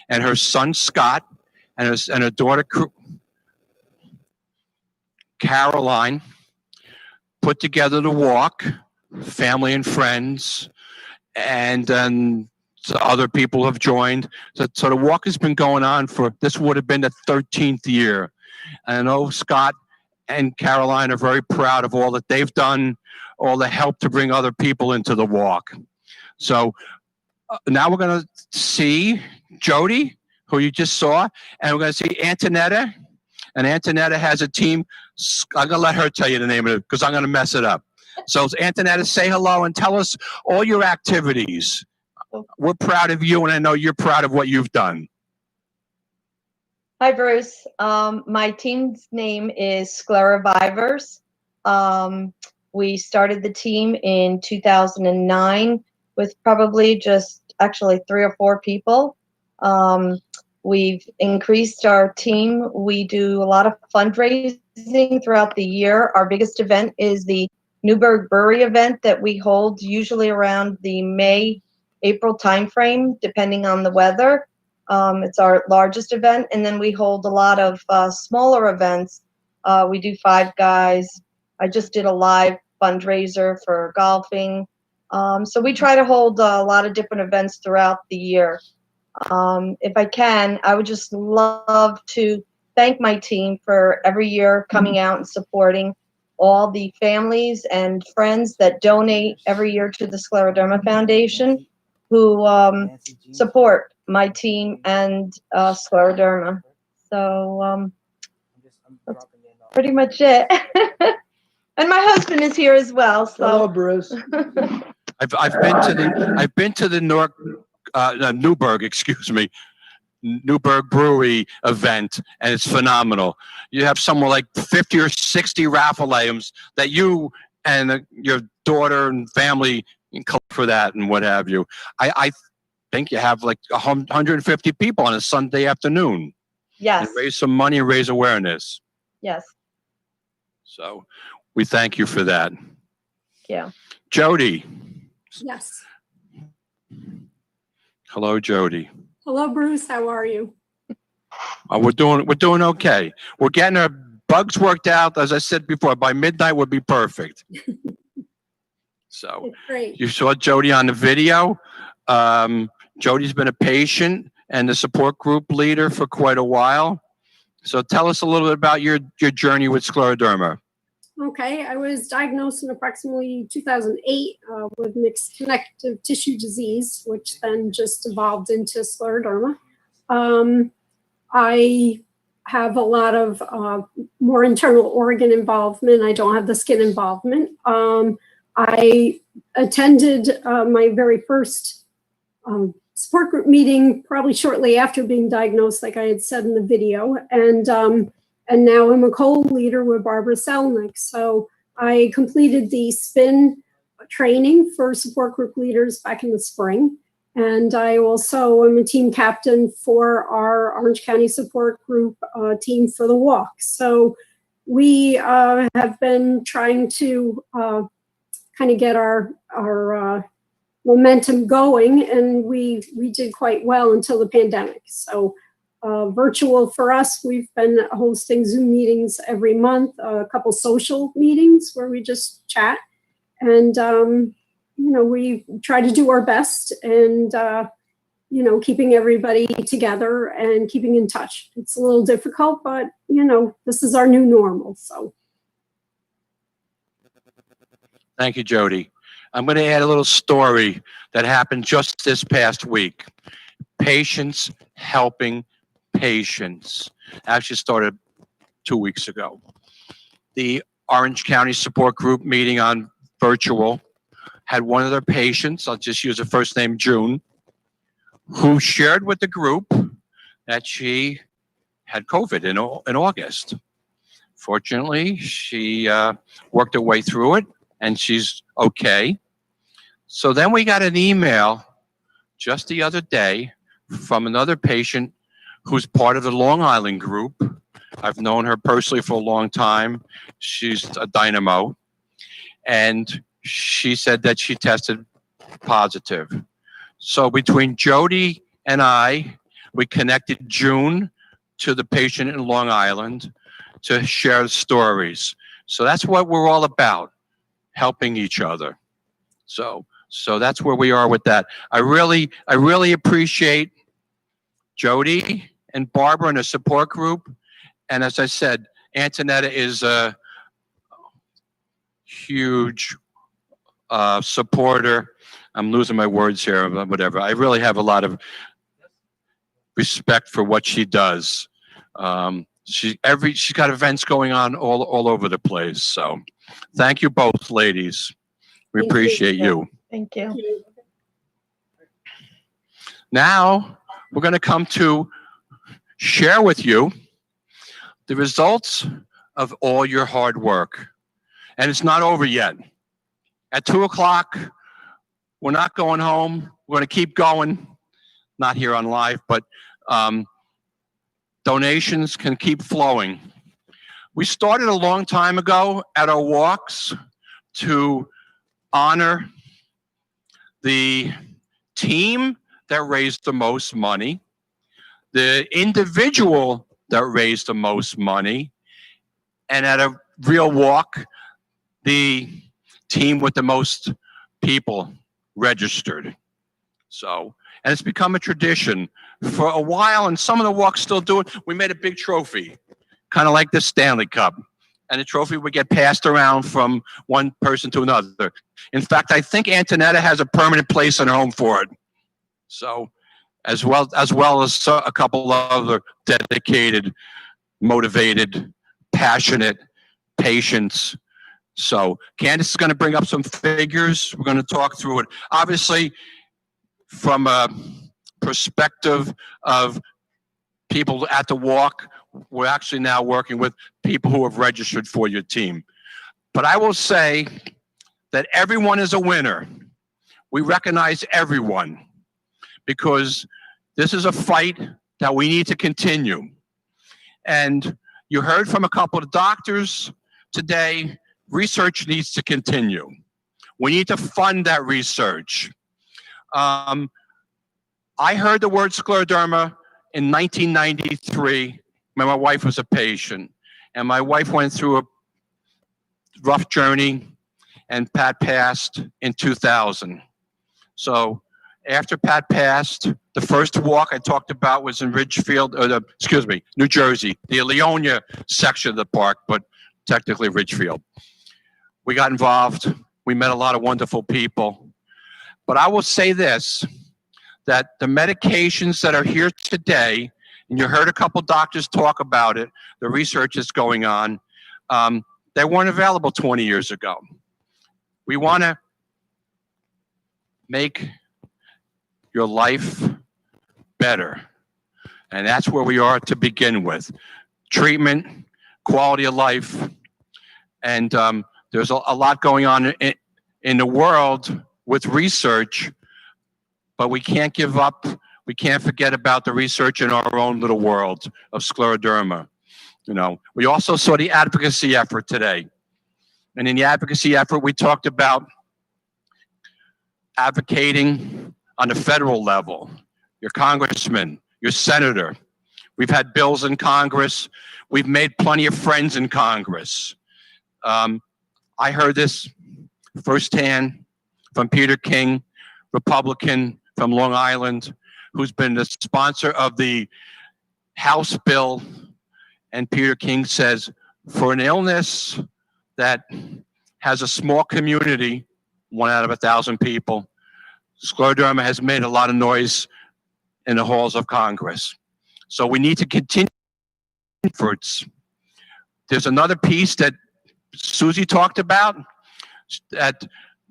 and her son Scott, and her daughter Caroline put together the walk, family and friends, and then other people have joined. So the walk has been going on for, this would have been the 13th year. And I know Scott and Caroline are very proud of all that they've done, all the help to bring other people into the walk. So now we're going to see Jody, who you just saw, and we're going to see Antonetta. And Antonetta has a team. I'm going to let her tell you the name of it because I'm going to mess it up. So Antonetta, say hello and tell us all your activities. We're proud of you, and I know you're proud of what you've done. Hi, Bruce. My team's name is Sclerevivers. We started the team in 2009 with probably just actually 3 or 4 people. We've increased our team. We do a lot of fundraising throughout the year. Our biggest event is the Newburgh Brewery event that we hold usually around the May-April timeframe, depending on the weather. It's our largest event, and then we hold a lot of smaller events. We do Five Guys. I just did a live fundraiser for golfing. So we try to hold a lot of different events throughout the year. If I can, I would just love to thank my team for every year coming out and supporting all the families and friends that donate every year to the Scleroderma Foundation, who support my team and Scleroderma. So that's pretty much it. And my husband is here as well. So. Hello, Bruce. I've been to the Newburgh, excuse me, Newburgh Brewery event, and it's phenomenal. You have somewhere like 50 or 60 raffle items that you and your daughter and family can collect for that and what have you. I think you have like 150 people on a Sunday afternoon. Yes. And raise some money and raise awareness. Yes. So we thank you for that. Yeah. Jody. Yes. Hello, Jody. Hello, Bruce. How are you? We're doing okay. We're getting our bugs worked out. As I said before, by midnight would be perfect. So great. You saw Jody on the video. Jody's been a patient and the support group leader for quite a while. So tell us a little bit about your journey with scleroderma. Okay, I was diagnosed in approximately 2008 with mixed connective tissue disease, which then just evolved into scleroderma. I have a lot of more internal organ involvement. I don't have the skin involvement. I attended my very first support group meeting probably shortly after being diagnosed, like I had said in the video, and now I'm a co-leader with Barbara Selnick. So I completed the SPIN training for support group leaders back in the spring. And I also am a team captain for our Orange County support group team for the walk. So we have been trying to kind of get our momentum going, and we did quite well until the pandemic. So virtual for us, we've been hosting Zoom meetings every month, a couple social meetings where we just chat, and we try to do our best, and keeping everybody together and keeping in touch. It's a little difficult, but this is our new normal. So Thank you, Jody. I'm going to add a little story that happened just this past week. Patients helping patients. Actually started 2 weeks ago. The Orange County support group meeting on virtual had one of their patients, I'll just use her first name, June, who shared with the group that she had COVID in August. Fortunately, she worked her way through it, and she's okay. So then we got an email just the other day from another patient who's part of the Long Island group. I've known her personally for a long time. She's a dynamo. And she said that she tested positive. So between Jody and I, we connected June to the patient in Long Island to share stories. So that's what we're all about, helping each other. So that's where we are with that. I really appreciate Jody and Barbara and the support group. And as I said, Antonetta is a huge supporter. I'm losing my words here, but whatever. I really have a lot of respect for what she does. She's got events going on all over the place. So thank you both, ladies. We appreciate you. Thank you. Now we're going to come to share with you the results of all your hard work. And it's not over yet. At 2 o'clock, we're not going home. We're going to keep going. Not here on live, but donations can keep flowing. We started a long time ago at our walks to honor the team that raised the most money, the individual that raised the most money, and at a real walk, the team with the most people registered. So, and it's become a tradition. For a while, and some of the walks still do it, we made a big trophy, kind of like the Stanley Cup. And the trophy would get passed around from one person to another. In fact, I think Antonetta has a permanent place in her home for it. So, as well as a couple of other dedicated, motivated, passionate patients. So Candace is going to bring up some figures. We're going to talk through it. Obviously, from a perspective of people at the walk, we're actually now working with people who have registered for your team. But I will say that everyone is a winner. We recognize everyone because this is a fight that we need to continue. And you heard from a couple of doctors today, research needs to continue. We need to fund that research. I heard the word scleroderma in 1993 when my wife was a patient. And my wife went through a rough journey, and Pat passed in 2000. So after Pat passed, the first walk I talked about was in Ridgefield, New Jersey, the Leonia section of the park, but technically Ridgefield. We got involved. We met a lot of wonderful people. But I will say this, that the medications that are here today, and you heard a couple doctors talk about it, the research is going on, they weren't available 20 years ago. We want to make your life better. And that's where we are to begin with. Treatment, quality of life, and there's a lot going on in the world with research, but we can't give up. We can't forget about the research in our own little world of scleroderma. You know, we also saw the advocacy effort today. And in the advocacy effort, we talked about advocating on the federal level, your congressman, your senator. We've had bills in Congress. We've made plenty of friends in Congress. I heard this firsthand from Peter King, Republican from Long Island, who's been the sponsor of the House bill. And Peter King says, for an illness that has a small community, 1 out of 1,000 people, scleroderma has made a lot of noise in the halls of Congress. So we need to continue efforts. There's another piece that Susie talked about, that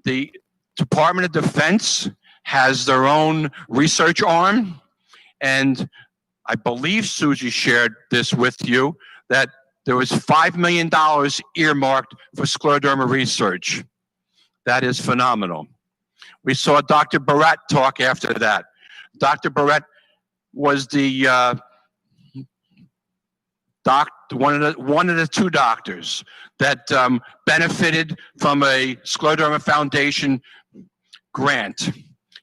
the Department of Defense has their own research arm, and I believe Susie shared this with you, that there was $5 million earmarked for scleroderma research. That is phenomenal. We saw Dr. Barrett talk after that. Dr. Barrett was the one of the 2 doctors that benefited from a Scleroderma Foundation grant.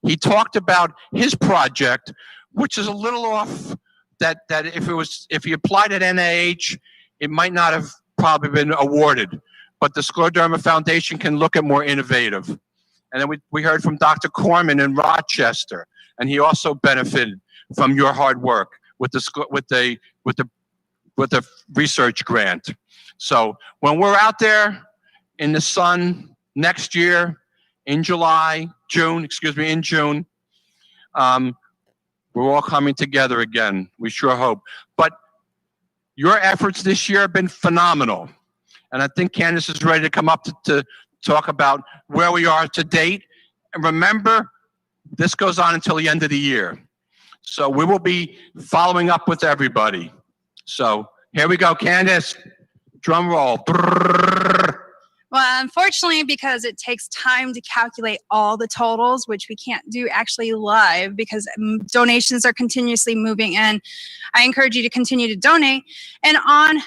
He talked about his project, which is a little off, that if he applied at NIH, it might not have probably been awarded. But the Scleroderma Foundation can look at more innovative. And then we heard from Dr. Corman in Rochester, and he also benefited from your hard work with the research grant. So when we're out there in the sun next year, in June, we're all coming together again. We sure hope. But your efforts this year have been phenomenal. And I think Candace is ready to come up to talk about where we are to date. And remember, this goes on until the end of the year. So we will be following up with everybody. So here we go, Candace. Drum roll. Well, unfortunately, because it takes time to calculate all the totals, which we can't do actually live because donations are continuously moving in, I encourage you to continue to donate. And on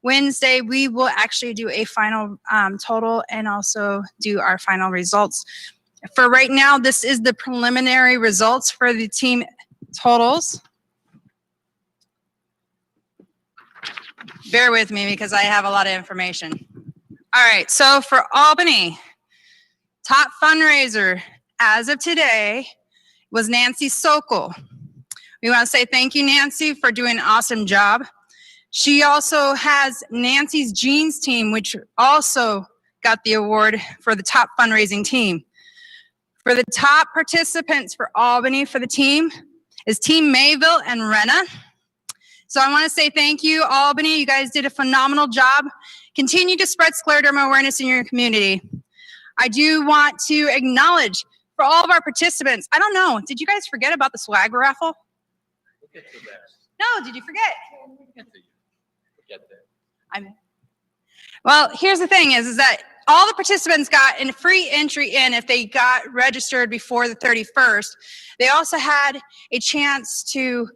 Wednesday, we will actually do a final total and also do our final results. For right now, this is the preliminary results for the team totals. Bear with me because I have a lot of information. All right, so for Albany, top fundraiser as of today was Nancy Sokol. We want to say thank you, Nancy, for doing an awesome job. She also has Nancy's Jeans team, which also got the award for the top fundraising team. For the top participants for Albany for the team is Team Mayville and Renna. So I want to say thank you, Albany. You guys did a phenomenal job. Continue to spread scleroderma awareness in your community. I do want to acknowledge for all of our participants. I don't know, did you guys forget about the swag raffle? We'll get to that. No, did you forget? We'll get there. Well, here's the thing is that all the participants got a free entry in if they got registered before the 31st. They also had a chance to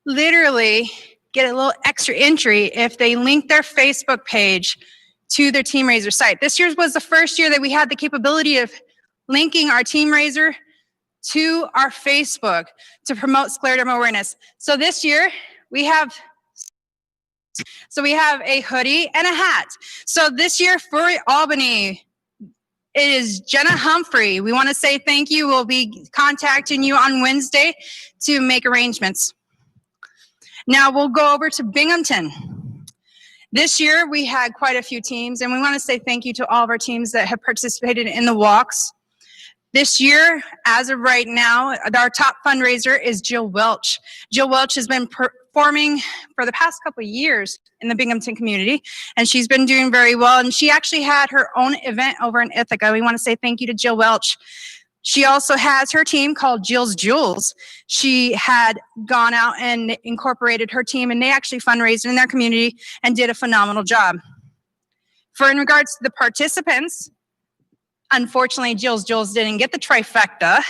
literally get a little extra entry if they link their Facebook page to their Team Raiser site. This year was the first year that we had the capability of linking our Team Raiser to our Facebook to promote scleroderma awareness. So this year we have a hoodie and a hat. So this year for Albany, it is Jenna Humphrey. We want to say thank you. We'll be contacting you on Wednesday to make arrangements. Now we'll go over to Binghamton. This year, we had quite a few teams, and we want to say thank you to all of our teams that have participated in the walks. This year, as of right now, our top fundraiser is Jill Welch. Jill Welch has been performing for the past couple of years in the Binghamton community, and she's been doing very well, and she actually had her own event over in Ithaca. We want to say thank you to Jill Welch. She also has her team called Jill's Jewels. She had gone out and incorporated her team, and they actually fundraised in their community and did a phenomenal job. For in regards to the participants, unfortunately, Jill's Jewels didn't get the trifecta.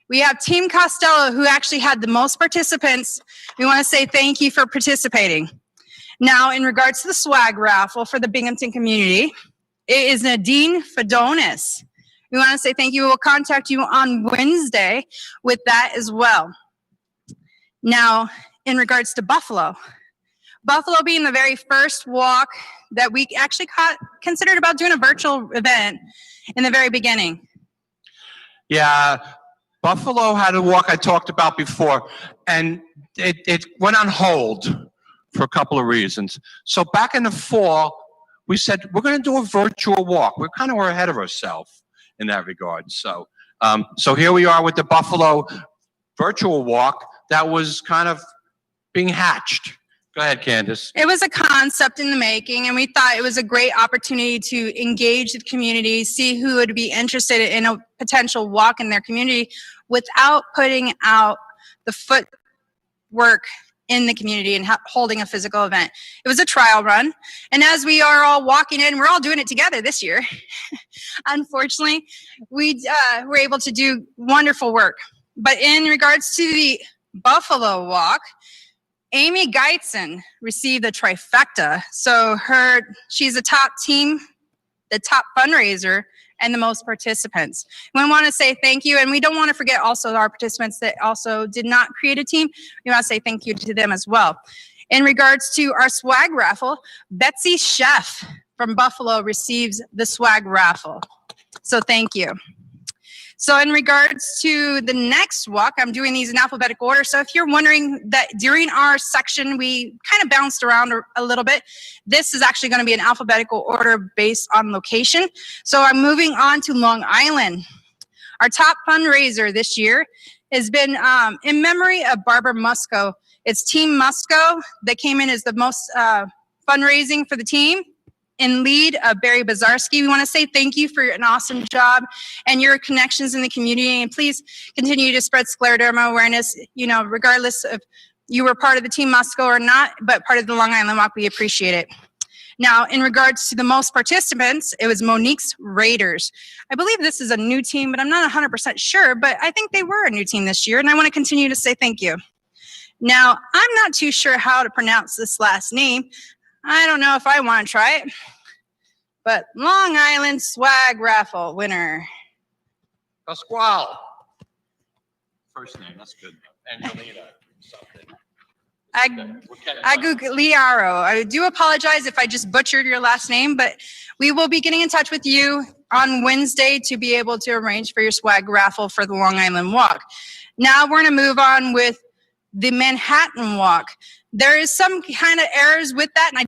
We have Team Costello, who actually had the most participants. We want to say thank you for participating. Now, in regards to the swag raffle for the Binghamton community, it is Nadine Fedonis. We want to say thank you. We'll contact you on Wednesday with that as well. Now, in regards to Buffalo being the very first walk that we actually considered about doing a virtual event in the very beginning. Yeah, Buffalo had a walk I talked about before, and it went on hold for a couple of reasons. So back in the fall, we said, we're going to do a virtual walk. We kind of were ahead of ourselves in that regard. So, so here we are with the Buffalo virtual walk that was kind of being hatched. Go ahead, Candace. It was a concept in the making, and we thought it was a great opportunity to engage the community, see who would be interested in a potential walk in their community without putting out the footwork in the community and holding a physical event. It was a trial run, and as we are all walking in, we're all doing it together this year. Unfortunately, we were able to do wonderful work. But in regards to the Buffalo walk, Amy Geitzen received the trifecta. So she's the top team, the top fundraiser, and the most participants. We want to say thank you, and we don't want to forget also our participants that also did not create a team. We want to say thank you to them as well. In regards to our swag raffle, Betsy Chef from Buffalo receives the swag raffle. So thank you. So in regards to the next walk, I'm doing these in alphabetical order. So if you're wondering that during our section, we kind of bounced around a little bit, this is actually going to be an alphabetical order based on location. So I'm moving on to Long Island. Our top fundraiser this year has been in memory of Barbara Musco. It's Team Musco that came in as the most fundraising for the team. In lead of Barry Bazarski. We want to say thank you for an awesome job and your connections in the community. And please continue to spread scleroderma awareness, regardless of you were part of the Team Musco or not, but part of the Long Island Walk, we appreciate it. Now, in regards to the most participants, it was Monique's Raiders. I believe this is a new team, but I'm not 100% sure, but I think they were a new team this year, and I want to continue to say thank you. Now, I'm not too sure how to pronounce this last name. I don't know if I want to try it, but Long Island Swag Raffle winner. Pasquale. First name, that's good. Angelina, something. Agugliaro. I do apologize if I just butchered your last name, but we will be getting in touch with you on Wednesday to be able to arrange for your swag raffle for the Long Island Walk. Now we're going to move on with the Manhattan Walk. There is some kind of errors with that, and I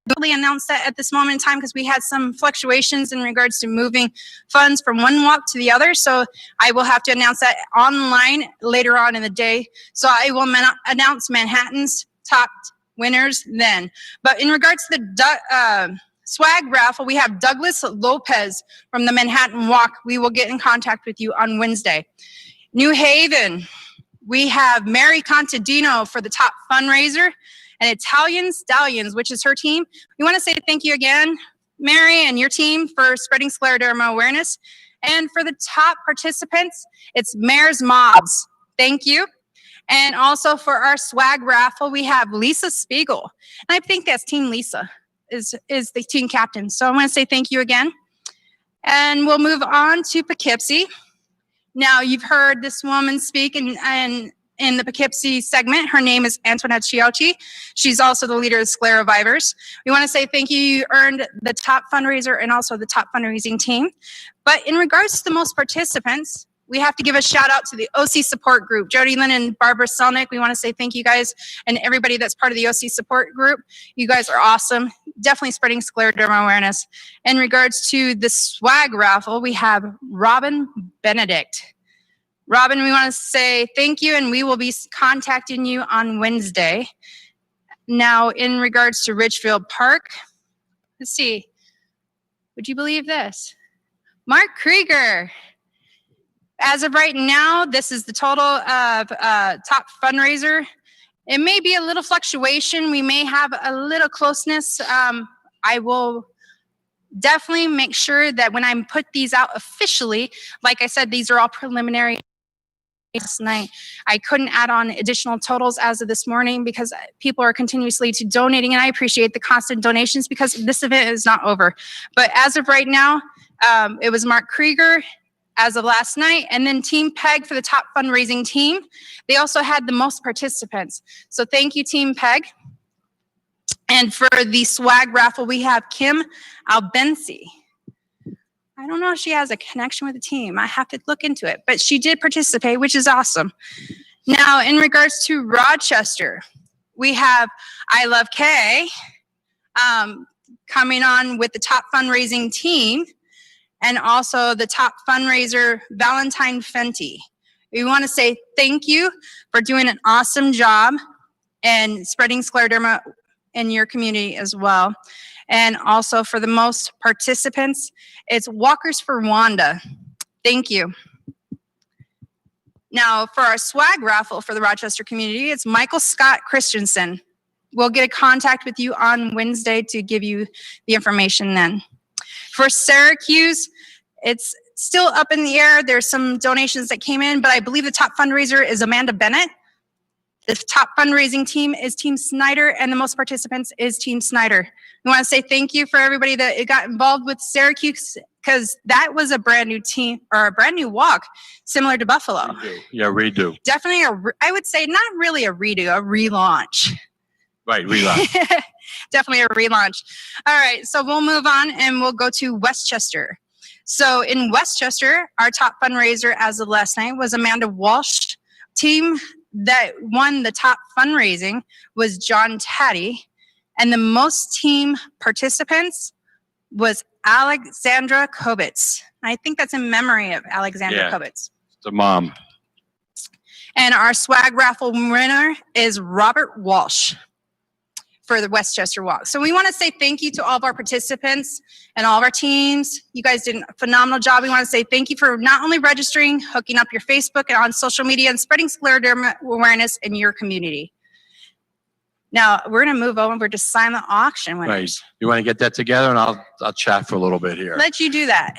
don't really announce that at this moment in time because we had some fluctuations in regards to moving funds from one walk to the other. So I will have to announce that online later on in the day. So I will announce Manhattan's top winners then. But in regards to the swag raffle, we have Douglas Lopez from the Manhattan Walk. We will get in contact with you on Wednesday. New Haven. We have Mary Contadino for the top fundraiser and Italian Stallions, which is her team. We want to say thank you again, Mary, and your team for spreading scleroderma awareness. And for the top participants, it's Mayor's Mobs. Thank you. And also for our swag raffle, we have Lisa Spiegel. And I think that's Team Lisa is the team captain. So I want to say thank you again. And we'll move on to Poughkeepsie. Now, you've heard this woman speak in the Poughkeepsie segment. Her name is Antoinette Chiocci. She's also the leader of Sclerovivers. We want to say thank you. You earned the top fundraiser and also the top fundraising team. But in regards to the most participants, we have to give a shout out to the OC support group, Jody Lynn and Barbara Selnick. We want to say thank you guys and everybody that's part of the OC support group. You guys are awesome. Definitely spreading scleroderma awareness. In regards to the swag raffle, we have Robin Benedict. Robin, we want to say thank you, and we will be contacting you on Wednesday. Now, in regards to Ridgefield Park, let's see. Would you believe this? Mark Krieger. As of right now, this is the total of top fundraiser. It may be a little fluctuation. We may have a little closeness. I will definitely make sure that when I put these out officially, like I said, these are all preliminary. Last night, I couldn't add on additional totals as of this morning because people are continuously donating, and I appreciate the constant donations because this event is not over. But as of right now, it was Mark Krieger as of last night, and then Team PEG for the top fundraising team. They also had the most participants. So thank you, Team PEG. And for the swag raffle, we have Kim Albensi. I don't know if she has a connection with the team. I have to look into it, but she did participate, which is awesome. Now, in regards to Rochester, we have I Love Kay coming on with the top fundraising team, and also the top fundraiser, Valentine Fenty. We want to say thank you for doing an awesome job and spreading scleroderma in your community as well. And also for the most participants, it's Walkers for Wanda. Thank you. Now for our swag raffle for the Rochester community, it's Michael Scott Christensen. We'll get a contact with you on Wednesday to give you the information then. For Syracuse, it's still up in the air. There's some donations that came in, but I believe the top fundraiser is Amanda Bennett. The top fundraising team is Team Snyder, and the most participants is Team Snyder. We want to say thank you for everybody that got involved with Syracuse, because that was a brand new team or a brand new walk, similar to Buffalo. Redo. Yeah, redo. Definitely I would say not really a redo, a relaunch. Right, relaunch. Definitely a relaunch. All right, so we'll move on and we'll go to Westchester. So in Westchester, our top fundraiser as of last night was Amanda Walsh. Team that won the top fundraising was John Taddy, and the most team participants was Alexandra Kobitz. I think that's in memory of Alexandra Kobitz. The mom. And our swag raffle winner is Robert Walsh for the Westchester Walk. So we want to say thank you to all of our participants and all of our teams. You guys did a phenomenal job. We want to say thank you for not only registering, hooking up your Facebook and on social media, and spreading scleroderma awareness in your community. Now we're going to move over to silent auction winners. Right. You want to get that together, and I'll chat for a little bit here. Let you do that.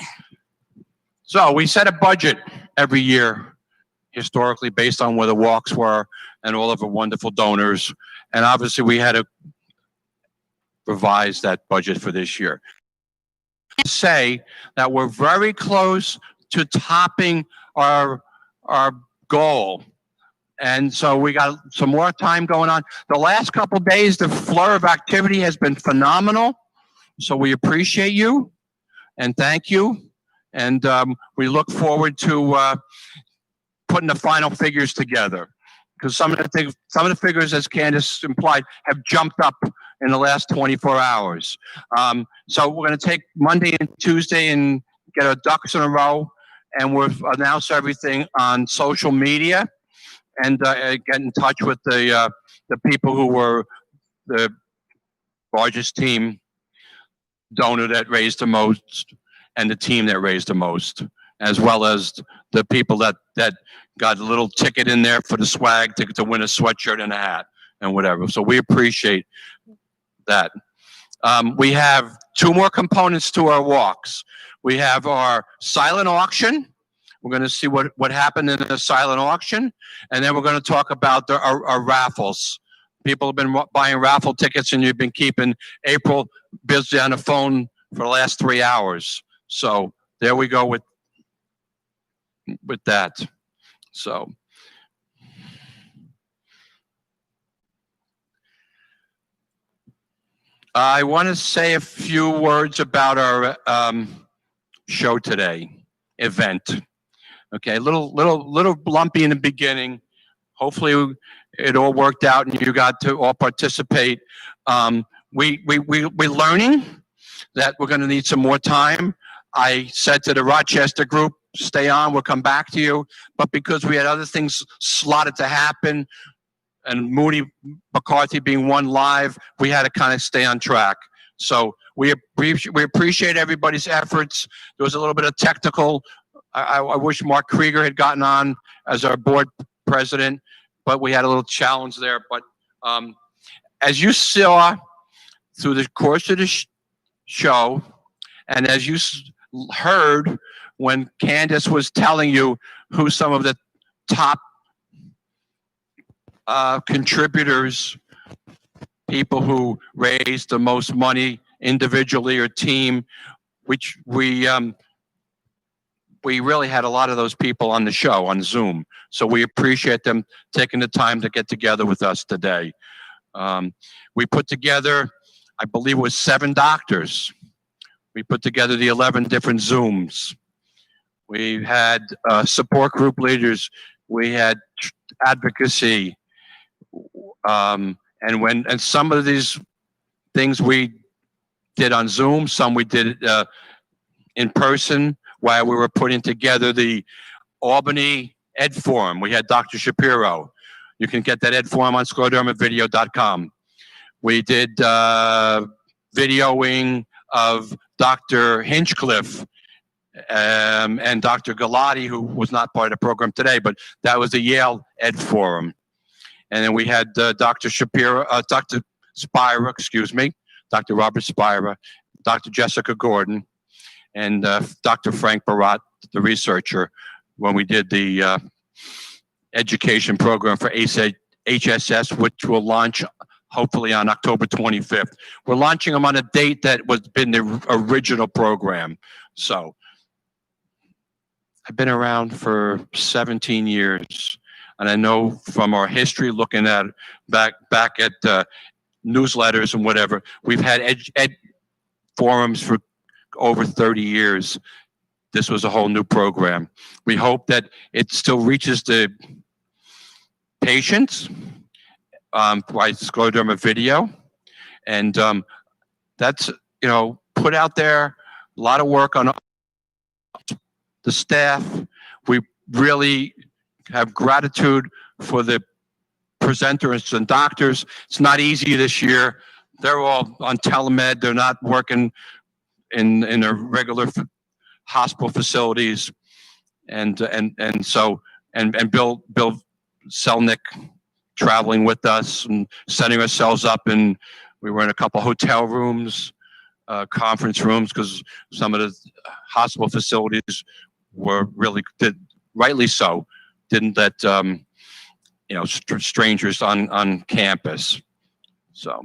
So we set a budget every year, historically, based on where the walks were and all of the wonderful donors. And obviously we had to revise that budget for this year. Say that we're very close to topping our goal. And so we got some more time going on. The last couple days, the flow of activity has been phenomenal. So we appreciate you and thank you. And we look forward to putting the final figures together. Because some of the figures, as Candace implied, have jumped up in the last 24 hours. So we're going to take Monday and Tuesday and get our ducks in a row, and we'll announce everything on social media and get in touch with the people who were the largest team donor that raised the most and the team that raised the most, as well as the people that got a little ticket in there for the swag to win a sweatshirt and a hat and whatever. So we appreciate that. We have two more components to our walks. We have our silent auction. We're going to see what happened in the silent auction. And then we're going to talk about our raffles. People have been buying raffle tickets, and you've been keeping April busy on the phone for the last 3 hours. So there we go with that. So I want to say a few words about our show today, event. Okay, little lumpy in the beginning. Hopefully it all worked out and you got to all participate. We're learning that we're going to need some more time. I said to the Rochester group, stay on, we'll come back to you. But because we had other things slotted to happen, and Moody McCarthy being one live, we had to kind of stay on track. So we appreciate everybody's efforts. There was a little bit of technical. I wish Mark Krieger had gotten on as our board president, but we had a little challenge there. But as you saw through the course of the show, and as you heard when Candace was telling you who some of the top contributors, people who raised the most money individually or team, which we really had a lot of those people on the show on Zoom. So we appreciate them taking the time to get together with us today. We put together, I believe it was 7 doctors. We put together the 11 different Zooms. We had support group leaders. We had advocacy. And some of these things we did on Zoom, some we did in person while we were putting together the Albany Ed Forum. We had Dr. Shapiro. You can get that Ed Forum on sclerodermavideo.com. We did videoing of Dr. Hinchcliffe and Dr. Galati, who was not part of the program today, but that was the Yale Ed Forum. And then we had Dr. Shapiro, Dr. Spira, excuse me, Dr. Robert Spira, Dr. Jessica Gordon, and Dr. Frank Barat, the researcher, when we did the education program for HSS, which will launch hopefully on October 25th. We're launching them on a date that was been the original program. So I've been around for 17 years. And I know from our history, looking at back at newsletters and whatever, we've had ed forums for over 30 years. This was a whole new program. We hope that it still reaches the patients by Scleroderma Video, and that's put out there. A lot of work on the staff. We really have gratitude for the presenters and doctors. It's not easy this year. They're all on telemed. They're not working in their regular hospital facilities, and Bill Selnick traveling with us and setting ourselves up, and we were in a couple hotel rooms, conference rooms, because some of the hospital facilities were rightly so, didn't let strangers on campus. So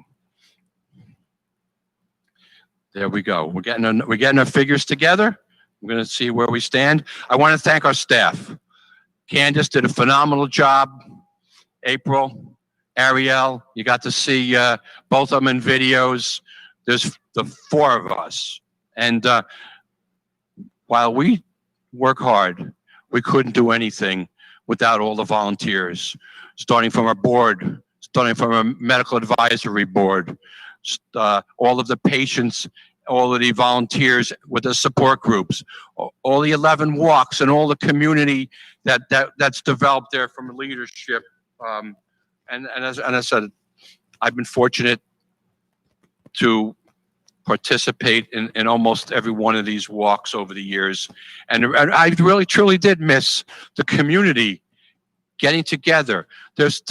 there we go. We're getting our figures together. We're going to see where we stand. I want to thank our staff. Candace did a phenomenal job. April, Ariel, you got to see both of them in videos. There's the 4 of us. And while we work hard, we couldn't do anything without all the volunteers, starting from our board, starting from our medical advisory board, all of the patients, all of the volunteers with the support groups, all the 11 walks, and all the community that's developed there from leadership. And as I said, I've been fortunate to participate in almost every one of these walks over the years. And I really, truly did miss the community getting together. There's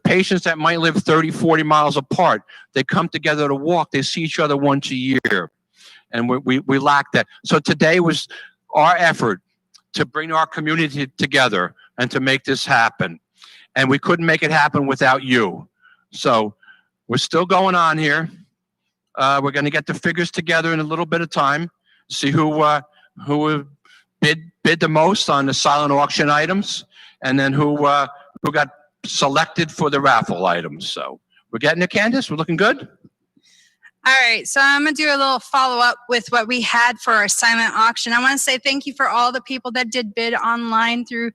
patients that might live 30, 40 miles apart. They come together to walk. They see each other once a year. And we lack that. So today was our effort to bring our community together and to make this happen. And we couldn't make it happen without you. So we're still going on here. We're going to get the figures together in a little bit of time, see who bid the most on the silent auction items, and then who got selected for the raffle items. So we're getting it, Candace? We're looking good? All right, so I'm going to do a little follow-up with what we had for our silent auction. I want to say thank you for all the people that did bid online through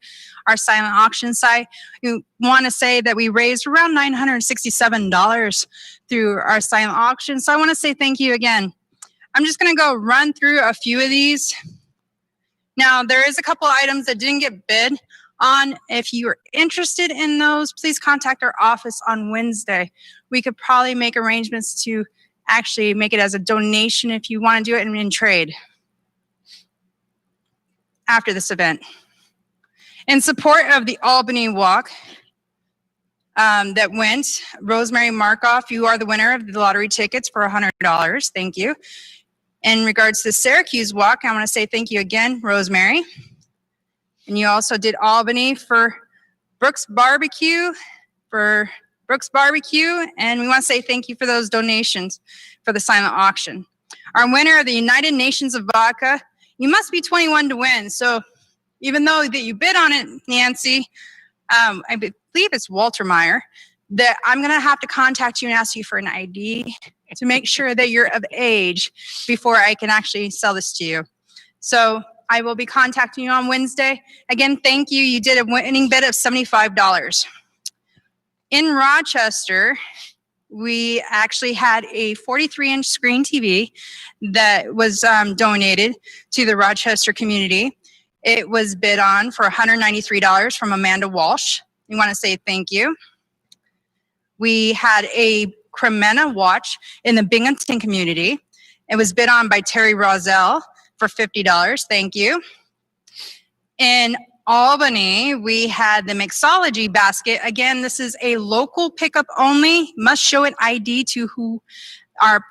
our silent auction site. We want to say that we raised around $967 through our silent auction, so I want to say thank you again. I'm just going to go run through a few of these. Now, there is a couple items that didn't get bid on. If you are interested in those, please contact our office on Wednesday. We could probably make arrangements to actually make it as a donation if you want to do it in trade after this event. In support of the Albany Walk that went, Rosemary Markoff, you are the winner of the lottery tickets for $100. Thank you. In regards to the Syracuse Walk, I want to say thank you again, Rosemary. And you also did Albany for Brooks Barbecue, and we want to say thank you for those donations for the silent auction. Our winner of the United Nations of Vodka, you must be 21 to win. So even though that you bid on it, Nancy, I believe it's Walter Meyer, that I'm going to have to contact you and ask you for an ID to make sure that you're of age before I can actually sell this to you. So I will be contacting you on Wednesday. Again, thank you. You did a winning bid of $75. In Rochester, we actually had a 43-inch screen TV that was donated to the Rochester community. It was bid on for $193 from Amanda Walsh. We want to say thank you. We had a Cremena watch in the Binghamton community. It was bid on by Terry Roselle for $50. Thank you. In Albany, we had the mixology basket. Again, this is a local pickup only. Must show an ID to who our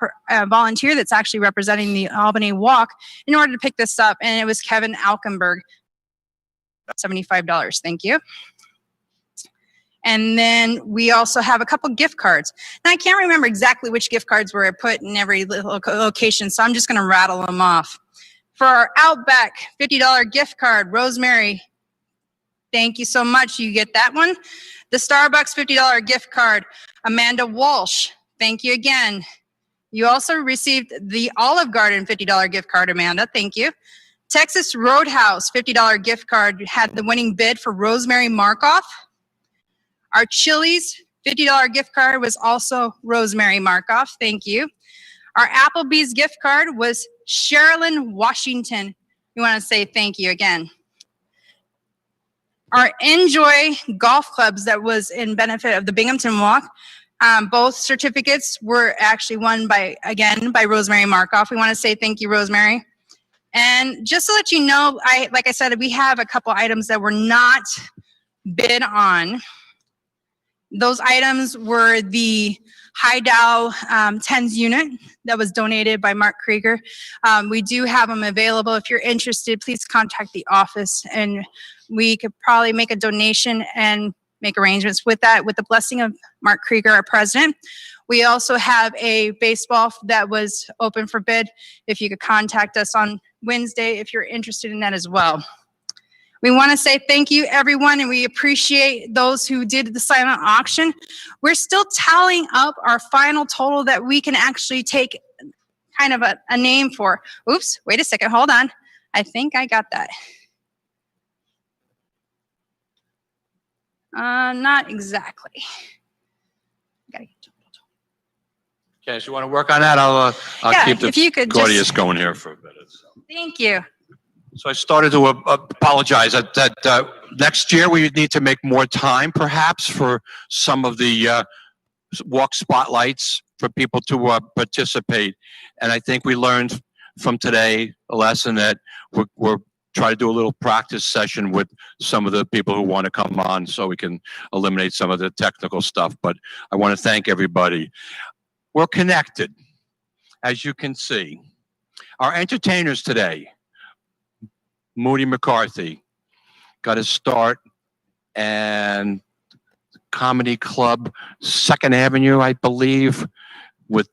volunteer that's actually representing the Albany Walk in order to pick this up. And it was Kevin Alkenberg, $75. Thank you. And then we also have a couple gift cards. Now, I can't remember exactly which gift cards were put in every location, so I'm just going to rattle them off. For our Outback $50 gift card, Rosemary, thank you so much. You get that one. The Starbucks $50 gift card, Amanda Walsh, thank you again. You also received the Olive Garden $50 gift card, Amanda, thank you. Texas Roadhouse $50 gift card had the winning bid for Rosemary Markoff. Our Chili's $50 gift card was also Rosemary Markoff, thank you. Our Applebee's gift card was Sherilyn Washington. We want to say thank you again. Our Enjoy Golf Clubs that was in benefit of the Binghamton Walk, both certificates were actually won by Rosemary Markoff. We want to say thank you, Rosemary. And just to let you know, like I said, we have a couple items that were not bid on. Those items were the High Dow TENS unit that was donated by Mark Krieger. We do have them available. If you're interested, please contact the office and we could probably make a donation and make arrangements with that with the blessing of Mark Krieger, our president. We also have a baseball that was open for bid. If you could contact us on Wednesday if you're interested in that as well. We want to say thank you, everyone, and we appreciate those who did the silent auction. We're still tallying up our final total that we can actually take kind of a name for. Oops, wait a second, hold on. I think I got that. Not exactly. Okay, so you want to work on that? I'll keep the Gordius going here for a minute. So. Thank you. So I started to apologize that next year we need to make more time perhaps for some of the walk spotlights for people to participate. And I think we learned from today a lesson that we're trying to do a little practice session with some of the people who want to come on so we can eliminate some of the technical stuff. But I want to thank everybody. We're connected, as you can see. Our entertainers today, Moody McCarthy got his start, and Comedy Club, 2nd Avenue, I believe, with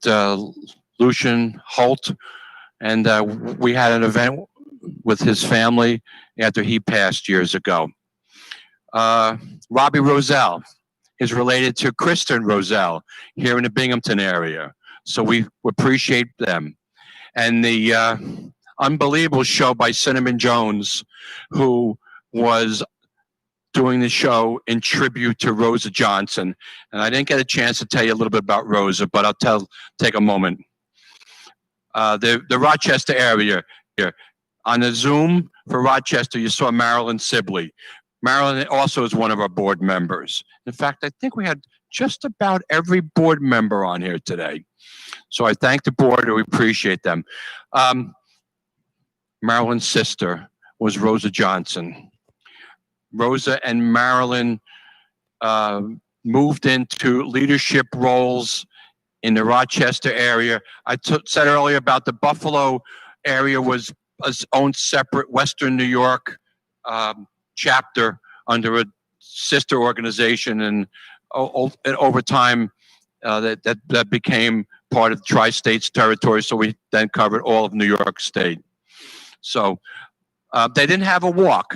Lucian Holt. And we had an event with his family after he passed years ago. Robbie Roselle is related to Kristen Roselle here in the Binghamton area. So we appreciate them. And the unbelievable show by Cinnamon Jones, who was doing the show in tribute to Rosa Johnson. And I didn't get a chance to tell you a little bit about Rosa, but I'll take a moment. The Rochester area here. On the Zoom for Rochester, you saw Marilyn Sibley. Marilyn also is one of our board members. In fact, I think we had just about every board member on here today. So I thank the board and we appreciate them. Marilyn's sister was Rosa Johnson. Rosa and Marilyn moved into leadership roles in the Rochester area. I said earlier about the Buffalo area was its own separate Western New York chapter under a sister organization, and over time that became part of the Tri-States territory. So we then covered all of New York State. So they didn't have a walk.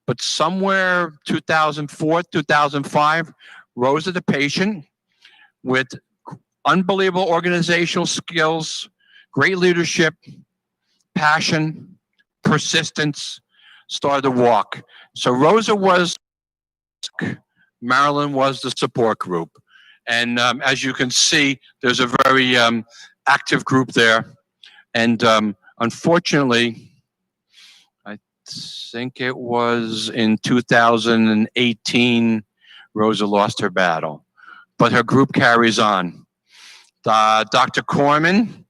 But somewhere 2004, 2005, Rosa the patient with unbelievable organizational skills, great leadership, passion, persistence, started to walk. So Rosa was, Marilyn was the support group. And as you can see, there's a very active group there. And unfortunately, I think it was in 2018, Rosa lost her battle, but her group carries on. Dr. Corman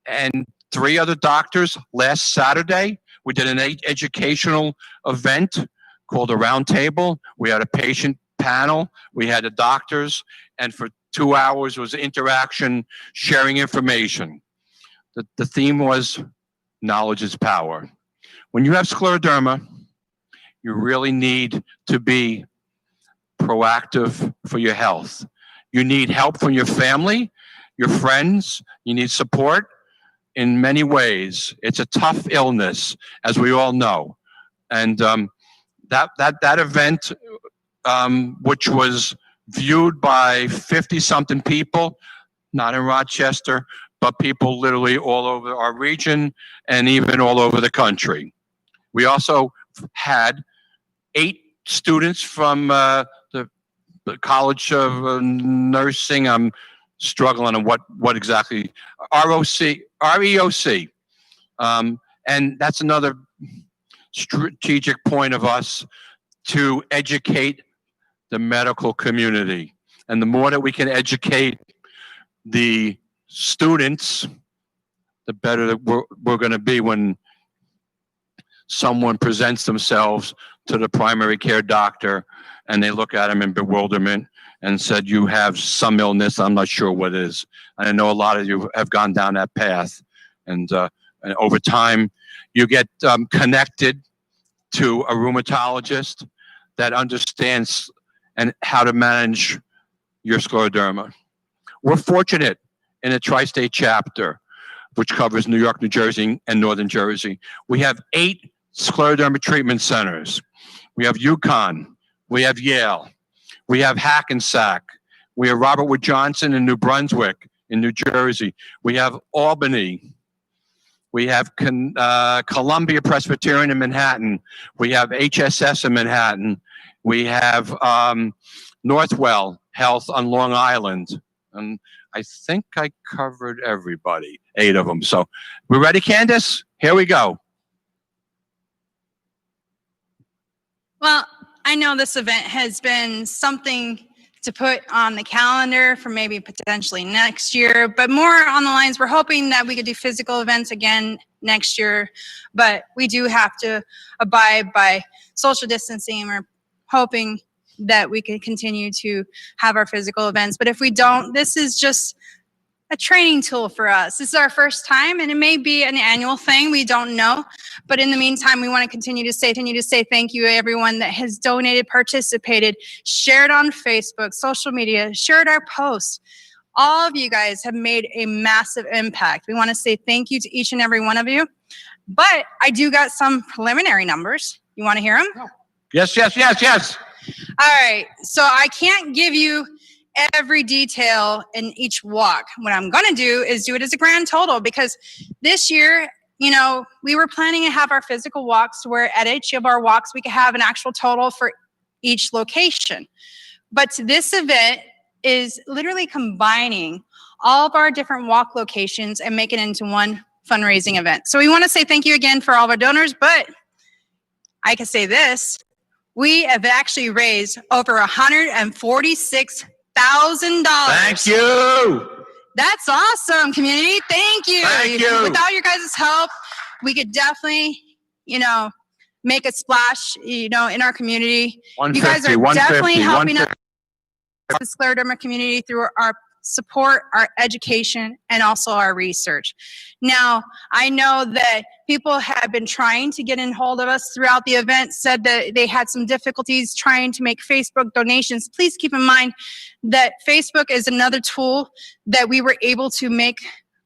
and 3 other doctors last Saturday, we did an educational event called a roundtable. We had a patient panel, we had the doctors, and for 2 hours was interaction, sharing information. The theme was knowledge is power. When you have scleroderma, you really need to be proactive for your health. You need help from your family, your friends. You need support in many ways. It's a tough illness, as we all know. And that event, which was viewed by 50-something people, not in Rochester, but people literally all over our region and even all over the country. We also had 8 students from the College of Nursing. I'm struggling on what exactly, REOC. And that's another strategic point of us to educate the medical community. And the more that we can educate the students, the better that we're going to be when someone presents themselves to the primary care doctor and they look at them in bewilderment and said, you have some illness, I'm not sure what it is. And I know a lot of you have gone down that path. And over time, you get connected to a rheumatologist that understands and how to manage your scleroderma. We're fortunate in a tri-state chapter, which covers New York, New Jersey, and Northern Jersey. We have 8 scleroderma treatment centers. We have UConn, we have Yale, we have Hackensack, we have Robert Wood Johnson in New Brunswick, in New Jersey. We have Albany. We have Columbia Presbyterian in Manhattan. We have HSS in Manhattan. We have Northwell Health on Long Island. And I think I covered everybody, 8 of them. So we ready, Candace? Here we go. Well, I know this event has been something to put on the calendar for maybe potentially next year, but more on the lines, we're hoping that we could do physical events again next year, but we do have to abide by social distancing. We're hoping that we can continue to have our physical events, but if we don't, this is just a training tool for us. This is our first time, and it may be an annual thing. We don't know. But in the meantime, we want to continue to say thank you to everyone that has donated, participated, shared on Facebook, social media, shared our posts. All of you guys have made a massive impact. We want to say thank you to each and every one of you. But I do got some preliminary numbers. You want to hear them? Yes, yes, yes, yes. All right. So I can't give you every detail in each walk. What I'm going to do is do it as a grand total, because this year, you know, we were planning to have our physical walks where at each of our walks we could have an actual total for each location. But this event is literally combining all of our different walk locations and make it into one fundraising event. So we want to say thank you again for all of our donors, but I can say this, we have actually raised over $146,000. Thank you. That's awesome, community. Thank you. Thank you. Without your guys' help, we could definitely, you know, make a splash, you know, in our community. You guys are definitely helping us, the scleroderma community, through our support, our education, and also our research. Now, I know that people have been trying to get in hold of us throughout the event, said that they had some difficulties trying to make Facebook donations. Please keep in mind that Facebook is another tool that we were able to make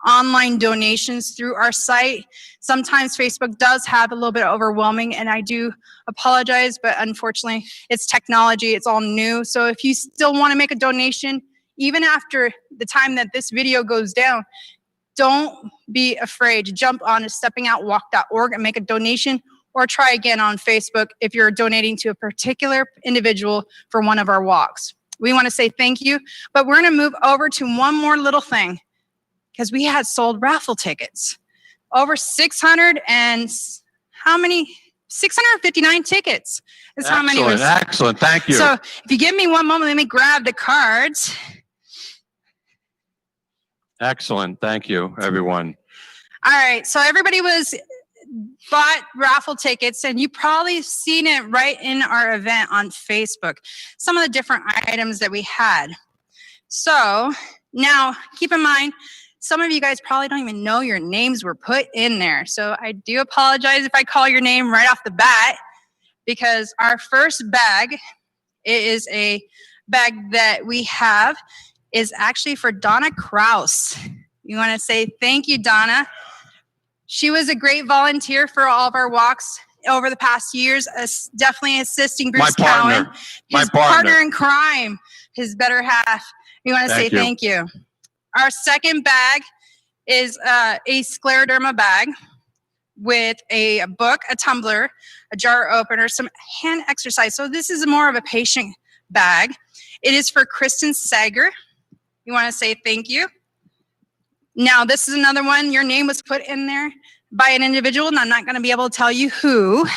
online donations through our site. Sometimes Facebook does have a little bit overwhelming, and I do apologize, but unfortunately it's technology, it's all new. So if you still want to make a donation, even after the time that this video goes down, don't be afraid to jump on steppingoutwalk.org and make a donation, or try again on Facebook if you're donating to a particular individual for one of our walks. We want to say thank you, but we're going to move over to one more little thing, because we had sold raffle tickets. Over 659 tickets is how many was. Excellent, thank you. So if you give me one moment, let me grab the cards. Excellent, thank you, everyone. All right, so everybody bought raffle tickets, and you probably seen it right in our event on Facebook, some of the different items that we had. So now keep in mind, some of you guys probably don't even know your names were put in there. So I do apologize if I call your name right off the bat, because our first bag is a bag that we have is actually for Donna Kraus. You want to say thank you, Donna. She was a great volunteer for all of our walks over the past years, definitely assisting Bruce Cowan, his partner in crime, his better half. We want to say thank you. Our second bag is a scleroderma bag with a book, a tumbler, a jar opener, some hand exercise. So this is more of a patient bag. It is for Kristen Sager. You want to say thank you. Now, this is another one. Your name was put in there by an individual, and I'm not going to be able to tell you who,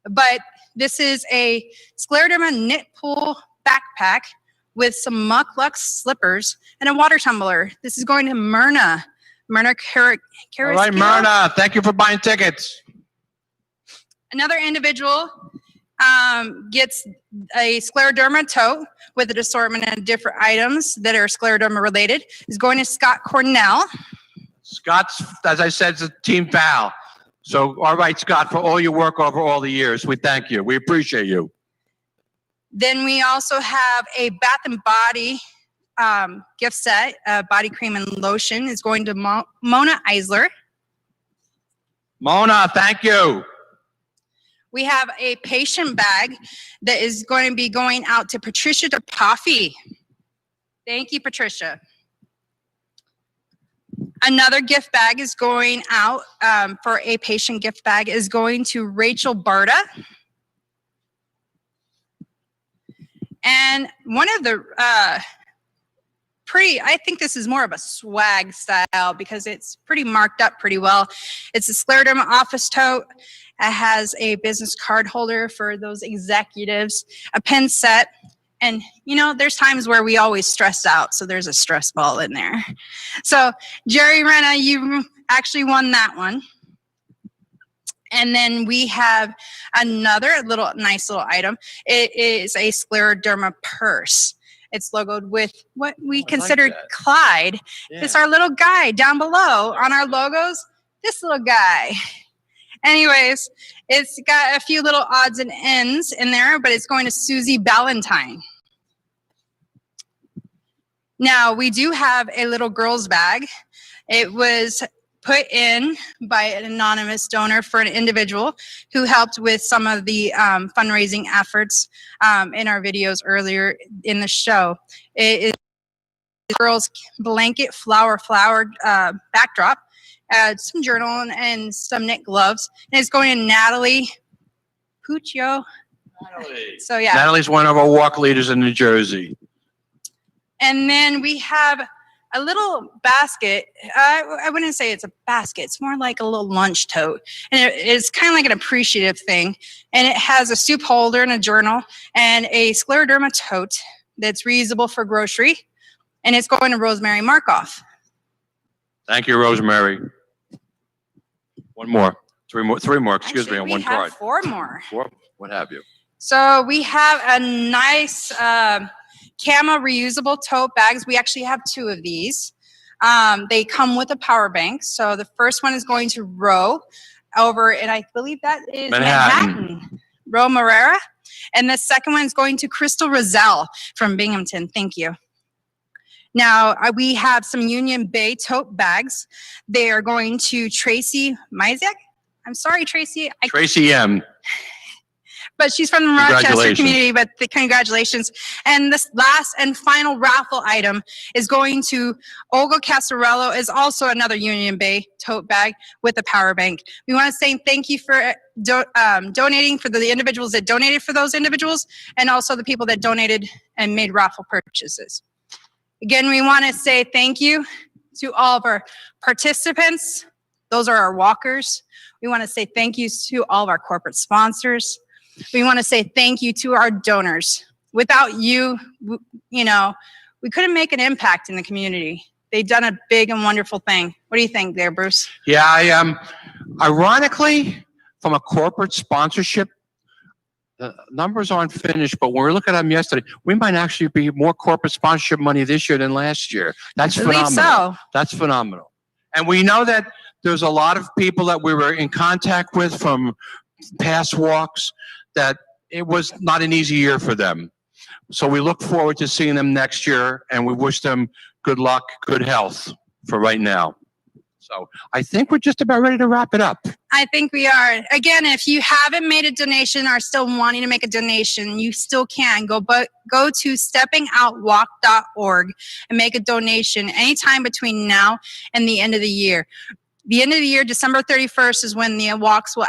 but this is a scleroderma knit pool backpack with some Muck Lux slippers and a water tumbler. This is going to Myrna. Myrna All right, Myrna, thank you for buying tickets. Another individual gets a scleroderma tote with an assortment of different items that are scleroderma related. Is going to Scott Cornell. Scott's, as I said, is a team pal. So, all right, Scott, for all your work over all the years, we thank you. We appreciate you. Then we also have a Bath and Body gift set, body cream and lotion is going to Mona Eisler. Mona, thank you. We have a patient bag that is going to be going out to Patricia DePaffy. Thank you, Patricia. Another gift bag is going out for a patient gift bag is going to Rachel Barta. And one of the I think this is more of a swag style because it's pretty marked up pretty well. It's a scleroderma office tote. It has a business card holder for those executives, a pen set, and you know, there's times where we always stress out, so there's a stress ball in there. So Jerry Renna, you actually won that one. And then we have another nice little item. It is a scleroderma purse. It's logoed with what we considered Clyde. Yeah. It's our little guy down below on our logos. This little guy. Anyways, it's got a few little odds and ends in there, but it's going to Susie Ballantyne. Now, we do have a little girl's bag. It was put in by an anonymous donor for an individual who helped with some of the fundraising efforts in our videos earlier in the show. It is girl's blanket flower backdrop, some journal and some knit gloves. And it's going to Natalie Puccio. So yeah. Natalie's one of our walk leaders in New Jersey. And then we have a little basket. I wouldn't say it's a basket. It's more like a little lunch tote. And it's kind of like an appreciative thing. And it has a soup holder and a journal and a Scleroderma tote that's reusable for grocery. And it's going to Rosemary Markoff. Thank you, Rosemary. One more. Three more, excuse me, on one card. Four more. Four, what have you. So we have a nice Camo reusable tote bags. We actually have two of these. They come with a power bank. So the first one is going to Ro over, and I believe that is Manhattan. Ro Morera. And the second one is going to Crystal Roselle from Binghamton. Thank you. Now, we have some Union Bay tote bags. They are going to Tracy Mizek. I'm sorry, Tracy. Tracy M. But she's from the Rochester community, but congratulations. And this last and final raffle item is going to Olga Casarello, is also another Union Bay tote bag with a power bank. We want to say thank you for donating for the individuals that donated for those individuals, and also the people that donated and made raffle purchases. Again, we want to say thank you to all of our participants. Those are our walkers. We want to say thank you to all of our corporate sponsors. We want to say thank you to our donors. Without you, you know, we couldn't make an impact in the community. They've done a big and wonderful thing. What do you think there, Bruce? Yeah, ironically, from a corporate sponsorship, the numbers aren't finished, but when we were looking at them yesterday, we might actually be more corporate sponsorship money this year than last year. That's phenomenal. So. That's phenomenal. And we know that there's a lot of people that we were in contact with from past walks that it was not an easy year for them. So we look forward to seeing them next year, and we wish them good luck, good health for right now. So I think we're just about ready to wrap it up. I think we are. Again, if you haven't made a donation or are still wanting to make a donation, you still can. Go to steppingoutwalk.org and make a donation anytime between now and the end of the year. The end of the year, December 31st, is when the walks will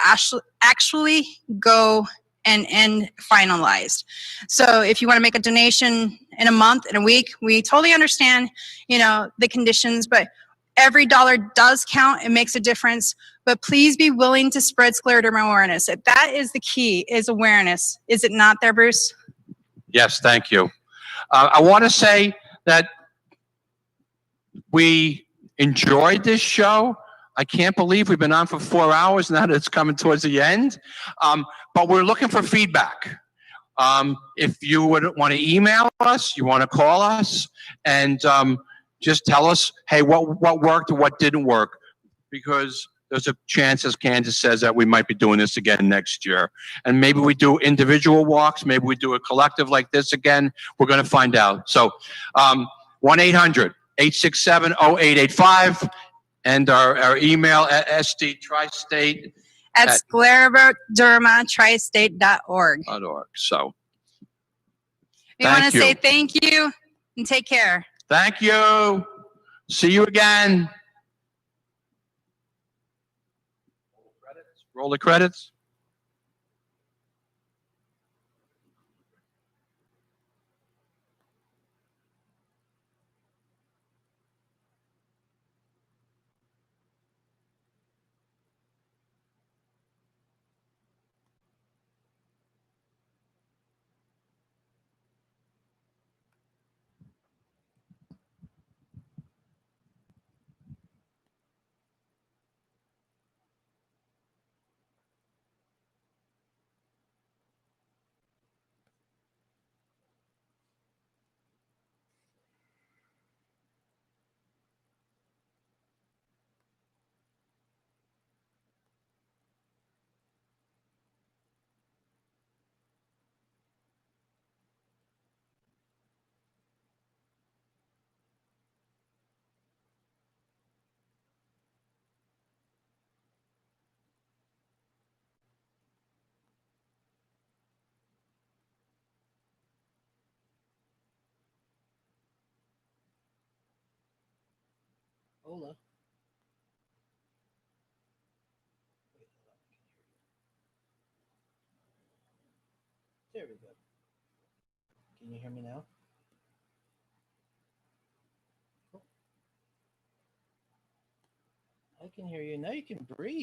actually go and end finalized. So if you want to make a donation in a month, in a week, we totally understand, you know, the conditions, but every dollar does count. It makes a difference. But please be willing to spread scleroderma awareness. That is the key, is awareness. Is it not there, Bruce? Yes, thank you. I want to say that we enjoyed this show. I can't believe we've been on for 4 hours now that it's coming towards the end. But we're looking for feedback. If you would want to email us, you want to call us, and just tell us, hey, what worked or what didn't work, because there's a chance, as Candace says, that we might be doing this again next year. And maybe we do individual walks, maybe we do a collective like this again. We're going to find out. So 1-800-867-0885 and our email at sdtristate at sclerodermatristate.org. So we want to say thank you and take care. Thank you. See you again. Roll the credits. Ola. Wait, hold on, I can hear you. There we go. Can you hear me now? I can hear you. Now you can breathe.